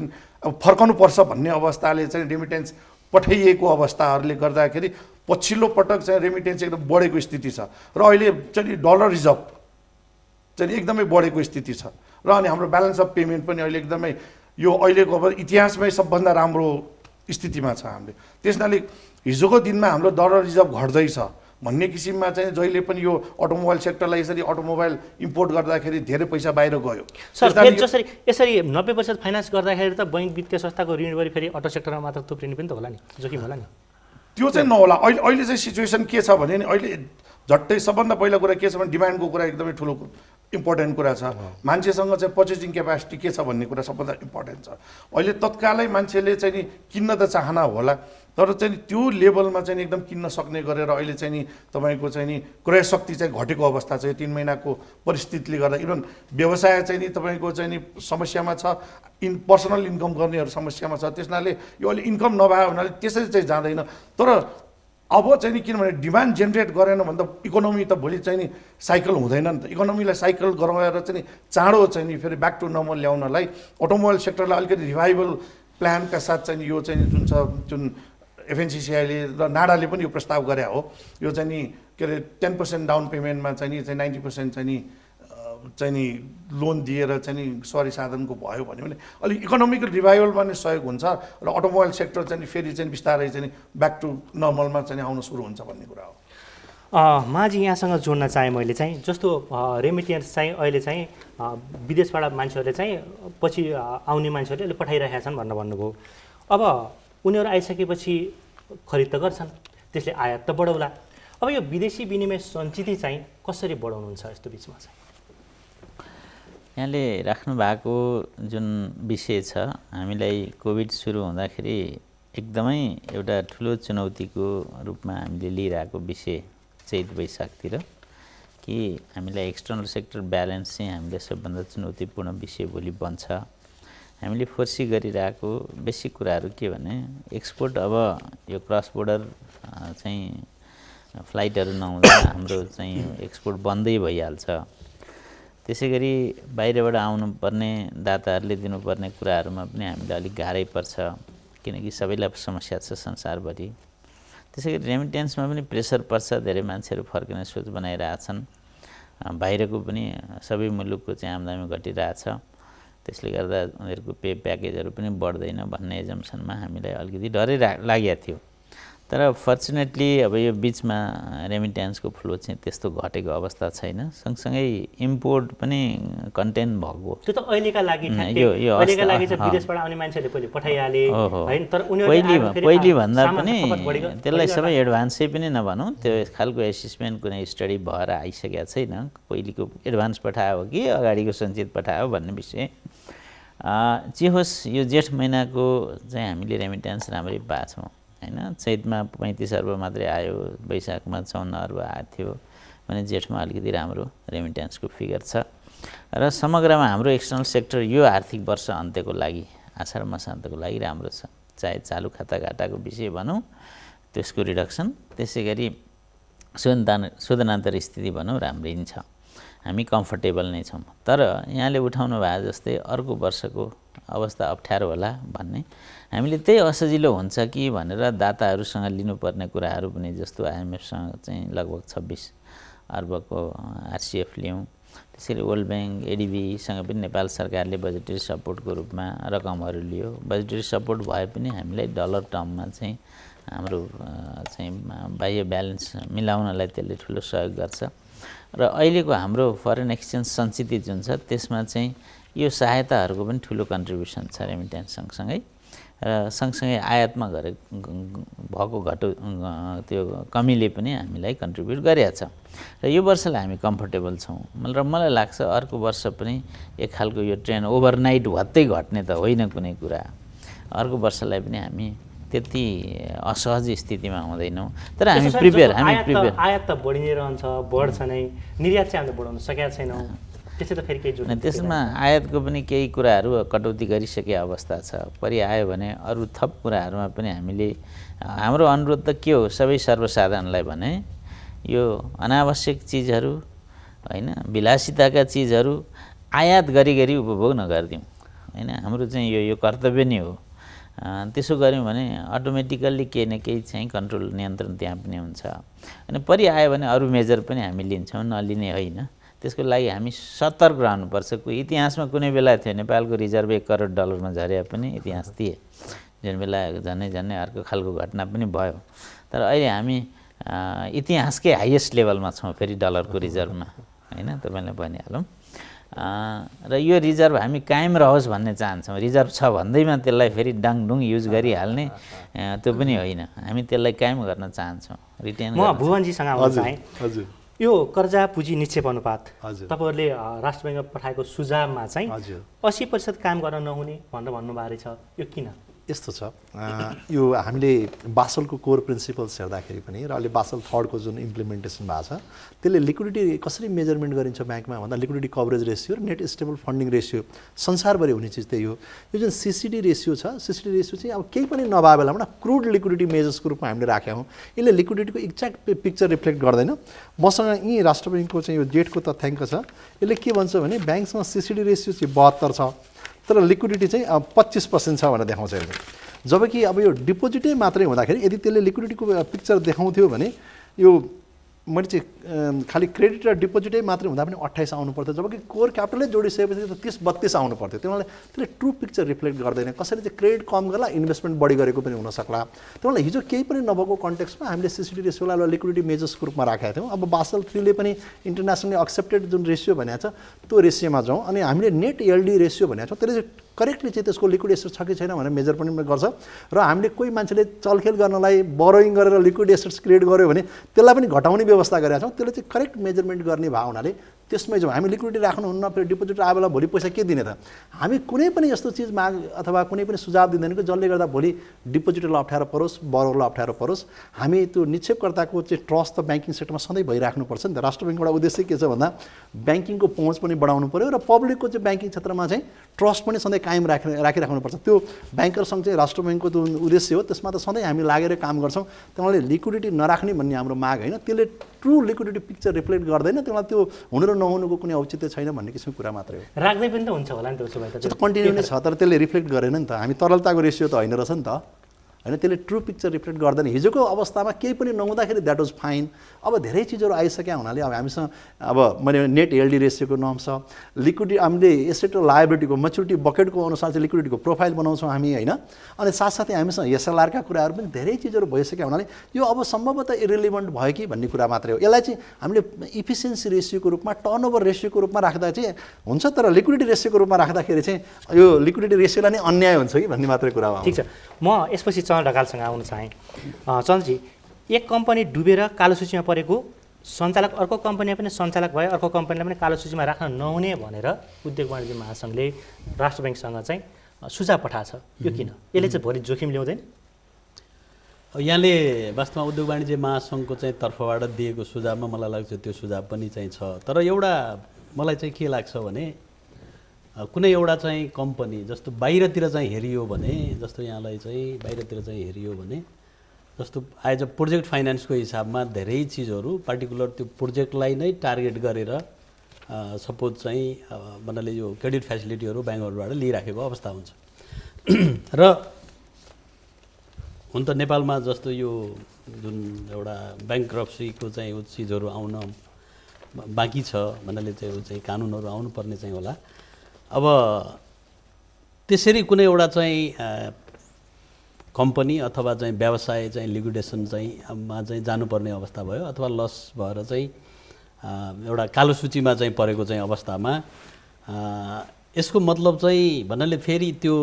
अब फर्कनुपर्छ भन्ने अवस्थाले चाहिँ रेमिटेन्स पठाइएको अवस्थाहरूले गर्दाखेरि पछिल्लो पटक चाहिँ रेमिटेन्स एकदम बढेको स्थिति छ र अहिले चाहिँ डलर रिजर्भ चाहिँ एकदमै बढेको स्थिति छ र अनि हाम्रो ब्यालेन्स अफ पेमेन्ट पनि अहिले एकदमै यो अहिलेको अब इतिहासमै सबभन्दा राम्रो स्थितिमा छ हामीले। त्यसनाले हिजोको दिनमा हाम्रो डलर रिजर्भ घट्दैछ भन्ने किसिममा चाहिँ जहिले पनि यो अटोमोबाइल सेक्टरलाई यसरी अटोमोबाइल इम्पोर्ट गर्दाखेरि धेरै पैसा बाहिर गयो। सर फेरि जसरी यसरी 90% फाइनान्स गर्दाखेरि त बैंक वित्तीय संस्थाको ऋणभरि फेरि अटो सेक्टरमा मात्र थुप्रिने पनि त होला नि, जोखिम होला नि। त्यो चाहिँ नहोला। अहिले चाहिँ सिचुएसन के छ भने नि अहिले झट्टै सबभन्दा पहिला कुरा के छ भने डिमान्डको कुरा एकदमै ठुलो इम्पोर्टेन्ट कुरा छ। मान्छेसँग चाहिँ पर्चेसिङ क्यापासिटी के छ भन्ने कुरा सबभन्दा इम्पोर्टेन्ट छ। अहिले तत्कालै मान्छेले चाहिँ नि किन्न त चाहना होला तर चाहिँ त्यो लेभलमा चाहिँ एकदम किन्न सक्ने गरेर अहिले चाहिँ नि तपाईँको चाहिँ नि क्रय शक्ति चाहिँ घटेको अवस्था छ। यो 3 महिनाको परिस्थितिले गर्दा इभन व्यवसाय चाहिँ नि तपाईँको चाहिँ नि समस्यामा छ, पर्सनल इन्कम गर्नेहरू समस्यामा छ। त्यसनाले यो अहिले इन्कम नभए हुनाले त्यसरी चाहिँ जाँदैन। तर अब चाहिँ नि किनभने डिमान्ड जेनेरेट गरेन भने त इकोनोमी त भोलि चाहिँ नि साइकल हुँदैन नि त। इकोनोमीलाई साइकल गराएर चाहिँ नि चाँडो चाहिँ नि फेरि ब्याक टु नर्मल ल्याउनलाई अटोमोबाइल सेक्टरलाई अलिकति रिभाइभल प्लानका साथ चाहिँ यो चाहिँ जुन छ जुन एफएनसिसिआईले र नाडाले पनि यो प्रस्ताव गरे हो। यो चाहिँ नि के अरे 10% डाउन पेमेन्टमा चाहिँ नि 90% चाहिँ नि लोन दिएर चाहिँ नि सवारी साधनको भयो भने अलिक इकोनोमिकल रिभाइभलमा नै सहयोग हुन्छ र अटोमोबाइल सेक्टर चाहिँ फेरि चाहिँ बिस्तारै चाहिँ ब्याक टु नर्मलमा चाहिँ आउन सुरु हुन्छ भन्ने कुरा हो। माझी यहाँसँग जोड्न चाहेँ मैले चाहिँ जस्तो रेमिटेन्स चाहिँ अहिले चाहिँ विदेशबाट मान्छेहरूले चाहिँ पछि आउने मान्छेहरूले अहिले पठाइरहेका छन् भनेर भन्नुभयो। अब उनीहरू आइसकेपछि खरिद त गर्छन्, त्यसले आयात त बढाउला। अब यो विदेशी विनिमय सञ्चित चाहिँ कसरी बढाउनुहुन्छ यस्तो बिचमा चाहिँ? यहाँले राख्नु भएको जुन विषय छ, हामीलाई कोभिड सुरु हुँदाखेरि एकदमै एउटा ठुलो चुनौतीको रूपमा हामीले लिइरहेको विषय चैत वैशाखतिर कि हामीलाई एक्सटर्नल सेक्टर ब्यालेन्स चाहिँ हामीले सबभन्दा चुनौतीपूर्ण विषय भोलि बन्छ। हामीले फोर्सी गरिरहेको बेसिक कुराहरू के भने एक्सपोर्ट, अब यो क्रस बोर्डर चाहिँ फ्लाइटहरू नहुँदा हाम्रो चाहिँ एक्सपोर्ट बन्दै भइहाल्छ। त्यसै गरी बाहिरबाट आउनुपर्ने दाताहरूले दिनुपर्ने कुराहरूमा पनि हामीलाई अलिक गाह्रै पर्छ किनकि सबैलाई समस्या छ संसारभरि। त्यसै गरी रेमिटेन्समा पनि प्रेसर पर्छ, धेरै मान्छेहरू फर्किने सोच बनाइरहेछन्। बाहिरको पनि सबै मुलुकको चाहिँ आम्दानी घटिरहेछ, त्यसले गर्दा उनीहरूको पे प्याकेजहरू पनि बढ्दैन भन्ने एजम्सनमा हामीलाई अलिकति डरै लागेको थियो। तर फर्चुनेटली अब यो बिचमा रेमिटेन्सको फ्लो चाहिँ त्यस्तो घटेको अवस्था छैन। सँगसँगै इम्पोर्ट पनि कन्टेन भएको। त्यो त अहिलेका लागि अहिलेका लागि चाहिँ विदेशबाट आउने मान्छेले पहिले पठाइहाले हैन, तर उनीहरूले पहिले भन्दा पनि त्यसलाई सबै एडभान्सै पनि नभनौँ, त्यो खालको एसेसमेन्ट कुनै स्टडी भएर आइसकेको छैन। पहिलेको एडभान्स पठायो कि अगाडिको सञ्चित पठायो भन्ने विषय जे होस्। यो जेठ महिनाको चाहिँ हामीले रेमिटेन्स राम्ररै पाछौँ हैन। चैतमा 35 अर्ब मात्रै आयो, वैशाखमा 54 अर्ब आएको थियो भने जेठमा अलिकति राम्रो रेमिटेन्सको फिगर छ। र समग्रमा हाम्रो एक्सटर्नल सेक्टर यो आर्थिक वर्ष अन्त्यको लागि आषाढ मासान्तको लागि राम्रो छ। चाहे चालु खाता घाटाको विषय भनौँ त्यसको रिडक्सन, त्यसै गरी शोधनान्तर स्थिति भनौँ राम्रै छ, हामी कम्फर्टेबल नै छौँ। तर यहाँले उठाउनु भए जस्तै अर्को वर्षको अवस्था अप्ठ्यारो होला भन्ने, हामीले त्यही असजिलो हुन्छ कि भनेर दाताहरूसँग लिनुपर्ने कुराहरू पनि जस्तो आइएमएफसँग चाहिँ लगभग 26 अर्बको आरसिएफ लियौँ। त्यसरी वर्ल्ड ब्याङ्क एडिबीसँग पनि नेपाल सरकारले बजेटरी सपोर्टको रूपमा रकमहरू लियो। बजेटरी सपोर्ट भए पनि हामीलाई डलर टर्ममा चाहिँ हाम्रो चाहिँ बाह्य ब्यालेन्स मिलाउनलाई त्यसले ठुलो सहयोग गर्छ। र अहिलेको हाम्रो फरेन एक्सचेन्ज सञ्चित जुन छ त्यसमा चाहिँ यो सहायताहरूको पनि ठुलो कन्ट्रिब्युसन छ रेमिटेन्स सँगसँगै। र सँगसँगै आयातमा भएको त्यो कमीले पनि हामीलाई कन्ट्रिब्युट गरेको छ। र यो वर्षलाई हामी कम्फर्टेबल छौँ। र मलाई लाग्छ अर्को वर्ष पनि एक खालको यो ट्रेन्ड ओभरनाइट भत्तै घट्ने त होइन कुनै कुरा। अर्को वर्षलाई पनि हामी त्यति असहज स्थितिमा हुँदैनौँ। तर हामी प्रिपेयर आयात त बढी नै रहन्छ, बढ्छ नै, निर्यात चाहिँ हामीले बढाउन सकेका छैनौँ। त्यसै त फेरि केही जुन त्यसमा आयातको पनि केही कुराहरू कटौती गरिसके अवस्था छ। परि आयो भने अरू थप कुराहरूमा पनि हामीले हाम्रो अनुरोध त के हो सबै सर्वसाधारणलाई भने यो अनावश्यक चिजहरू हैन, विलासिताका चिजहरू आयात गरी उपभोग नगरिदिउँ हैन। हाम्रो चाहिँ यो कर्तव्य नै हो। त्यसो गऱ्यौँ भने अटोमेटिकल्ली केही न केही चाहिँ कन्ट्रोल नियन्त्रण त्यहाँ पनि हुन्छ। अनि परि आयो भने अरू मेजर पनि हामी लिन्छौँ, नलिने होइन। त्यसको लागि हामी सतर्क रहनुपर्छ। इतिहासमा कुनै बेला थियो नेपालको रिजर्भ $1 करोड झरे पनि इतिहास थिए, जुन बेला झन्नै अर्को खालको घटना पनि भयो। तर अहिले हामी इतिहासकै हाइएस्ट लेभलमा छौँ फेरि डलरको रिजर्भमा, होइन, तपाईँलाई भनिहालौँ। र यो रिजर्भ हामी कायम रहोस् भन्ने चाहन्छौँ। रिजर्भ छ भन्दैमा त्यसलाई फेरि डाङडुङ युज गरिहाल्ने त्यो पनि होइन, हामी त्यसलाई कायम गर्न चाहन्छौँ, रिटेन। म भुवनजीसँग आउन चाहेँ। हजुर, यो कर्जा पुँजी निक्षेप अनुपात हजुर, तपाईँहरूले राष्ट्र ब्याङ्कमा पठाएको सुझावमा चाहिँ 80% काम गर्न नहुने भनेर भन्नुभएको रहेछ, यो किन? यस्तो छ, यो हामीले बासलको कोर प्रिन्सिपल्स हेर्दाखेरि पनि र अहिले बासल 3 जुन इम्प्लिमेन्टेसन भएको छ त्यसले लिक्विडिटी कसरी मेजरमेन्ट गरिन्छ ब्याङ्कमा भन्दा लिक्विडिटी कभरेज रेसियो र नेट स्टेबल फन्डिङ रेसियो संसारभरि हुने चिज त्यही हो। यो जुन सिसिडी रेसियो छ, सिसिडी रेसियो चाहिँ अब केही पनि नभए बेलामा क्रुड लिक्विडिटी मेजर्सको रूपमा हामीले राखेका हौँ। यसले लिक्विडिटीको एक्ज्याक्ट पिक्चर रिफ्लेक्ट गर्दैन। मसँग यी राष्ट्र ब्याङ्कको चाहिँ यो जेटको तथ्याङ्क छ। यसले के भन्छ भने ब्याङ्कसँग सिसिडी रेसियो चाहिँ 72 छ, तर लिक्विडिटी चाहिँ 25% छ भनेर देखाउँछ यसले। जबकि अब यो डिपोजिटै मात्रै हुँदाखेरि यदि त्यसले लिक्विडिटीको पिक्चर देखाउँथ्यो भने यो मैले चाहिँ खालि क्रेडिट र डिपोजिटै मात्रै हुँदा पनि 28 आउनु पर्थ्यो, जबकि कोर क्यापिटलै जोडिसकेपछि त 30-32 आउनु पर्थ्यो। त्यसले ट्रु पिक्चर रिफ्लेक्ट गर्दैन। कसैले चाहिँ क्रेडिट कम गर्ला, इन्भेस्टमेन्ट बढी गरेको पनि हुनसक्ला। त्यसले हिजो केही पनि नभएको कन्टेक्स्टमा हामीले सिसिडी रेसियोलाई लिक्विडिटी मेजर्सको रूपमा राखेका थियौँ। अब बासल 3 ले पनि इन्टरनेसनली एक्सेप्टेड जुन रेसियो भनेको छ त्यो रेसियोमा जाउँ। अनि हामीले नेट एलडी रेसियो भनेको छौँ, त्यसले करेक्टली चाहिँ त्यसको लिक्विड एसेट छ कि छैन भनेर मेजर पनि गर्छ। र हामीले कोही मान्छेले चलखेल गर्नलाई बोरोइङ गरेर लिक्विड एसेट्स क्रिएट गर्यो भने त्यसलाई पनि घटाउने व्यवस्था गरेका छौँ। त्यसले चाहिँ करेक्ट मेजरमेन्ट गर्ने भयो हुनाले त्यसमै जाउँ। हामी लिक्विडिटी राख्नुहुन्न, फेरि डिपोजिट आए बेला भोलि पैसा के दिने त? हामी कुनै पनि यस्तो चिज माग अथवा कुनै पनि सुझाव दिँदैन कि जसले गर्दा भोलि डिपोजिटरलाई अप्ठ्यारो परोस्, बोरोरलाई अप्ठ्यारो परोस्। हामी त्यो निक्षेपकर्ताको चाहिँ ट्रस्ट त ब्याङ्किङ सेक्टरमा सधैँ भइराख्नुपर्छ नि त। राष्ट्र ब्याङ्कको एउटा उद्देश्य के छ भन्दा ब्याङ्किङको पहुँच पनि बढाउनु पऱ्यो र पब्लिकको चाहिँ ब्याङ्किङ क्षेत्रमा चाहिँ ट्रस्ट पनि सधैँ कायम राखिराख्नुपर्छ। त्यो ब्याङ्करसँग चाहिँ राष्ट्र ब्याङ्कको जुन उद्देश्य हो त्यसमा त सधैँ हामी लागेर काम गर्छौँ। त्यसले लिक्विडिटी नराख्ने भन्ने हाम्रो माग होइन। त्यसले ट्रु लिक्विडिटी पिक्चर रिफ्लेक्ट गर्दैन। त्यसलाई त्यो हुनु र नहुनुको कुनै औचित्य छैन भन्ने किसिमको कुरा मात्रै हो। राख्दै पनि त हुन्छ होला नि त उसो भए त। त्यो कन्टिन्यू नै छ, तर त्यसले रिफ्लेक्ट गरेन नि त। हामी तरलताको रेसियो त होइन रहेछ नि त, होइन। त्यसले ट्रु पिक्चर रिफ्लेक्ट गर्दैन। हिजोको अवस्थामा केही पनि नहुँदाखेरि द्याट वाज फाइन। अब धेरै चिजहरू आइसक्या हुनाले अब हामीसँग अब मैले नेट एलडी रेसियोको नर्म छ, लिक्विडिटी हामीले एसेट र लायबिलिटीको मेच्युरिटी बकेटको अनुसार चाहिँ लिक्विडिटीको प्रोफाइल बनाउँछौँ हामी, होइन। अनि साथसाथै हामीसँग एसएलआरका कुराहरू पनि धेरै चिजहरू भइसक्या हुनाले यो अब सम्भवतः इरिलिभेन्ट भयो कि भन्ने कुरा मात्रै हो। यसलाई चाहिँ हामीले इफिसियन्सी रेसियोको रूपमा, टर्नओभर रेसियोको रूपमा राख्दा चाहिँ हुन्छ, तर लिक्विडिटी रेसियोको रूपमा राख्दाखेरि चाहिँ यो लिक्विडिटी रेसियोलाई नै अन्याय हुन्छ कि भन्ने मात्रै कुरा हो। ठिक छ, म यसपछि चन्द्र ढकालसँग आउन चाहेँ। चन्द्रजी, एक कम्पनी डुबेर कालो सूचीमा परेको सञ्चालक अर्को कम्पनीमा पनि सञ्चालक भए अर्को कम्पनीलाई पनि कालो सूचीमा राख्न नहुने भनेर उद्योग वाणिज्य महासङ्घले राष्ट्र ब्याङ्कसँग चाहिँ सुझाव पठाएको छ। यो किन? यसले चाहिँ भोलि जोखिम ल्याउँदैन? यहाँले वास्तवमा उद्योग वाणिज्य महासङ्घको चाहिँ तर्फबाट दिएको सुझावमा मलाई लाग्छ त्यो सुझाव पनि चाहिँ छ। तर एउटा मलाई चाहिँ के लाग्छ भने कुनै एउटा चाहिँ कम्पनी जस्तो बाहिरतिर चाहिँ हेरियो भने, जस्तो यहाँलाई चाहिँ बाहिरतिर चाहिँ हेरियो भने जस्तो एज अ प्रोजेक्ट फाइनेन्सको हिसाबमा धेरै चिजहरू पार्टिकुलर त्यो प्रोजेक्टलाई नै टार्गेट गरेर सपोज चाहिँ भन्नाले यो क्रेडिट फेसिलिटीहरू ब्याङ्कहरूबाट लिइराखेको अवस्था हुन्छ। र हुन त नेपालमा जस्तो यो जुन एउटा ब्याङ्क्रप्सीको चाहिँ चिजहरू आउन बाँकी छ भन्नाले चाहिँ कानुनहरू आउनुपर्ने चाहिँ होला। अब त्यसरी कुनै एउटा चाहिँ कम्पनी अथवा चाहिँ व्यवसाय चाहिँ लिक्विडेसन चाहिँ मा चाहिँ जानुपर्ने अवस्था भयो अथवा लस भएर चाहिँ एउटा कालो सूचीमा चाहिँ परेको चाहिँ अवस्थामा यसको मतलब चाहिँ भन्नाले फेरि त्यो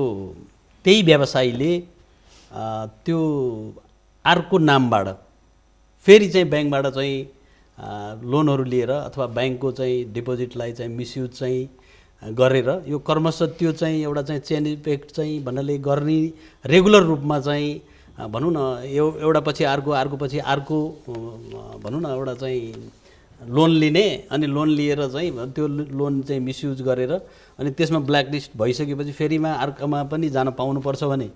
त्यही व्यवसायीले त्यो अर्को नामबाट फेरि चाहिँ ब्याङ्कबाट चाहिँ लोनहरू लिएर अथवा ब्याङ्कको चाहिँ डिपोजिटलाई चाहिँ मिसयुज चाहिँ गरेर यो क्रमशः त्यो चाहिँ एउटा चाहिँ चेन इफेक्ट चाहिँ भन्नाले गर्ने रेगुलर रूपमा चाहिँ भनौँ न एउटा पछि अर्को पछि अर्को भनौँ न एउटा चाहिँ लोन लिने अनि लोन लिएर चाहिँ त्यो लोन चाहिँ मिसयुज गरेर अनि त्यसमा ब्ल्याकलिस्ट भइसकेपछि फेरिमा अर्कोमा पनि जान पाउनुपर्छ भने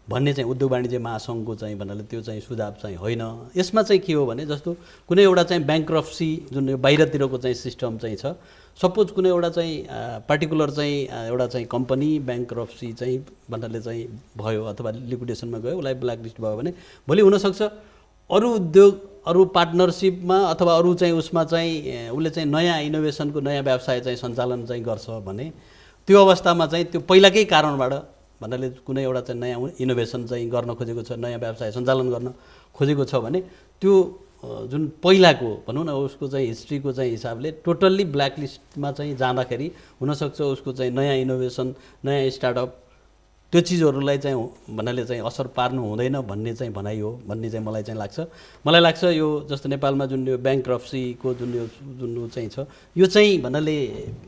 भन्ने चाहिँ उद्योग वाणिज्य महासङ्घको चाहिँ भन्नाले त्यो चाहिँ सुझाव चाहिँ होइन। यसमा चाहिँ के हो भने जस्तो कुनै एउटा चाहिँ ब्याङ्क्रप्सी जुन यो बाहिरतिरको चाहिँ सिस्टम चाहिँ छ, सपोज कुनै एउटा चाहिँ पार्टिकुलर चाहिँ एउटा चाहिँ कम्पनी ब्याङ्क्रप्सी चाहिँ भन्नाले चाहिँ भयो अथवा लिक्विडेसनमा गयो, उसलाई ब्ल्याकलिस्ट भयो भने भोलि हुनसक्छ अरू उद्योग अरू पार्टनरसिपमा अथवा अरू चाहिँ उसमा चाहिँ उसले चाहिँ नयाँ इनोभेसनको नयाँ व्यवसाय चाहिँ सञ्चालन चाहिँ गर्छ भने त्यो अवस्थामा चाहिँ त्यो पहिलाकै कारणबाट भन्नाले कुनै एउटा चाहिँ नयाँ इनोभेसन चाहिँ गर्न खोजेको छ, नयाँ व्यवसाय सञ्चालन गर्न खोजेको छ भने त्यो जुन पहिलाको भनौँ न उसको चाहिँ हिस्ट्रीको चाहिँ हिसाबले टोटल्ली ब्ल्याकलिस्टमा चाहिँ जाँदाखेरि हुनसक्छ उसको चाहिँ नयाँ इनोभेसन नयाँ स्टार्टअप त्यो चिजहरूलाई चाहिँ भन्नाले चाहिँ असर पार्नु हुँदैन भन्ने चाहिँ भनाइ हो भन्ने चाहिँ मलाई चाहिँ लाग्छ। मलाई लाग्छ यो जस्तो नेपालमा जुन यो ब्याङ्क्रप्सीको जुन चाहिँ छ यो चाहिँ भन्नाले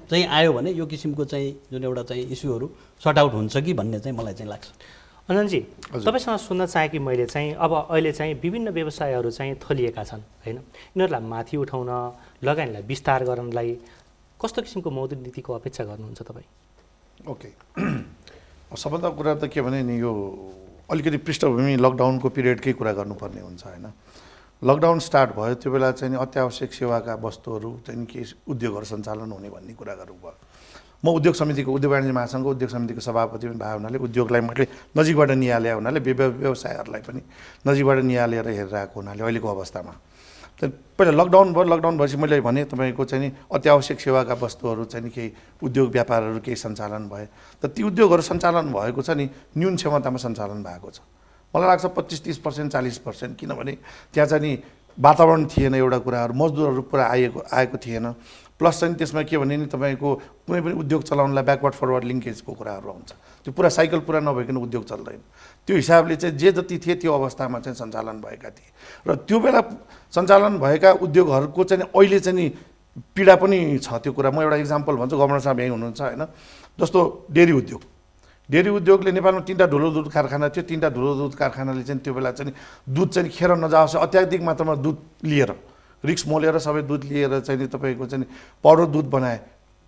चाहिँ आयो भने यो किसिमको चाहिँ जुन एउटा चाहिँ इस्युहरू सर्ट आउट हुन्छ कि भन्ने चाहिँ मलाई चाहिँ लाग्छ। अनन्तजी, तपाईँसँग सुन्न चाहेँ कि मैले चाहिँ अब अहिले चाहिँ विभिन्न व्यवसायहरू चाहिँ थलिएका छन् होइन, यिनीहरूलाई माथि उठाउन लगानीलाई विस्तार गर्नलाई कस्तो किसिमको मौद्रिक नीतिको अपेक्षा गर्नुहुन्छ तपाईँ? ओके, सबभन्दा कुरा त के भने नि यो अलिकति पृष्ठभूमि लकडाउनको पिरियडकै कुरा गर्नुपर्ने हुन्छ होइन। लकडाउन स्टार्ट भयो त्यो बेला चाहिँ अत्यावश्यक सेवाका वस्तुहरू चाहिँ के उद्योगहरू सञ्चालन हुने भन्ने कुराहरू भयो। म उद्योग समितिको उद्योग वाणिज्य महासङ्घको उद्योग समितिको सभापति पनि भएको हुनाले उद्योगलाई मैले नजिकबाट निहाले हुनाले व्यवसायहरूलाई पनि नजिकबाट निहालेर हेरिरहेको हुनाले अहिलेको अवस्थामा पहिला लकडाउन भयो, लकडाउन भएपछि मैले भने तपाईँको चाहिँ नि अत्यावश्यक सेवाका वस्तुहरू चाहिँ केही उद्योग व्यापारहरू केही सञ्चालन भए त ती उद्योगहरू सञ्चालन भएको छ नि न्यून क्षमतामा सञ्चालन भएको छ। मलाई लाग्छ 25-30%, 40%, किनभने त्यहाँ चाहिँ नि वातावरण थिएन, एउटा कुराहरू मजदुरहरू पुरा आएको थिएन, प्लस चाहिँ त्यसमा के भने नि तपाईँको कुनै पनि उद्योग चलाउनलाई ब्याकवर्ड फरवर्ड लिङ्केजको कुराहरू आउँछ, त्यो पुरा साइकल पुरा नभइकन उद्योग चल्दैन। त्यो हिसाबले चाहिँ जे जति थिए त्यो अवस्थामा चाहिँ सञ्चालन भएका थिए र त्यो बेला सञ्चालन भएका उद्योगहरूको चाहिँ अहिले चाहिँ नि पीडा पनि छ। त्यो कुरा म एउटा इक्जाम्पल भन्छु, गभर्नर साहब यहीँ हुनुहुन्छ होइन, जस्तो डेरी उद्योगले नेपालमा 3टा धुलो दुध कारखाना थियो, 3टा धुलो दुध कारखानाले चाहिँ त्यो बेला चाहिँ दुध चाहिँ खेर नजाओस् अत्याधिक मात्रामा दुध लिएर रिक्स मोलेर सबै दुध लिएर चाहिँ तपाईँको चाहिँ पाउडर दुध बनाए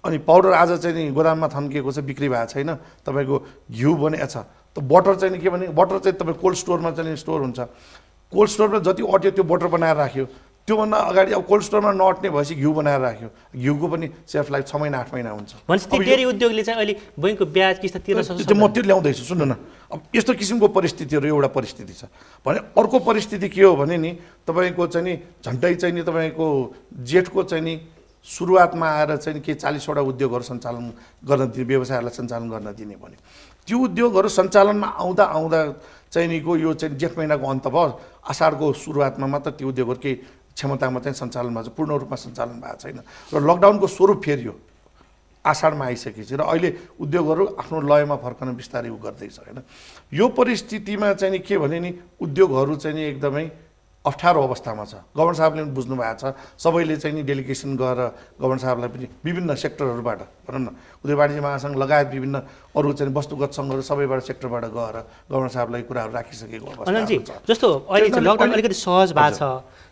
अनि पाउडर आज चाहिँ नि गोदाममा थन्किएको छ, बिक्री भएको छैन। तपाईँको घिउ बनेको छ त बटर चाहिँ के भने बटर चाहिँ तपाईँ कोल्ड स्टोरमा चाहिँ स्टोर हुन्छ, कोल्ड स्टोरमा जति अट्यो त्यो बटर बनाएर राख्यो, त्योभन्दा अगाडि अब कोल्ड स्टोरमा नअट्ने भएपछि घिउ बनाएर राख्यो, घिउको पनि सेल्फ लाइफ 6 महिना 8 महिना हुन्छ। भनेपछि डेरी उद्योगले चाहिँ अहिले बैङ्कको ब्याज किस्ता तिर्न सक्छ। त्यो म त्यो ल्याउँदैछु, सुन्नु न। अब यस्तो किसिमको परिस्थितिहरू एउटा परिस्थिति छ भने अर्को परिस्थिति के हो भने नि तपाईँको चाहिँ नि झन्डै चाहिँ नि तपाईँको जेठको चाहिँ नि सुरुवातमा आएर चाहिँ केही 40वटा उद्योगहरू सञ्चालन गर्न दिने, व्यवसायहरूलाई सञ्चालन गर्न दिने भने त्यो उद्योगहरू सञ्चालनमा आउँदा चाहिँ निको यो चाहिँ जेठ महिनाको अन्त भयो, आषाढको सुरुवातमा मात्र त्यो उद्योगहरू केही क्षमतामा चाहिँ सञ्चालन भएको छ, पूर्ण रूपमा सञ्चालन भएको छैन र लकडाउनको स्वरूप फेरियो आषाढमा आइसकेपछि र अहिले उद्योगहरू आफ्नो लयमा फर्कन बिस्तारै गर्दैछ होइन। यो परिस्थितिमा चाहिँ नि के भने नि उद्योगहरू चाहिँ नि एकदमै अप्ठ्यारो अवस्थामा छ। गभर्नर साहबले पनि बुझ्नु भएको छ, सबैले चाहिँ नि डेलिगेसन गरेर गभर्नर साहबलाई पनि विभिन्न सेक्टरहरूबाट भनौँ न उद्योग वाणिज्य महासङ्घ लगायत विभिन्न अरू चाहिँ वस्तुगत सङ्घहरू सबैबाट सेक्टरबाट गएर गभर्नर साहबलाई कुराहरू राखिसकेको अवस्था छ। जस्तो अहिले चाहिँ लकडाउन अलिकति सहज भएको छ,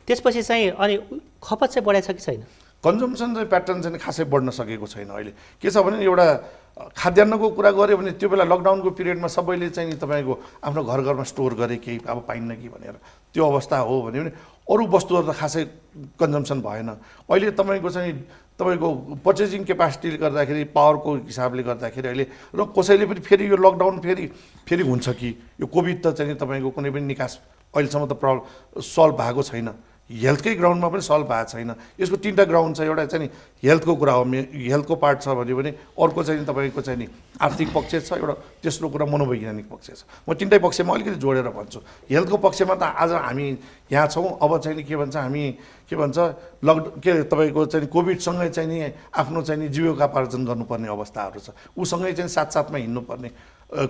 त्यसपछि चाहिँ अनि खपत चाहिँ बढाएको छ कि छैन? कन्जम्सन चाहिँ प्याटर्न चाहिँ खासै बढ्न सकेको छैन। अहिले के छ भने एउटा खाद्यान्नको कुरा गऱ्यो भने त्यो बेला लकडाउनको पिरियडमा सबैले चाहिँ नि तपाईँको आफ्नो घरमा स्टोर गरे केही अब पाइन्न कि भनेर त्यो अवस्था हो भने अरू वस्तुहरू त खासै कन्जम्सन भएन। अहिले तपाईँको चाहिँ तपाईँको पर्चेजिङ क्यापासिटीले गर्दाखेरि पावरको हिसाबले गर्दाखेरि अहिले र कसैले पनि फेरि यो लकडाउन फेरि हुन्छ कि यो कोभिड त चाहिँ तपाईँको कुनै पनि निकास अहिलेसम्म त सल्भ भएको छैन, हेल्थकै ग्राउन्डमा पनि सल्भ भएको छैन। यसको 3टा ग्राउन्ड छ, एउटा चाहिँ नि हेल्थको कुरा हो, हेल्थको पार्ट छ भने अर्को चाहिँ तपाईँको चाहिँ नि आर्थिक पक्ष छ, एउटा तेस्रो कुरा मनोवैज्ञानिक पक्ष छ। म 3टै पक्षमा अलिकति जोडेर भन्छु। हेल्थको पक्षमा त आज हामी यहाँ छौँ, अब चाहिँ नि के भन्छ तपाईँको चाहिँ कोभिडसँगै चाहिँ नि आफ्नो चाहिँ नि जीविकोपार्जन गर्नुपर्ने अवस्थाहरू छ, उसँगै चाहिँ साथसाथमा हिँड्नुपर्ने,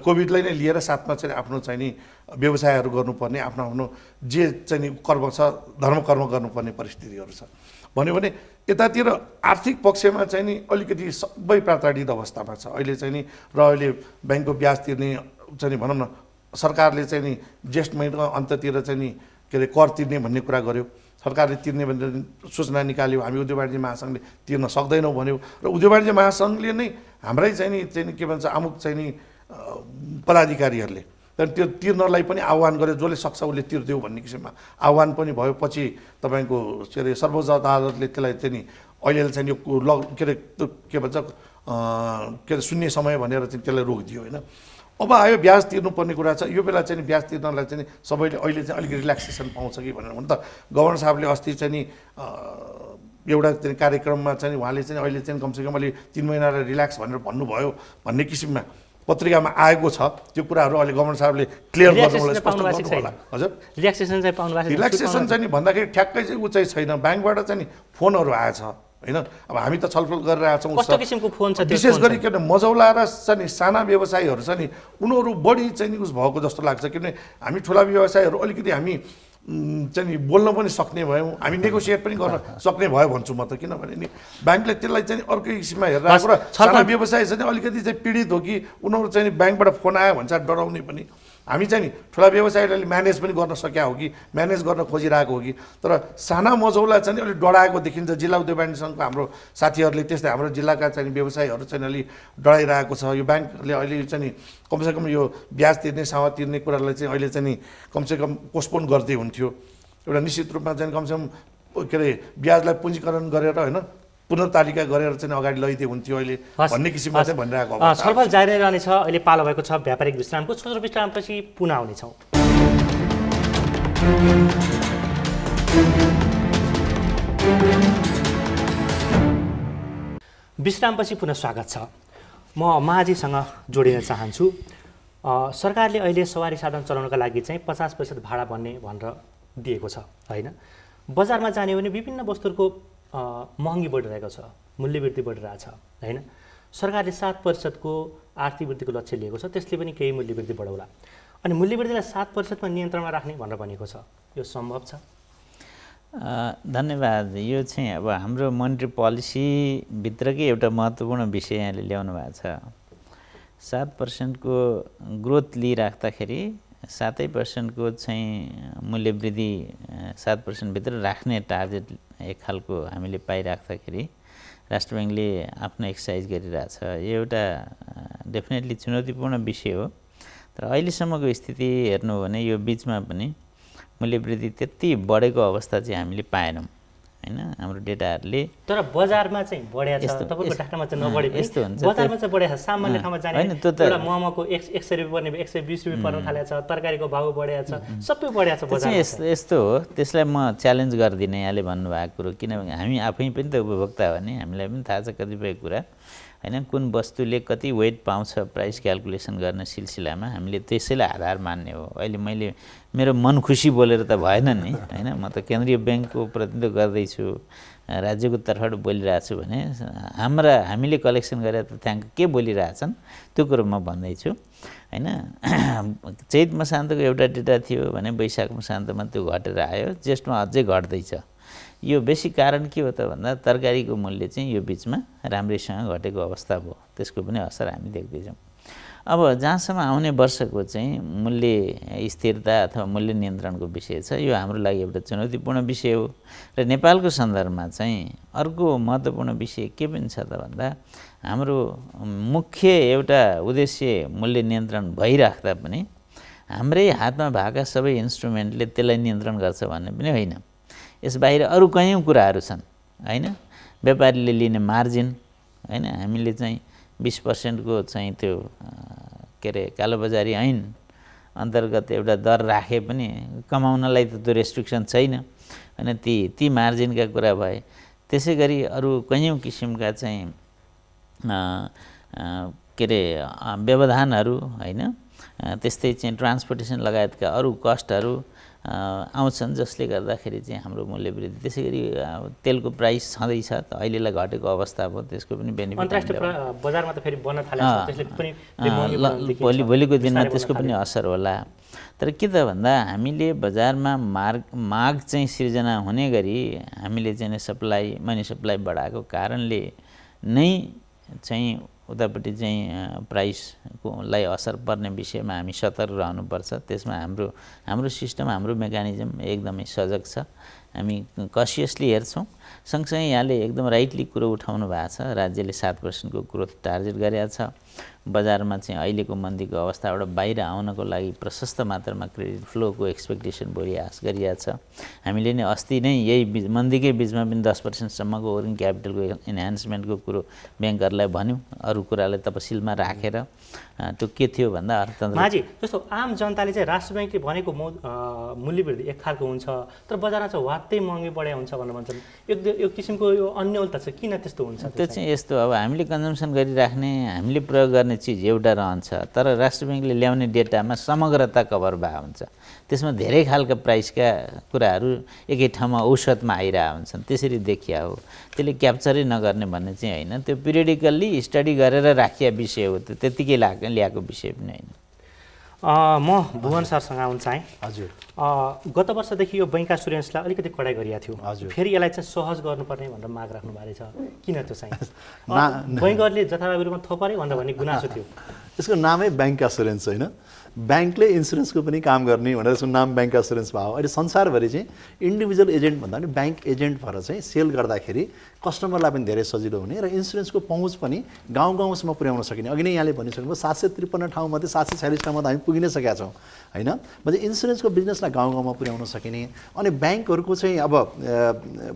कोभिडलाई नै लिएर साथमा चाहिँ आफ्नो चाहिँ नि व्यवसायहरू गर्नुपर्ने, आफ्नो जे चाहिँ नि कर्म छ धर्मकर्म गर्नुपर्ने परिस्थितिहरू छ भन्यो भने यतातिर आर्थिक पक्षमा चाहिँ नि अलिकति सबै प्रताडित अवस्थामा छ अहिले चाहिँ नि। र अहिले ब्याङ्कको ब्याज तिर्ने चाहिँ नि भनौँ न सरकारले चाहिँ नि जेठ महिनाको अन्ततिर चाहिँ नि के अरे कर तिर्ने भन्ने कुरा गर्यो, सरकारले तिर्ने भनेर सूचना निकाल्यो, हामी उद्योग वाणिज्य महासङ्घले तिर्न सक्दैनौँ भन्यो र उद्योग वाणिज्य महासङ्घले नै हाम्रै चाहिँ नि के भन्छ अमुक चाहिँ नि पदाधिकारीहरूले त्यहाँदेखि त्यो तिर्नलाई पनि आह्वान गर्यो, जसले सक्छ उसले तिर्दियो भन्ने किसिममा आह्वान पनि भयो। पछि तपाईँको के अरे सर्वोच्च अदालतले त्यसलाई चाहिँ नि अहिले चाहिँ यो के भन्छ के अरे शून्य समय भनेर चाहिँ त्यसलाई रोकिदियो होइन। अब आयो ब्याज तिर्नुपर्ने कुरा छ, यो बेला चाहिँ ब्याज तिर्नलाई चाहिँ सबैले अहिले चाहिँ अलिकति रिल्याक्सेसन पाउँछ कि भनेर हुन त गभर्नर साहबले अस्ति चाहिँ नि एउटा चाहिँ कार्यक्रममा चाहिँ उहाँले चाहिँ अहिले चाहिँ कमसेकम अलि 3 महिनालाई रिल्याक्स भनेर भन्नुभयो भन्ने किसिममा पत्रिकामा आएको छ। त्यो कुराहरू अहिले गभर्नर साहबले क्लियर गर्नु होला। हजुर रिल्याक्सेसन चाहिँ पाउनु भएको छ? रिल्याक्सेसन चाहिँ नि भन्दाखेरि ठ्याक्कै चाहिँ ऊ चाहिँ छैन। ब्याङ्कबाट चाहिँ नि फोनहरू आएछ होइन। अब हामी त छलफल गरिरहेका छौँ। कस्तो किसिमको फोन छ? विशेष गरी के भने मजौला र चाहिँ नि साना व्यवसायीहरू छ नि उनीहरू बढी चाहिँ नि उस भएको जस्तो लाग्छ। किनभने हामी ठुला व्यवसायीहरू अलिकति हामी चाहिँ नि बोल्न पनि सक्ने भयौँ, हामी नेगोसिएट पनि गर्न सक्ने भयो भन्छु म त। किनभने नि ब्याङ्कले त्यसलाई चाहिँ अर्कै किसिममा हेरेर आएको र साना व्यवसायी चाहिँ अलिकति चाहिँ पीडित हो कि उनीहरू चाहिँ नि ब्याङ्कबाट फोन आयो भन्छ डराउने पनि। हामी चाहिँ नि ठुला व्यवसायीले म्यानेज पनि गर्न सकिया हो कि म्यानेज गर्न खोजिरहेको हो कि, तर साना मजौला चाहिँ अलिक डराएको देखिन्छ। जिल्ला उद्योग वाणिज्य सङ्घको हाम्रो साथीहरूले त्यस्तै हाम्रो जिल्लाका चाहिँ व्यवसायीहरू चाहिँ अलिक डराइरहेको छ। यो ब्याङ्कले अहिले चाहिँ नि कमसेकम यो ब्याज तिर्ने सावा तिर्ने कुरालाई चाहिँ अहिले चाहिँ नि कमसेकम पोस्टपोन गर्दै हुन्थ्यो। एउटा निश्चित रूपमा चाहिँ कमसेकम के अरे ब्याजलाई पुँजीकरण गरेर होइन पुनर्तालिका गरेर चाहिँ अगाडि लैदिए हुन्थ्यो अहिले भन्ने किसिममा चाहिँ भनिरहेको अवस्था। छलफल जारी रहनेछ। अहिले पालो भएको छ व्यापारिक विश्रामको। छोटो विश्रामपछि पुनः आउनेछौँ। विश्रामपछि पुनः स्वागत छ। म महाजीसँग जोडिन चाहन्छु। सरकारले अहिले सवारी साधन चलाउनका लागि चाहिँ 50% भाडा भन्ने भनेर दिएको छ होइन। बजारमा जाने भने विभिन्न वस्तुहरूको महँगी बढिरहेको छ, मूल्यवृद्धि बढिरहेछ होइन। सरकारले 7% आर्थिक वृद्धिको लक्ष्य लिएको छ, त्यसले पनि केही मूल्यवृद्धि बढाउला। अनि मूल्यवृद्धिलाई 7% नियन्त्रणमा राख्ने भनेर भनेको छ, यो सम्भव छ? धन्यवाद। यो चाहिँ अब हाम्रो मोनेटरी पोलिसीभित्रकै एउटा महत्त्वपूर्ण विषय यहाँले ल्याउनु भएको छ। 7% को ग्रोथ लिइराख्दाखेरि 7% चाहिँ मूल्यवृद्धि 7% भित्र राख्ने टार्गेट एक खालको हामीले पाइराख्दाखेरि राष्ट्र ब्याङ्कले आफ्नो एक्सर्साइज गरिरहेछ। यो एउटा डेफिनेटली चुनौतीपूर्ण विषय हो। तर अहिलेसम्मको स्थिति हेर्नु हो भने यो बिचमा पनि मूल्यवृद्धि त्यति बढेको अवस्था चाहिँ हामीले पाएनौँ होइन हाम्रो डेटाहरूले। तर बजारमा चाहिँ बढेको छ, तपाईँको डाटामा चाहिँ नबढे पनि यस्तो हुन्छ। बजारमा चाहिँ बढेको छ। सामान्य ठाउँमा जाने एउटा मोमोको 100 रुपियाँ पर्ने 120 रुपियाँ पर्न थालेको छ, तरकारीको भाउ बढेको छ, सबै बढेको छ बजारमा। यस्तो हो, त्यसलाई म च्यालेन्ज गर्दिनँ यहाँले भन्नुभएको कुरो। किनभने हामी आफै पनि त उपभोक्ता हो नि, हामीलाई पनि थाहा छ कतिपय कुरा होइन। कुन वस्तुले कति वेट पाउँछ प्राइस क्यालकुलेसन गर्ने सिलसिलामा हामीले त्यसैलाई आधार मान्ने हो। अहिले मैले मेरो मन खुसी बोलेर त भएन नि होइन। म त केन्द्रीय ब्याङ्कको प्रतिनिधित्व गर्दैछु, राज्यको तर्फबाट बोलिरहेको छु भने हामीले कलेक्सन गरेर तथ्याङ्क के बोलिरहेछन् त्यो कुरो म भन्दैछु होइन। चैत मसान्तको एउटा डेटा थियो भने वैशाख मसान्तमा त्यो घटेर आयो, जेष्ठमा अझै घट्दैछ। यो बेसी कारण के हो त भन्दा तरकारीको मूल्य चाहिँ यो बिचमा राम्रैसँग घटेको अवस्था भयो, त्यसको पनि असर हामी देख्दैछौँ। अब जहाँसम्म आउने वर्षको चाहिँ मूल्य स्थिरता अथवा मूल्य नियन्त्रणको विषय छ, यो हाम्रो लागि एउटा चुनौतीपूर्ण विषय हो। र नेपालको सन्दर्भमा चाहिँ अर्को महत्त्वपूर्ण विषय के पनि छ त भन्दा हाम्रो मुख्य एउटा उद्देश्य मूल्य नियन्त्रण भइराख्दा पनि हाम्रै हातमा भएका सबै इन्स्ट्रुमेन्टले त्यसलाई नियन्त्रण गर्छ भन्ने पनि होइन। यस बाहिर अरू कयौँ कुराहरू छन् होइन। व्यापारीले लिने मार्जिन होइन, हामीले चाहिँ 20% को चाहिँ त्यो के अरे कालोबजारी ऐन अन्तर्गत एउटा दर राखे पनि कमाउनलाई त त्यो रेस्ट्रिक्सन छैन होइन। ती मार्जिनका कुरा भए। त्यसै गरी अरू कयौँ किसिमका चाहिँ के अरे व्यवधानहरू होइन, त्यस्तै चाहिँ ट्रान्सपोर्टेसन लगायतका अरू कस्टहरू आउँछन् जसले गर्दाखेरि चाहिँ हाम्रो मूल्य वृद्धि। त्यसै गरी तेलको प्राइस छँदैछ, त अहिलेलाई घटेको अवस्था भयो, त्यसको पनि बेनिफिट अन्तर्राष्ट्रिय बजारमा त फेरि बन्न थालेको छ, त्यसले पनि भोलिको दिनमा त्यसको पनि असर होला। तर के त भन्दा हामीले बजारमा माग चाहिँ सिर्जना हुने गरी हामीले चाहिँ मनी सप्लाई बढाएको कारणले नै चाहिँ उतापट्टि चाहिँ प्राइसकोलाई असर पर्ने विषयमा हामी सतर्क रहनुपर्छ। त्यसमा हाम्रो सिस्टम हाम्रो मेकानिजम एकदमै सजग छ। हामी कसियसली हेर्छौँ। सँगसँगै यहाँले एकदम राइटली कुरो उठाउनु भएको छ, राज्यले 7% को ग्रोथ टार्गेट गरेको छ। बजारमा चाहिँ अहिलेको मन्दीको अवस्थाबाट बाहिर आउनको लागि प्रशस्त मात्रामा क्रेडिट फ्लोको एक्सपेक्टेसन भोलि आश गरिएको छ। हामीले नै अस्ति नै यही मन्दीकै बिचमा पनि 10%सम्मको वर्किङ क्यापिटलको इन्हान्समेन्टको कुरो ब्याङ्कहरूलाई भन्यौँ। अरू कुरालाई तपसिलमा राखेर त्यो के थियो भन्दा अर्थतन्त्र माझी जस्तो आम जनताले चाहिँ राष्ट्र ब्याङ्कले भनेको मूल्य वृद्धि एक खालको हुन्छ, तर बजारमा चाहिँ वात्तै महँगी बढाइ हुन्छ भनेर भन्छन्। एक किसिमको यो अन्यलता छ, किन त्यस्तो हुन्छ? त्यो चाहिँ यस्तो, अब हामीले कन्जम्सन गरिराख्ने, हामीले प्रयोग गर्ने चिज एउटा रहन्छ, तर राष्ट्र ब्याङ्कले ल्याउने डेटामा समग्रता कभर भएको हुन्छ। त्यसमा धेरै खालका प्राइसका कुराहरू एकै ठाउँमा औसतमा आइरहेको हुन्छन्, त्यसरी देखिया हो। त्यसले क्याप्चरै नगर्ने भन्ने चाहिँ होइन, त्यो पिरियडिकल्ली स्टडी गरेर राखिया विषय हो, त्यो त्यत्तिकै ल्याएको विषय पनि होइन। म भुवन सरसँग आउन चाहेँ। हजुर, गत वर्षदेखि यो बैङ्क एसुरेन्सलाई अलिकति कडाइ गरिएको थियो। हजुर, फेरि यसलाई चाहिँ सहज गर्नुपर्ने भनेर माग राख्नु भएको छ, किन त्यो चाहिँ? बैङ्कहरूले जथाभावी रूपमा थोपरे भनेर भन्ने गुनासो थियो। यसको नामै ब्याङ्क एसुरेन्स होइन, ब्याङ्कले इन्सुरेन्सको पनि काम गर्ने भनेर यसको नाम ब्याङ्क एसुरेन्स भयो। अहिले संसारभरि चाहिँ इन्डिभिजुअल एजेन्ट भन्दा पनि ब्याङ्क एजेन्ट भएर चाहिँ सेल गर्दाखेरि कस्टमरलाई पनि धेरै सजिलो हुने र इन्सुरेन्सको पहुँच पनि गाउँ गाउँसम्म पुर्याउन सकिने। अघि नै यहाँले भनिसक्नुभयो 753 ठाउँमध्ये 746 ठाउँमा त हामी पुगिनै सकेका छौँ होइन। म्हणजे इन्सुरेन्सको बिजनेसलाई गाउँ गाउँमा पुर्याउन सकिने। अनि ब्याङ्कहरूको चाहिँ अब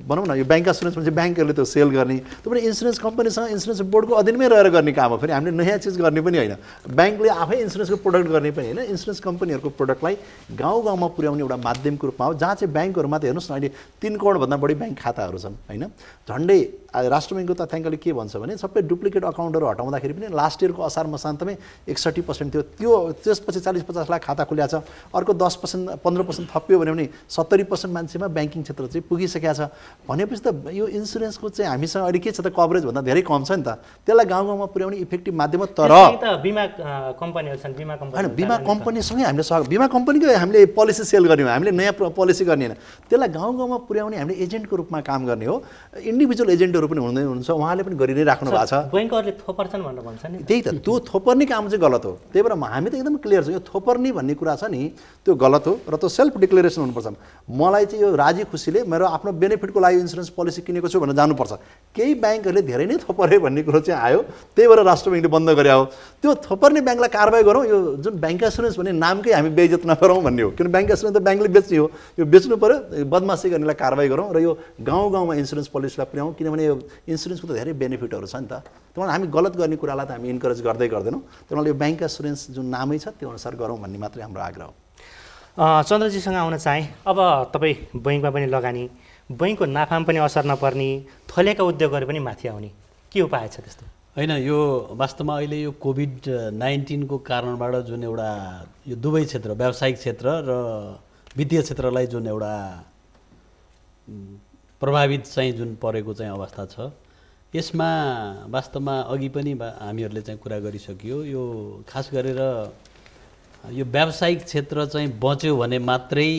भनौँ न यो ब्याङ्क एसुरेन्स भने ब्याङ्कहरूले त्यो सेल गर्ने, त्यो पनि इन्सुरेन्स कम्पनीसँग इन्सुरेन्स बोर्डको अधीनमै रहेर गर्ने काम हो। फेरि हामीले नयाँ चिज गर्ने पनि होइन, ब्याङ्कले आफै इन्सुरेन्सको प्रोडक्ट गर्ने पनि होइन, इन्सुरेन्स कम्पनीहरूको प्रोडक्टलाई गाउँ गाउँमा पुर्याउने एउटा माध्यमको रूपमा हो। जहाँ चाहिँ ब्याङ्कहरूमा त हेर्नुहोस् न अहिले 3 करोडभन्दा बढी ब्याङ्क खाताहरू छन् होइन। झन्डै राष्ट्र ब्याङ्कको तथ्याङ्कले के भन्छ भने सबै डुप्लिकेट अकाउन्टहरू हटाउँदाखेरि पनि लास्ट इयरको असार मसान्तमै 61% थियो, त्यसपछि 40-50 लाख खाता खुल्या छ। अर्को 10% 15% थप्यो भने 70% मान्छेमा ब्याङ्किङ क्षेत्र चाहिँ पुगिसकेको छ। भनेपछि त यो इन्सुरेन्सको चाहिँ हामीसँग अहिले के छ त, कभरेज भन्दा धेरै कम छ नि त। त्यसलाई गाउँ गाउँमा पुर्याउने इफेक्टिभ माध्यम हो। तर बिमा कम्पनीहरू छन्, बिमा कम्पनीसँगै हामीले बिमा कम्पनीकै हामीले पोलिसी सेल गर्ने हो, हामीले नयाँ पोलिसी गर्ने होइन। त्यसलाई गाउँ गाउँमा पुर्याउने हामीले एजेन्टको रूपमा काम गर्ने हो। इन्डिभिजुअल एजेन्टहरू पनि हुनुहुन्छ, उहाँले पनि गरि नै राख्नु भएको छ। ब्याङ्कहरूले थोपर्छन् भनेर भन्छ नि, त्यही त त्यो थोपर्ने काम चाहिँ गलत हो। त्यही भएर हामी त एकदम क्लियर छ, यो थोपर्ने भन्ने कुरा छ नि त्यो गलत हो र त्यो सेल्फ डिक्लेरेसन हुनुपर्छ। मलाई चाहिँ यो राजी खुसीले मेरो आफ्नो बेनिफिटको लागि इन्सुरेन्स पोलिसी किनेको छु भनेर जानुपर्छ। केही ब्याङ्कहरूले धेरै नै थोपरे भन्ने कुरो चाहिँ आयो, त्यही भएर राष्ट्र ब्याङ्कले बन्द गरे हो। त्यो थोपर्ने ब्याङ्कलाई कारबाही गरौँ, यो जुन ब्याङ्क एसुरेन्स भन्ने नामकै हामी बेइज्जत नगरौँ भन्ने हो। किन ब्याङ्क एसुरेन्स त ब्याङ्कले बेच्ने हो, यो बेच्नु पऱ्यो, बदमासी गर्नेलाई कारबाही गरौँ र यो गाउँ गाउँमा इन्सुरेन्स पोलिसीलाई पुर्याउँ। किनभने यो इन्सुरेन्सको त धेरै बेनिफिटहरू छ नि त। त्यही हामी गलत गर्ने कुरालाई त हामी इन्करेज गर्दैनौँ। त्यही यो ब्याङ्क एसुरेन्स जुन नामै छ त्यो अनुसार गरौँ भन्ने मात्रै हाम्रो आग्रह हो। चन्द्रजीसँग आउन चाहेँ। अब तपाईँ बैङ्कमा पनि लगानी, बैङ्कको नाफामा पनि असर नपर्ने, थलेका उद्योगहरू पनि माथि आउने, के उपाय छ त्यस्तो? होइन, यो वास्तवमा अहिले यो कोभिड-19 को कारणबाट जुन एउटा यो दुवै क्षेत्र व्यावसायिक क्षेत्र र वित्तीय क्षेत्रलाई जुन एउटा प्रभावित चाहिँ जुन परेको चाहिँ अवस्था छ, यसमा वास्तवमा अघि पनि हामीहरूले चाहिँ कुरा गरिसकियो। यो खास गरेर यो व्यावसायिक क्षेत्र चाहिँ बच्यो भने मात्रै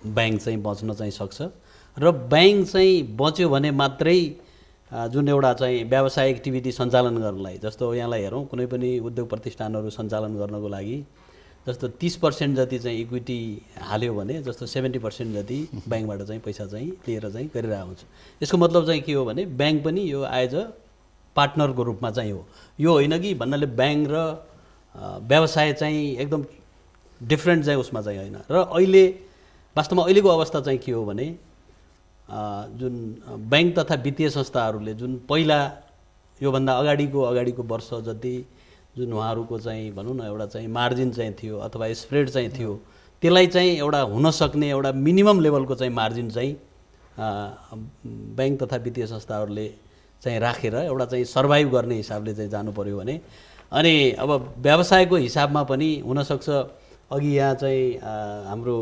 ब्याङ्क चाहिँ बच्न चाहिँ सक्छ र ब्याङ्क चाहिँ बच्यो भने मात्रै जुन एउटा चाहिँ व्यवसाय एक्टिभिटी सञ्चालन गर्नलाई, जस्तो यहाँलाई हेरौँ कुनै पनि उद्योग प्रतिष्ठानहरू सञ्चालन गर्नको लागि जस्तो 30% जति चाहिँ इक्विटी हाल्यो भने जस्तो 70% जति ब्याङ्कबाट चाहिँ पैसा चाहिँ लिएर चाहिँ गरिरहेको हुन्छ। यसको मतलब चाहिँ के हो भने ब्याङ्क पनि यो एज अ पार्टनरको रूपमा चाहिँ हो। यो होइन कि भन्नाले ब्याङ्क र व्यवसाय चाहिँ एकदम डिफ्रेन्ट चाहिँ उसमा चाहिँ होइन। र अहिले वास्तवमा अहिलेको अवस्था चाहिँ के हो भने जुन ब्याङ्क तथा वित्तीय संस्थाहरूले जुन पहिला योभन्दा अगाडिको वर्ष जति जुन उहाँहरूको चाहिँ भनौँ न एउटा चाहिँ मार्जिन चाहिँ थियो अथवा स्प्रेड चाहिँ थियो, त्यसलाई चाहिँ एउटा हुनसक्ने एउटा मिनिमम लेभलको चाहिँ मार्जिन चाहिँ ब्याङ्क तथा वित्तीय संस्थाहरूले चाहिँ राखेर एउटा चाहिँ सर्भाइभ गर्ने हिसाबले चाहिँ जानु पर्यो भने, अनि अब व्यवसायको हिसाबमा पनि हुनसक्छ अघि यहाँ चाहिँ हाम्रो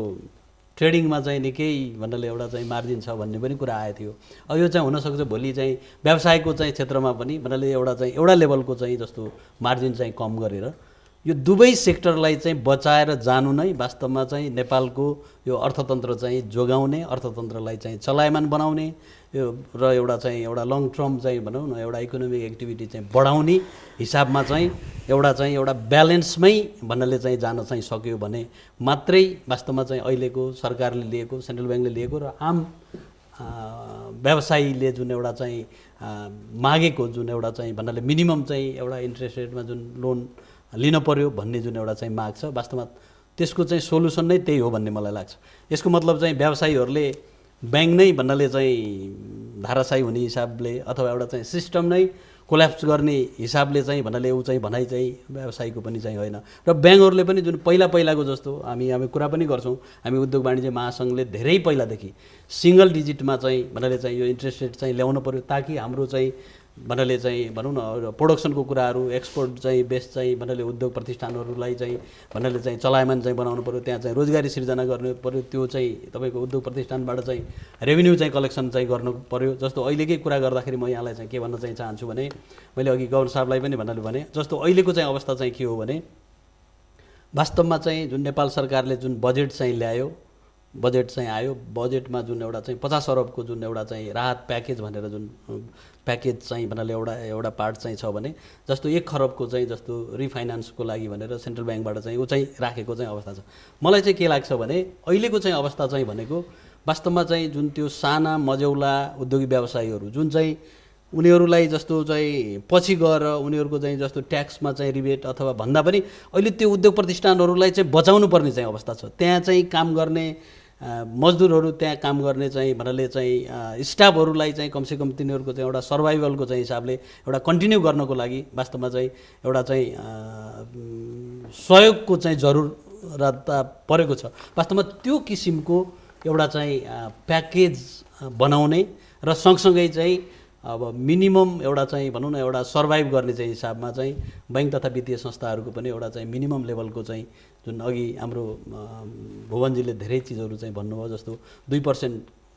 ट्रेडिङमा चाहिँ निकै भन्नाले एउटा चाहिँ मार्जिन छ भन्ने पनि कुरा आएको थियो। अब यो चाहिँ हुनसक्छ भोलि चाहिँ व्यवसायको चाहिँ क्षेत्रमा पनि भन्नाले एउटा लेभलको चाहिँ जस्तो मार्जिन चाहिँ कम गरेर यो दुवै सेक्टरलाई चाहिँ बचाएर जानु नै वास्तवमा चाहिँ नेपालको यो अर्थतन्त्र चाहिँ जोगाउने, अर्थतन्त्रलाई चाहिँ चलायमान बनाउने यो र एउटा लङ टर्म चाहिँ भनौँ न एउटा इकोनोमिक एक्टिभिटी चाहिँ बढाउने हिसाबमा चाहिँ एउटा ब्यालेन्समै भन्नाले चाहिँ जान चाहिँ सक्यो भने मात्रै वास्तवमा चाहिँ अहिलेको सरकारले लिएको, सेन्ट्रल ब्याङ्कले लिएको र आम व्यवसायीले जुन एउटा चाहिँ मागेको जुन एउटा चाहिँ भन्नाले मिनिमम चाहिँ एउटा इन्ट्रेस्ट रेटमा जुन लोन लिन पर्यो भन्ने जुन एउटा चाहिँ माग छ, वास्तवमा त्यसको चाहिँ सोलुसन नै त्यही हो भन्ने मलाई लाग्छ। यसको मतलब चाहिँ व्यवसायीहरूले ब्याङ्क नै भन्नाले चाहिँ धाराशायी हुने हिसाबले अथवा एउटा चाहिँ सिस्टम नै कोल्याप्स गर्ने हिसाबले चाहिँ भन्नाले ऊ चाहिँ भनाइ चाहिँ व्यवसायीको पनि चाहिँ होइन र ब्याङ्कहरूले पनि जुन पहिलाको जस्तो हामी कुरा पनि गर्छौँ। हामी उद्योग वाणिज्य महासङ्घले धेरै पहिलादेखि सिङ्गल डिजिटमा चाहिँ भन्नाले चाहिँ यो इन्ट्रेस्ट रेट चाहिँ ल्याउनु पर्यो ताकि हाम्रो चाहिँ भन्नाले चाहिँ भनौँ न प्रोडक्सनको कुराहरू एक्सपोर्ट चाहिँ बेस चाहिँ भन्नाले उद्योग प्रतिष्ठानहरूलाई चाहिँ भन्नाले चाहिँ चलायमान चाहिँ बनाउनु पर्यो, त्यहाँ चाहिँ रोजगारी सिर्जना गर्नु पर्यो, त्यो चाहिँ तपाईँको उद्योग प्रतिष्ठानबाट चाहिँ रेभेन्यू चाहिँ कलेक्सन चाहिँ गर्नु पर्यो। जस्तो अहिलेकै कुरा गर्दाखेरि म यहाँलाई चाहिँ के भन्न चाहिँ चाहन्छु भने मैले अघि गवर्नर साहबलाई पनि भन्नाले भने जस्तो अहिलेको चाहिँ अवस्था चाहिँ के हो भने वास्तवमा चाहिँ जुन नेपाल सरकारले जुन बजेट चाहिँ ल्यायो, बजेट चाहिँ आयो, बजेटमा जुन एउटा चाहिँ 50 अरबको जुन एउटा चाहिँ राहत प्याकेज भनेर जुन प्याकेज चाहिँ भन्नाले एउटा पार्ट चाहिँ छ भने जस्तो 1 खरबको चाहिँ जस्तो रिफाइनान्सको लागि भनेर सेन्ट्रल ब्याङ्कबाट चाहिँ ऊ चाहिँ राखेको चाहिँ अवस्था छ। मलाई चाहिँ के लाग्छ भने अहिलेको चाहिँ अवस्था चाहिँ भनेको वास्तवमा चाहिँ जुन त्यो साना मझौला उद्योगी व्यवसायीहरू जुन चाहिँ उनीहरूलाई जस्तो चाहिँ पछि गएर उनीहरूको चाहिँ जस्तो ट्याक्समा चाहिँ रिबेट अथवा भन्दा पनि अहिले त्यो उद्योग प्रतिष्ठानहरूलाई चाहिँ बचाउनु पर्ने चाहिँ अवस्था छ। त्यहाँ चाहिँ काम गर्ने मजदुरहरू, त्यहाँ काम गर्ने चाहिँ भन्नाले चाहिँ स्टाफहरूलाई चाहिँ कमसेकम तिनीहरूको चाहिँ एउटा सर्भाइभलको चाहिँ हिसाबले एउटा कन्टिन्यू गर्नको लागि वास्तवमा चाहिँ एउटा चाहिँ सहयोगको चाहिँ जरुरत परेको छ। वास्तवमा त्यो किसिमको एउटा चाहिँ प्याकेज बनाउने र सँगसँगै चाहिँ अब मिनिमम एउटा चाहिँ भनौँ न एउटा सर्भाइभ गर्ने चाहिँ हिसाबमा चाहिँ बैङ्क तथा वित्तीय संस्थाहरूको पनि एउटा चाहिँ मिनिमम लेभलको चाहिँ जुन अघि हाम्रो भुवनजीले धेरै चिजहरू चाहिँ भन्नुभयो जस्तो 2%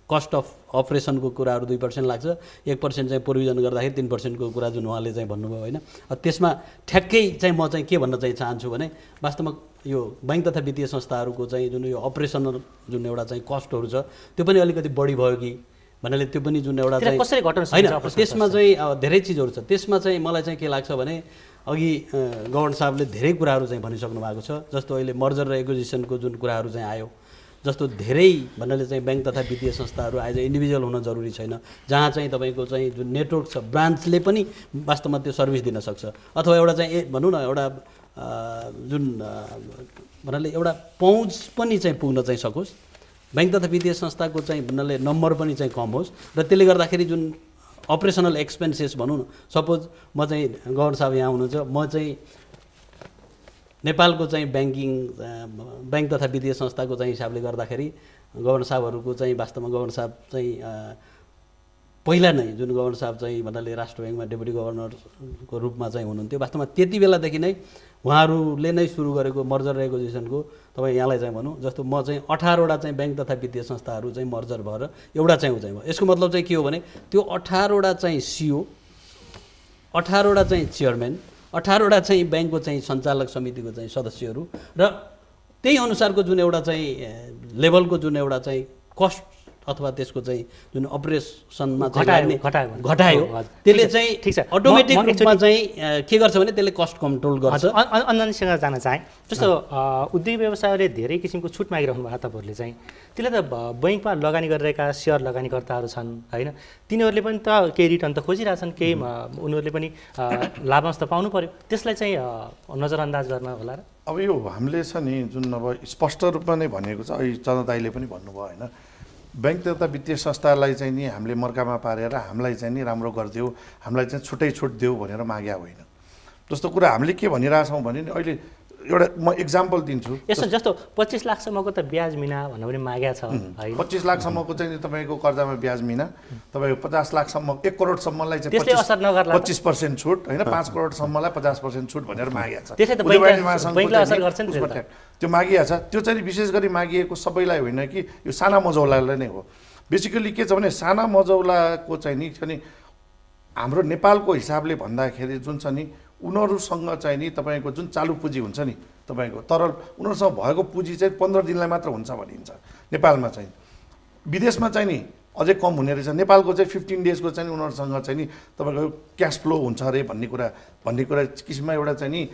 कस्ट अफ अपरेसनको कुराहरू 2% लाग्छ, 1% चाहिँ प्रोभिजन गर्दाखेरि 3%को कुरा जुन उहाँले चाहिँ भन्नुभयो होइन। त्यसमा ठ्याक्कै चाहिँ म चाहिँ के भन्न चाहिँ चाहन्छु भने वास्तवमा यो बैङ्क तथा वित्तीय संस्थाहरूको चाहिँ जुन यो अपरेसनल जुन एउटा चाहिँ कस्टहरू छ त्यो पनि अलिकति बढी भयो कि भन्नाले त्यो पनि जुन एउटा चाहिँ होइन त्यसमा चाहिँ धेरै चिजहरू छ। त्यसमा चाहिँ मलाई चाहिँ के लाग्छ भने अघि गवर्नर साहबले धेरै कुराहरू चाहिँ भनिसक्नु भएको छ। जस्तो अहिले मर्जर र एक्विजिसनको जुन कुराहरू चाहिँ आयो, जस्तो धेरै भन्नाले चाहिँ ब्याङ्क तथा वित्तीय संस्थाहरू एज अ इन्डिभिजुअल हुन जरुरी छैन, जहाँ चाहिँ तपाईँको चाहिँ जुन नेटवर्क छ ब्रान्चले पनि वास्तवमा त्यो सर्भिस दिन सक्छ अथवा एउटा चाहिँ भनौँ न एउटा जुन भन्नाले एउटा पहुँच पनि चाहिँ पुग्न चाहिँ सकोस्, ब्याङ्क तथा वित्तीय संस्थाको चाहिँ भन्नाले नम्बर पनि चाहिँ कम होस् र त्यसले गर्दाखेरि जुन अपरेसनल एक्सपेन्सेस भनौँ न, सपोज म चाहिँ गवर्नर साहब यहाँ हुनुहुन्छ, म चाहिँ नेपालको चाहिँ ब्याङ्क तथा वित्तीय संस्थाको चाहिँ हिसाबले गर्दाखेरि गवर्नर साहबहरूको चाहिँ वास्तवमा गवर्नर साहब चाहिँ पहिला नै जुन गवर्नर साहब चाहिँ भन्नाले राष्ट्र ब्याङ्कमा डेपुटी गभर्नरको रूपमा चाहिँ हुनुहुन्थ्यो, वास्तवमा त्यति बेलादेखि नै उहाँहरूले नै सुरु गरेको मर्जर र एक्विजिसनको तपाईँ यहाँलाई चाहिँ भनौँ जस्तो म चाहिँ 18वटा चाहिँ ब्याङ्क तथा वित्तीय संस्थाहरू चाहिँ मर्जर भएर एउटा चाहिँ चाहिँ भयो। यसको मतलब चाहिँ के हो भने त्यो 18वटा चाहिँ सिओ, 18वटा चाहिँ चेयरम्यान, 18वटा चाहिँ ब्याङ्कको चाहिँ सञ्चालक समितिको चाहिँ सदस्यहरू र त्यही अनुसारको जुन एउटा चाहिँ लेभलको जुन एउटा चाहिँ कस्ट अथवा त्यसको चाहिँ जुन अपरेसनमा चाहिँ घटायो त्यसले चाहिँ अटोमेटिक रूपमा चाहिँ के गर्छ भने त्यसले कस्ट कन्ट्रोल गर्छ। अन्जनीसँग जान चाहे जस्तो उद्योग व्यवसायले धेरै किसिमको छुट मागिरहनु भएको तपाईँहरूले चाहिँ त्यसले त बैङ्कमा लगानी गरिरहेका सेयर लगानीकर्ताहरू छन् होइन, तिनीहरूले पनि त केही रिटर्न त खोजिरहेछन्, केही उनीहरूले पनि लाभांश त पाउनु पर्यो, त्यसलाई चाहिँ नजरअन्दाज गर्न होला र? अब यो हामीले छ नि जुन अब स्पष्ट रूपमा नै भनेको छ, अहिले चन्द्र दाइले पनि भन्नुभयो होइन, ब्याङ्क तथा वित्तीय संस्थालाई चाहिँ नि हामीले मर्कामा पारेर हामीलाई चाहिँ नि राम्रो गरिदेऊ, हामीलाई चाहिँ छुट्टै छुट देऊ भनेर माग्या होइन। जस्तो कुरा हामीले के भनिरहेछौँ भने नि अहिले एउटा म एक्जाम्पल दिन्छु, यसो जस्तो 25 लाखसम्मको त ब्याज मिना भनेर पनि माग्या छ है, 25 लाखसम्मको चाहिँ तपाईँको कर्जामा ब्याज मिना, तपाईँको 50 लाखसम्म 1 करोडसम्मलाई चाहिँ 25% छुट होइन, 5 करोडसम्मलाई 50% छुट भनेर माग्या छ। त्यो मागिया छ, त्यो चाहिँ विशेष गरी मागिएको सबैलाई होइन कि यो साना मझौलालाई नै हो। बेसिकली के छ भने साना मझौलाको चाहिँ नि हाम्रो नेपालको हिसाबले भन्दाखेरि जुन छ नि उनीहरूसँग चाहिँ नि तपाईँको जुन चालु पुँजी हुन्छ नि तपाईँको तरल उनीहरूसँग भएको पुँजी चाहिँ 15 दिनलाई मात्र हुन्छ भनिन्छ नेपालमा चाहिँ। विदेशमा चाहिँ नि अझै कम हुने रहेछ। नेपालको चाहिँ 15 डेजको चाहिँ उनीहरूसँग चाहिँ नि तपाईँको क्यास फ्लो हुन्छ अरे भन्ने कुरा किसिममा एउटा चाहिँ नि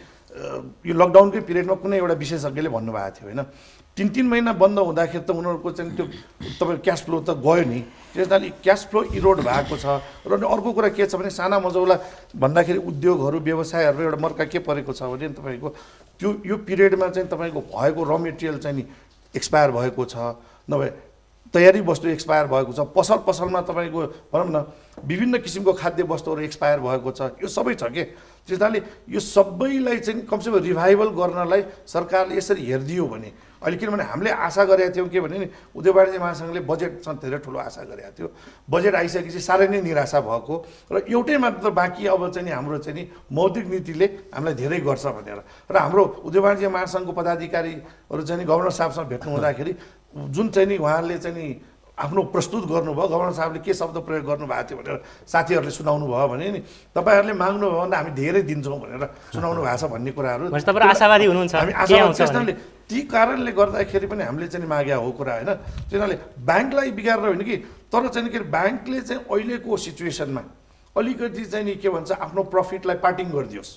यो लकडाउनकै पिरियडमा कुनै एउटा विशेषज्ञले भन्नुभएको थियो होइन। 3 महिना बन्द हुँदाखेरि त उनीहरूको चाहिँ त्यो तपाईँको क्यास फ्लो त गयो नि। त्यसैले क्यास फ्लो इरोड भएको छ। र अर्को कुरा के छ भने साना मजौला भन्दाखेरि उद्योगहरू व्यवसायहरू एउटा मर्का के परेको छ भने तपाईँको त्यो यो पिरियडमा चाहिँ तपाईँको भएको र मेटेरियल चाहिँ नि एक्सपायर भएको छ, नभए तयारी वस्तु एक्सपायर भएको छ, पसलमा तपाईँको भनौँ न विभिन्न किसिमको खाद्य वस्तुहरू एक्सपायर भएको छ, यो सबै छ के। त्यसैले यो सबैलाई चाहिँ कमसेकम रिभाइभल गर्नलाई सरकारले यसरी हेरिदियो भने अहिले किनभने हामीले आशा गरेका थियौँ के भने नि उद्योग वाणिज्य महासङ्घले बजेटसँग धेरै ठुलो आशा गरेका थियो। बजेट आइसकेपछि साह्रै नै निराशा भएको र एउटै मात्र बाँकी अब चाहिँ नि हाम्रो चाहिँ नि मौद्रिक नीतिले हामीलाई धेरै गर्छ भनेर। र हाम्रो उद्योग वाणिज्य महासङ्घको पदाधिकारीहरू चाहिँ नि गभर्नर साहबसँग भेट्नु हुँदाखेरि जुन चाहिँ नि उहाँहरूले चाहिँ नि आफ्नो प्रस्तुत गर्नुभयो, गभर्नर साहबले के शब्द प्रयोग गर्नुभएको थियो भनेर साथीहरूले सुनाउनु भयो भने नि तपाईँहरूले माग्नुभयो भने हामी धेरै दिन्छौँ भनेर सुनाउनु भएको छ भन्ने कुराहरू तपाईहरु आशावादी हुनुहुन्छ। हामी आशावादी ती कारणले गर्दाखेरि पनि हामीले चाहिँ मागे हो कुरा होइन। त्यसैले ब्याङ्कलाई बिगारेर होइन कि तर चाहिँ के ब्याङ्कले चाहिँ अहिलेको सिचुएसनमा अलिकति चाहिँ नि के भन्छ आफ्नो प्रफिटलाई पार्टिङ गरिदियोस्,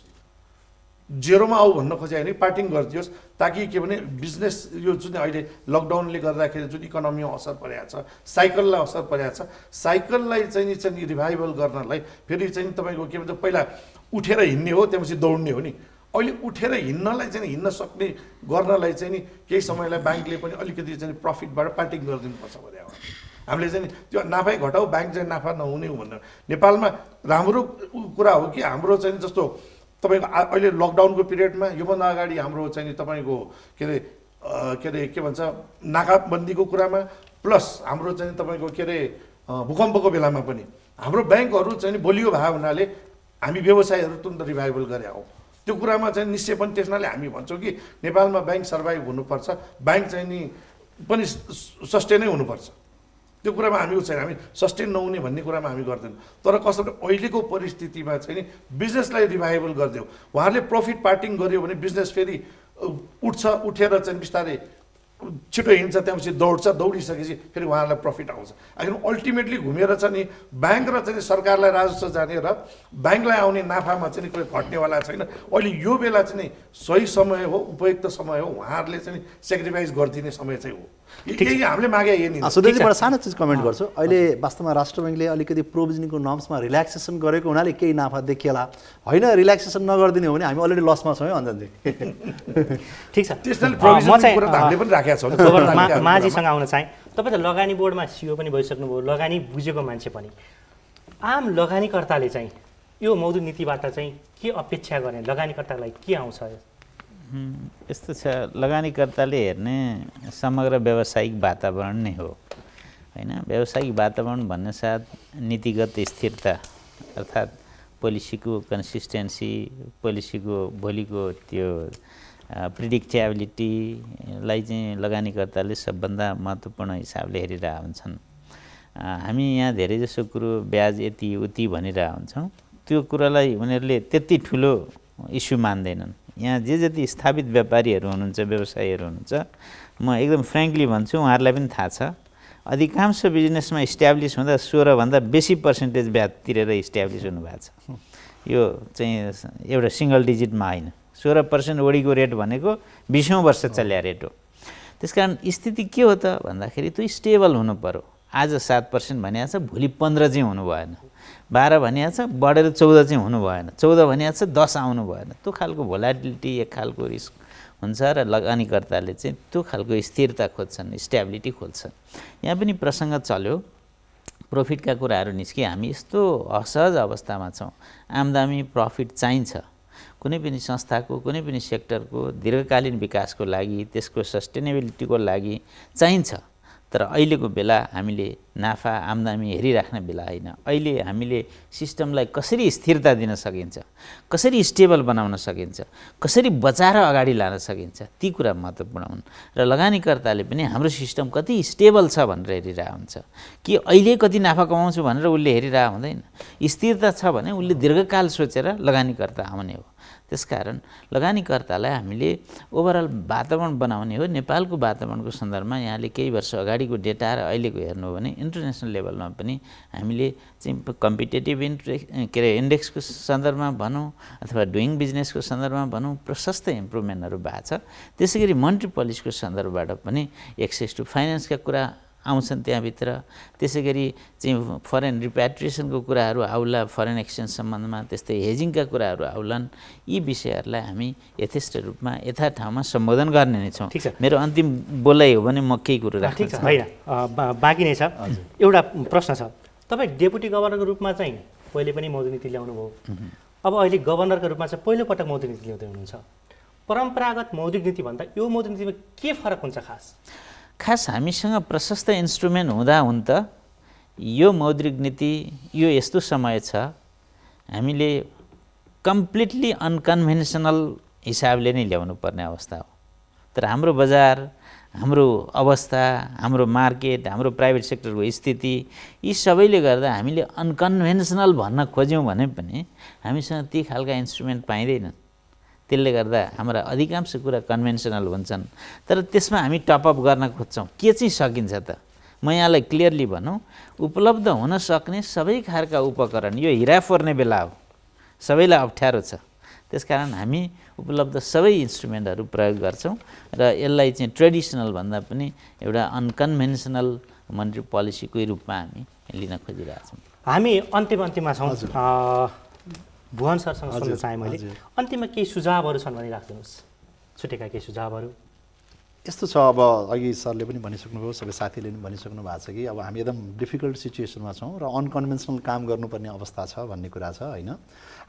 जेरोमा आऊ भन्न खोजे होइन पार्टिङ गरिदियोस्, ताकि के भने बिजनेस यो जुन अहिले लकडाउनले गर्दाखेरि जुन इकोनोमीमा असर परेको छ, साइकललाई असर परेको छ, साइकललाई चाहिँ रिभाइभल गर्नलाई फेरि चाहिँ तपाईँको के भन्छ पहिला उठेर हिँड्ने हो त्यसपछि दौड्ने हो नि। अहिले उठेर हिँड्नलाई चाहिँ हिँड्न सक्ने गर्नलाई चाहिँ नि केही समयलाई ब्याङ्कले पनि अलिकति चाहिँ प्रफिटबाट पार्टिङ गरिदिनुपर्छ भने हो। हामीले चाहिँ त्यो नाफै घटाऊ ब्याङ्क चाहिँ नाफा नहुने हो भनेर नेपालमा राम्रो कुरा हो कि हाम्रो चाहिँ जस्तो तपाईँको अहिले लकडाउनको पिरियडमा योभन्दा अगाडि हाम्रो चाहिँ तपाईँको के भन्छ नाकाबन्दीको कुरामा प्लस हाम्रो चाहिँ तपाईँको भूकम्पको बेलामा पनि हाम्रो ब्याङ्कहरू चाहिँ बलियो भएको हुनाले हामी व्यवसायहरू तुरन्त रिभाइभल गरे हौँ। त्यो कुरामा चाहिँ निश्चय पनि त्यसनाले हामी भन्छौँ कि नेपालमा ब्याङ्क सर्भाइभ हुनुपर्छ, ब्याङ्क चाहिँ नि पनि सस्टेनै हुनुपर्छ। त्यो कुरामा हामी छैन, हामी सस्टेन नहुने भन्ने कुरामा हामी गर्दैनौँ। तर कसरी अहिलेको परिस्थितिमा चाहिँ नि बिजनेसलाई रिभाइभल गरिदियो, उहाँहरूले प्रफिट पार्टिङ गर्यो भने बिजनेस फेरि उठ्छ, उठेर चाहिँ बिस्तारै छिटो हिँड्छ, त्यहाँपछि दौड्छ, दौडिसकेपछि फेरि उहाँहरूलाई प्रफिट आउँछ। आखिर अल्टिमेटली घुमेर चाहिँ नि ब्याङ्क र चाहिँ सरकारलाई राजस्व जाने र ब्याङ्कलाई आउने नाफामा चाहिँ कोही घट्नेवाला छैन। अहिले यो बेला चाहिँ सही समय हो, उपयुक्त समय हो, उहाँहरूले चाहिँ सेक्रिफाइस गरिदिने समय चाहिँ हो। यही हामीले मागे यही नि। सुदेशजीबाट सानो चिज कमेन्ट गर्छु। अहिले वास्तवमा राष्ट्र ब्याङ्कले अलिकति प्रोभिजनिङको नर्म्समा रिल्याक्सेसन गरेको हुनाले केही नाफा देखिएला, होइन रिल्याक्सेसन नगरिदिने हो भने हामी अलरेडी लसमा छौँ है अन्जनजी। ठिक छ, त्यसले प्रोभिजनिङ कुरा त हामीले पनि राखेका छौँ। माझीसँग आउन चाहे, तपाईँ त लगानी बोर्डमा सिओ पनि भइसक्नुभयो, लगानी बुझेको मान्छे पनि। आम लगानीकर्ताले चाहिँ यो मौद्रिक नीतिबाट चाहिँ के अपेक्षा गर्ने, लगानीकर्तालाई के आउँछ? यस्तो छ, लगानीकर्ताले हेर्ने समग्र व्यावसायिक वातावरण नै हो होइन। व्यावसायिक वातावरण भन्ने साथ नीतिगत स्थिरता अर्थात् पोलिसीको कन्सिस्टेन्सी, पोलिसीको भोलिको त्यो प्रिडिक्टेबिलिटीलाई चाहिँ लगानीकर्ताले सबभन्दा महत्त्वपूर्ण हिसाबले हेरिरहेका हुन्छन्। हामी यहाँ धेरैजसो कुरो ब्याज यति उति भनिरहेका हुन्छौँ, त्यो कुरालाई उनीहरूले त्यति ठुलो इस्यु मान्दैनन्। यहाँ जे जति स्थापित व्यापारीहरू हुनुहुन्छ, व्यवसायीहरू हुनुहुन्छ, म एकदम फ्रेङ्कली भन्छु, उहाँहरूलाई पनि थाहा छ अधिकांश बिजनेसमा इस्ट्याब्लिस हुँदा 16भन्दा बेसी पर्सेन्टेज ब्याज तिरेर इस्ट्याब्लिस हुनुभएको छ। यो चाहिँ एउटा सिङ्गल डिजिटमा होइन, 16% ओडीको रेट भनेको 20औँ वर्ष चल्या रेट हो। त्यसकारण स्थिति के हो त भन्दाखेरि त्यो स्टेबल हुनु पर्यो। आज 7% भनिएको छ, भोलि 15 चाहिँ हुनु भएन, 12 भनिएको छ, बढेर 14 चाहिँ हुनु भएन, 14 भनिएको छ 10 आउनु भएन। त्यो खालको भोलाटिलिटी एक खालको रिस्क हुन्छ र लगानीकर्ताले चाहिँ त्यो खालको स्थिरता खोज्छन्, स्टेबिलिटी खोज्छन्। यहाँ पनि प्रसङ्ग चल्यो, प्रफिटका कुराहरू निस्के, हामी यस्तो असहज अवस्थामा छौँ। आम्दानी प्रफिट चाहिन्छ कुनै पनि संस्थाको, कुनै पनि सेक्टरको दीर्घकालीन विकासको लागि, त्यसको सस्टेनेबिलिटीको लागि चाहिन्छ। तर अहिलेको बेला हामीले नाफा आम्दानी हेरिराख्ने बेला होइन। अहिले हामीले सिस्टमलाई कसरी स्थिरता दिन सकिन्छ, कसरी स्टेबल बनाउन सकिन्छ, कसरी बचाएर अगाडि लान सकिन्छ, ती कुरा महत्त्वपूर्ण हुन्। र लगानीकर्ताले पनि हाम्रो सिस्टम कति स्टेबल छ भनेर हेरिरहेको हुन्छ कि अहिले कति नाफा कमाउँछु भनेर उसले हेरिरहेको हुँदैन। स्थिरता छ भने उसले दीर्घकाल सोचेर लगानीकर्ता आउने हो। त्यसकारण लगानीकर्तालाई हामीले ओभरअल वातावरण बनाउने हो। नेपालको वातावरणको सन्दर्भमा यहाँले केही वर्ष अगाडिको डेटा र अहिलेको हेर्नु हो भने इन्टरनेसनल लेभलमा पनि हामीले चाहिँ कम्पिटेटिभ इन्डेक्सको सन्दर्भमा भनौँ अथवा डुइङ बिजनेसको सन्दर्भमा भनौँ प्रशस्त इम्प्रुभमेन्टहरू भएको छ। त्यसै गरी मनिटरी पोलिसीको सन्दर्भबाट पनि एक्सेस टु फाइनेन्सका कुरा आउँछन् त्यहाँभित्र। त्यसै गरी चाहिँ फरेन रिप्याट्रिएसनको कुराहरू आउला, फरेन एक्सचेन्ज सम्बन्धमा, त्यस्तै हेजिङका कुराहरू आउलान्। यी विषयहरूलाई हामी यथेष्ट रूपमा यथा ठाउँमा सम्बोधन गर्ने नै छौँ। मेरो अन्तिम बोलाइ हो भने म केही कुरो राख्छु। ठिक छ, होइन बाँकी नै छ। एउटा प्रश्न छ, तपाईँ डेपुटी गभर्नरको रूपमा चाहिँ पहिले पनि मौद्रिक नीति ल्याउनु भयो, अब अहिले गभर्नरको रूपमा चाहिँ पहिलोपटक मौद्रिक नीति ल्याउँदै हुनुहुन्छ। परम्परागत मौद्रिक नीति भन्दा यो मौद्रिक नीतिमा के फरक हुन्छ? खास हामीसँग प्रशस्त इन्स्ट्रुमेन्ट हुँदा हुन त यो मौद्रिक नीति यो यस्तो समय छ हामीले कम्प्लिटली अनकन्भेन्सनल हिसाबले नै ल्याउनु पर्ने अवस्था हो। तर हाम्रो बजार, हाम्रो अवस्था, हाम्रो मार्केट, हाम्रो प्राइभेट सेक्टरको स्थिति यी सबैले गर्दा हामीले अनकन्भेन्सनल भन्न खोज्यौँ भने पनि हामीसँग ती खालका इन्स्ट्रुमेन्ट पाइँदैनन्। त्यसले गर्दा हाम्रा अधिकांश कुरा कन्भेन्सनल हुन्छन्। तर त्यसमा हामी टपअप गर्न खोज्छौँ। के चाहिँ सकिन्छ त? म यहाँलाई क्लियरली भनौँ, उपलब्ध हुन सक्ने सबै खालका उपकरण, यो हिरा फोर्ने बेला हो, सबैलाई अप्ठ्यारो छ। त्यसकारण हामी उपलब्ध सबै इन्स्ट्रुमेन्टहरू प्रयोग गर्छौँ र यसलाई चाहिँ ट्रेडिसनल भन्दा पनि एउटा अनकन्भेन्सनल मनिटरी पोलिसीकै रूपमा हामी लिन खोजिरहेछौँ। हामी अन्तिममा छौँ। भुवन सरसँग सुन्न चाहेँ मैले, अन्तिममा केही सुझावहरू छन् भने राखिदिनुहोस्, छुटेका केही सुझावहरू। यस्तो छ, अब अघि सरले पनि भनिसक्नुभयो, सबै साथीले पनि भनिसक्नु भएको छ कि अब हामी एकदम डिफिकल्ट सिचुएसनमा छौँ र अनकन्भेन्सनल काम गर्नुपर्ने अवस्था छ भन्ने कुरा छ, होइन?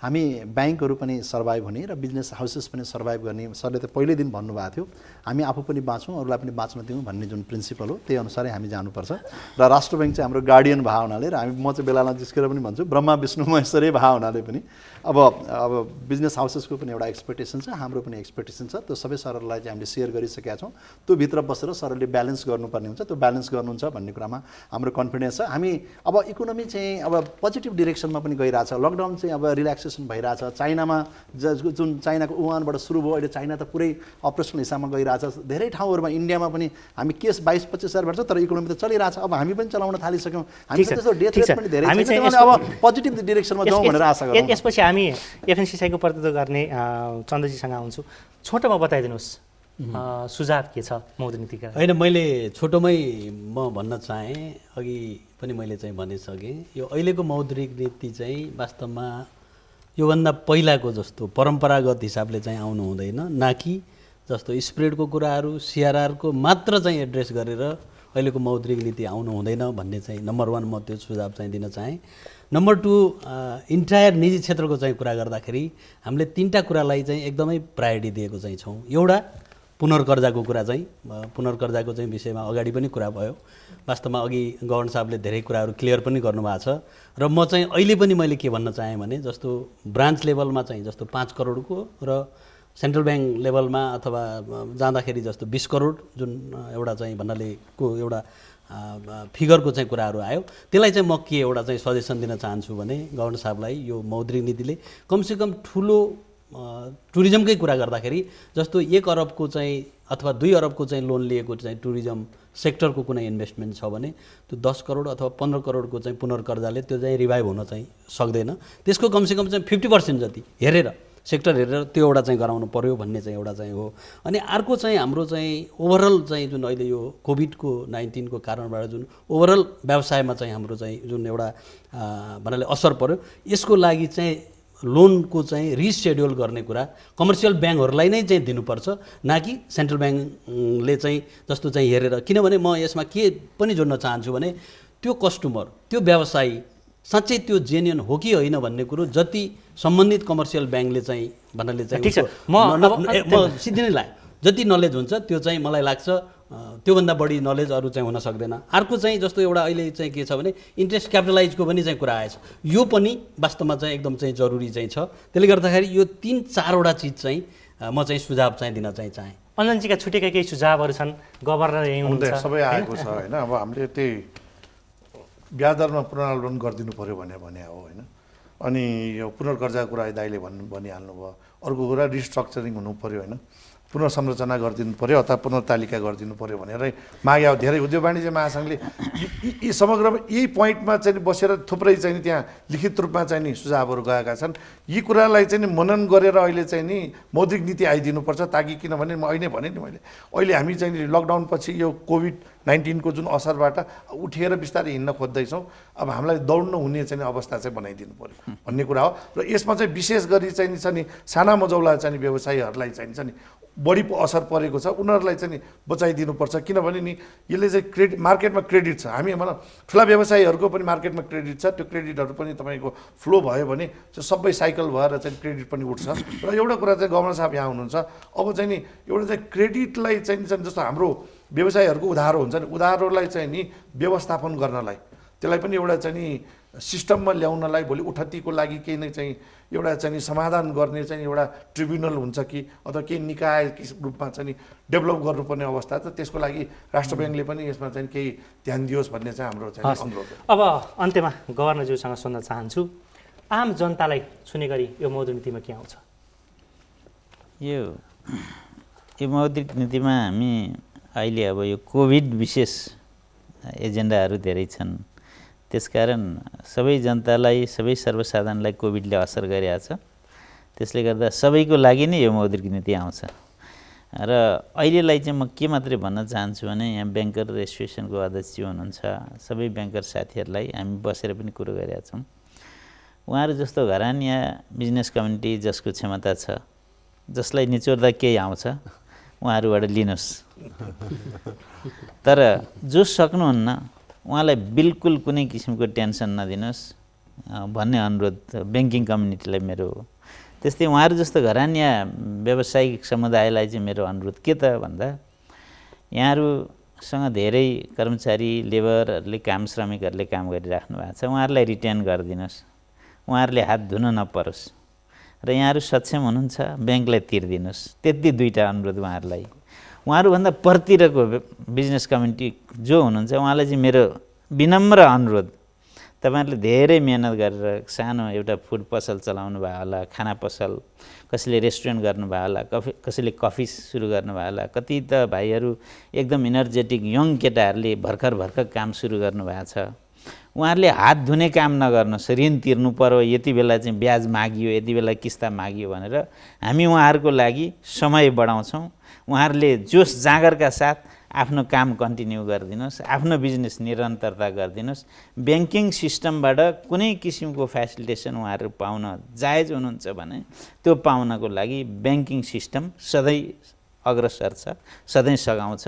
हामी ब्याङ्कहरू पनि सर्भाइभ हुने र बिजनेस हाउसेस पनि सर्भाइभ गर्ने, सरले त पहिल्यै दिन भन्नुभएको थियो हामी आफू पनि बाँचौँ अरूलाई पनि बाँच्न दिउँ भन्ने जुन प्रिन्सिपल हो त्यही अनुसारै हामी जानुपर्छ। र राष्ट्र ब्याङ्क चाहिँ हाम्रो गार्डियन भए हुनाले र म चाहिँ बेलामा जिस्केर पनि भन्छु ब्रह्मा विष्णु महेश्वरै भए हुनाले पनि अब बिजनेस हाउसेसको पनि एउटा एक्सपेक्टेसन छ, हाम्रो पनि एक्सपेक्टेसन छ। त्यो सबै सरहरूलाई चाहिँ हामीले सेयर गरिसकेका छौँ। त्यो भित्र बसेर सरहरूले ब्यालेन्स गर्नुपर्ने हुन्छ, त्यो ब्यालेन्स गर्नुहुन्छ भन्ने कुरामा हाम्रो कन्फिडेन्स छ। हामी अब इकोनोमी चाहिँ अब पोजिटिभ डिरेक्सनमा पनि गइरहेछ। लकडाउन चाहिँ अब रिल्याक्सेसन भइरहेछ। चाइनामा जुन चाइनाको वुहानबाट सुरु भयो, अहिले चाइना त पुरै अपरेसनल हिसाबमा गइरहेछ। धेरै ठाउँहरूमा इन्डियामा पनि हामी केस 22-25 हजार भेट्छ, तर इकोनोमी त चलिरहेछ। अब हामी पनि चलाउन थालिसक्यौँ। हामी त्यस्तो डेथ रेट पनि धेरै छ, अब पोजिटिभ डिरेक्सनमा जाउँ भनेर आशा गरौँ। यसपछि हामी एफएनसिसीआईको प्रतिनिधित्व गर्ने चन्द्रजीसँग आउँछु। छोटोमा बताइदिनुहोस् सुझाव के छ मौद्रिक नीतिका? होइन, मैले छोटोमै म भन्न चाहेँ, अघि पनि मैले चाहिँ भनिसकेँ, यो अहिलेको मौद्रिक नीति चाहिँ वास्तवमा योभन्दा पहिलाको जस्तो परम्परागत हिसाबले चाहिँ आउनु हुँदैन, न कि जस्तो स्प्रेडको कुराहरू सिआरआरको मात्र चाहिँ एड्रेस गरेर अहिलेको मौद्रिक नीति आउनु हुँदैन भन्ने चाहिँ नम्बर 1 म त्यो सुझाव चाहिँ दिन चाहेँ। नम्बर 2, इन्टायर निजी क्षेत्रको चाहिँ कुरा गर्दाखेरि हामीले 3टा कुरालाई चाहिँ एकदमै प्रायोरिटी दिएको चाहिँ छौँ। एउटा पुनर्कर्जाको कुरा चाहिँ, पुनर्कर्जाको चाहिँ विषयमा अगाडि पनि कुरा भयो। वास्तवमा अघि गवर्नर साहबले धेरै कुराहरू क्लियर पनि गर्नुभएको छ र म चाहिँ अहिले पनि मैले के भन्न चाहेँ भने जस्तो ब्रान्च लेभलमा चाहिँ जस्तो 5 करोडको र सेन्ट्रल ब्याङ्क लेभलमा अथवा जाँदाखेरि जस्तो 20 करोड जुन एउटा चाहिँ भन्नाले को एउटा फिगरको चाहिँ कुराहरू आयो, त्यसलाई चाहिँ म के एउटा चाहिँ सजेसन दिन चाहन्छु भने गवर्नर साहबलाई यो मौद्रिक नीतिले कमसेकम ठुलो टुरिज्मकै कुरा गर्दाखेरि जस्तो 1 अरबको चाहिँ अथवा 2 अरबको चाहिँ लोन लिएको चाहिँ टुरिज्म सेक्टरको कुनै इन्भेस्टमेन्ट छ भने त्यो 10 करोड अथवा 15 करोडको चाहिँ पुनर्कर्जाले त्यो चाहिँ रिभाइभ हुन चाहिँ सक्दैन। त्यसको कमसेकम चाहिँ 50% जति हेरेर सेक्टर हेरेर त्यो एउटा चाहिँ गराउनु पर्यो भन्ने चाहिँ एउटा चाहिँ हो। अनि अर्को चाहिँ हाम्रो चाहिँ ओभरअल चाहिँ जुन अहिले यो कोभिडको 19 को कारणबाट जुन ओभरअल व्यवसायमा चाहिँ हाम्रो चाहिँ जुन एउटा भन्नाले असर पर्यो, यसको लागि चाहिँ लोनको चाहिँ रिसेड्युल गर्ने कुरा कमर्सियल ब्याङ्कहरूलाई नै चाहिँ दिनुपर्छ, न कि सेन्ट्रल ब्याङ्कले चाहिँ जस्तो चाहिँ हेरेर। किनभने म यसमा के पनि जोड्न चाहन्छु भने त्यो कस्टमर, त्यो व्यवसायी साँच्चै त्यो जेन्युन हो कि होइन भन्ने कुरो जति सम्बन्धित कमर्सियल ब्याङ्कले चाहिँ भन्नाले चाहिँ म सिधै नै लाग्यो जति नलेज हुन्छ त्यो चाहिँ मलाई लाग्छ त्योभन्दा बढी नलेज अरू चाहिँ हुन सक्दैन। अर्को चाहिँ जस्तो एउटा अहिले चाहिँ के छ भने इन्ट्रेस्ट क्यापिटलाइजको पनि चाहिँ कुरा आएछ, यो पनि वास्तवमा चाहिँ एकदम चाहिँ जरुरी चाहिँ छ। त्यसले गर्दाखेरि यो 3-4वटा चिज चाहिँ म चाहिँ सुझाव चाहिँ दिन चाहिँ चाहेँ। अञ्जनजीका छुटेका केही सुझावहरू छन्, गभर्नर यही हुनुहुन्छ, सबै आएको छ होइन। अब हामीले त्यही ब्याज दरमा पुनरावलोकन गरिदिनु पर्यो भने हो होइन। अनि यो पुनर्कर्जाको कुरा दाइले भनिहाल्नु भयो। अर्को कुरा रिस्ट्रक्चरिङ हुनु पऱ्यो होइन, पुनर्संरचना गरिदिनु पऱ्यो अथवा पुनर्तालिका गरिदिनु पऱ्यो भनेर मागे। अब धेरै उद्योग वाणिज्य महासङ्घले यी समग्रमा यही पोइन्टमा चाहिँ बसेर थुप्रै चाहिँ त्यहाँ लिखित रूपमा चाहिँ नि सुझावहरू गएका छन्। यी कुरालाई चाहिँ नि मनन गरेर अहिले चाहिँ नि मौद्रिक नीति आइदिनुपर्छ, ताकि किनभने म अहिले भने नि मैले अहिले हामी चाहिँ लकडाउन पछि यो कोभिड-19 को जुन असरबाट उठेर बिस्तारै हिँड्न खोज्दैछौँ। अब हामीलाई दौड्न हुने चाहिँ अवस्था चाहिँ बनाइदिनु पऱ्यो भन्ने कुरा हो। र यसमा चाहिँ विशेष गरी चाहिँ छ नि साना मजौला चाहिँ व्यवसायीहरूलाई चाहिँ छ नि बढी असर परेको छ, उनीहरूलाई चाहिँ नि बचाइदिनुपर्छ। किनभने नि यसले चाहिँ मार्केटमा क्रेडिट छ, हामी भनौँ ठुला व्यवसायीहरूको पनि मार्केटमा क्रेडिट छ, त्यो क्रेडिटहरू पनि तपाईँको फ्लो भयो भने चाहिँ सबै साइकल भएर चाहिँ क्रेडिट पनि उठ्छ। र एउटा कुरा चाहिँ गभर्नर साहब यहाँ हुनुहुन्छ, अब चाहिँ नि एउटा चाहिँ क्रेडिटलाई चाहिँ जस्तो हाम्रो व्यवसायीहरूको उधारो हुन्छ नि, उधारोलाई चाहिँ नि व्यवस्थापन गर्नलाई त्यसलाई पनि एउटा चाहिँ नि सिस्टममा ल्याउनलाई भोलि उठत्तीको लागि केही नै चाहिँ एउटा चाहिँ समाधान गर्ने चाहिँ एउटा ट्रिब्युनल हुन्छ कि अथवा केही निकाय रूपमा चाहिँ नि डेभलप गर्नुपर्ने अवस्था छ। त्यसको लागि राष्ट्र ब्याङ्कले पनि यसमा चाहिँ केही ध्यान दियोस् भन्ने चाहिँ हाम्रो चाहिँ अनुरोध हो। अब अन्त्यमा गभर्नरज्यूसँग सुन्न चाहन्छु, आम जनतालाई छुने गरी यो मौद्रिक नीतिमा के आउँछ? यो मौद्रिक नीतिमा हामी अहिले अब यो कोभिड विशेष एजेन्डाहरू धेरै छन्, त्यसकारण सबै जनतालाई सबै सर्वसाधारणलाई कोभिडले असर गरेको छ। त्यसले गर्दा सबैको लागि नै यो मौद्रिक नीति आउँछ। र अहिलेलाई चाहिँ म के मात्रै भन्न चाहन्छु भने यहाँ ब्याङ्कर एसोसिएसनको अध्यक्षज्यू हुनुहुन्छ, सबै ब्याङ्कर साथीहरूलाई हामी बसेर पनि कुरो गरेका छौँ। उहाँहरू जस्तो घरानिया बिजनेस कम्युनिटी जसको क्षमता छ, जसलाई निचोर्दा केही आउँछ उहाँहरूबाट लिनुहोस्, तर जो सक्नुहुन्न उहाँलाई बिल्कुल कुनै किसिमको टेन्सन नदिनुहोस् भन्ने अनुरोध ब्याङ्किङ कम्युनिटीलाई मेरो हो। त्यस्तै उहाँहरू जस्तो घरानिया व्यावसायिक समुदायलाई चाहिँ मेरो अनुरोध के त भन्दा, यहाँहरूसँग धेरै कर्मचारी लेबरहरूले श्रमिकहरूले काम गरिराख्नु भएको छ, उहाँहरूलाई रिटेन गरिदिनुहोस्, उहाँहरूले हात धुन नपरोस् र यहाँहरू सक्षम हुनुहुन्छ ब्याङ्कलाई तिर्दिनुहोस्। त्यति दुईवटा अनुरोध उहाँहरूलाई। उहाँहरूभन्दा परतिरको बिजनेस कम्युनिटी जो हुनुहुन्छ उहाँलाई चाहिँ मेरो विनम्र अनुरोध, तपाईँहरूले धेरै मेहनत गरेर सानो एउटा फुड पसल चलाउनु भयो होला, खाना पसल, कसैले रेस्टुरेन्ट गर्नुभयो होला, कसैले कफी सुरु गर्नुभयो होला, कति त भाइहरू एकदम इनर्जेटिक यङ केटाहरूले भर्खर काम सुरु गर्नुभएको छ। उहाँहरूले हात धुने काम नगर्नुहोस्, ऋण तिर्नु पर्यो, यति बेला चाहिँ ब्याज मागियो, यति बेला किस्ता मागियो भनेर हामी उहाँहरूको लागि समय बढाउँछौँ। उहाँहरूले जोस जाँगरका साथ आफ्नो काम कन्टिन्यू गरिदिनुहोस्, आफ्नो बिजनेस निरन्तरता गरिदिनुहोस्। ब्याङ्किङ सिस्टमबाट कुनै किसिमको फेसिलिटेसन उहाँहरू पाउन जायज हुनुहुन्छ भने त्यो पाउनको लागि ब्याङ्किङ सिस्टम सधैँ अग्रसर छ, सधैँ सघाउँछ।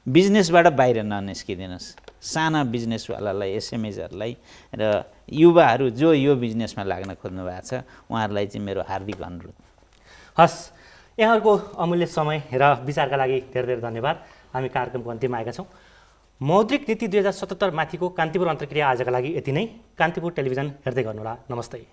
बिजनेसबाट बाहिर ननिस्किदिनुहोस्। साना बिजनेसवालालाई, एसएमएजहरूलाई र युवाहरू जो यो बिजनेसमा लाग्न खोज्नु भएको छ उहाँहरूलाई चाहिँ मेरो हार्दिक अनुरोध। हस्, यहाँहरूको अमूल्य समय र विचारका लागि धेरै धन्यवाद। हामी कार्यक्रमको अन्त्यमा आएका छौँ। मौद्रिक नीति 2077 माथिको कान्तिपुर अन्तर्क्रिया आजका लागि यति नै। कान्तिपुर टेलिभिजन हेर्दै गर्नुहोला। नमस्ते।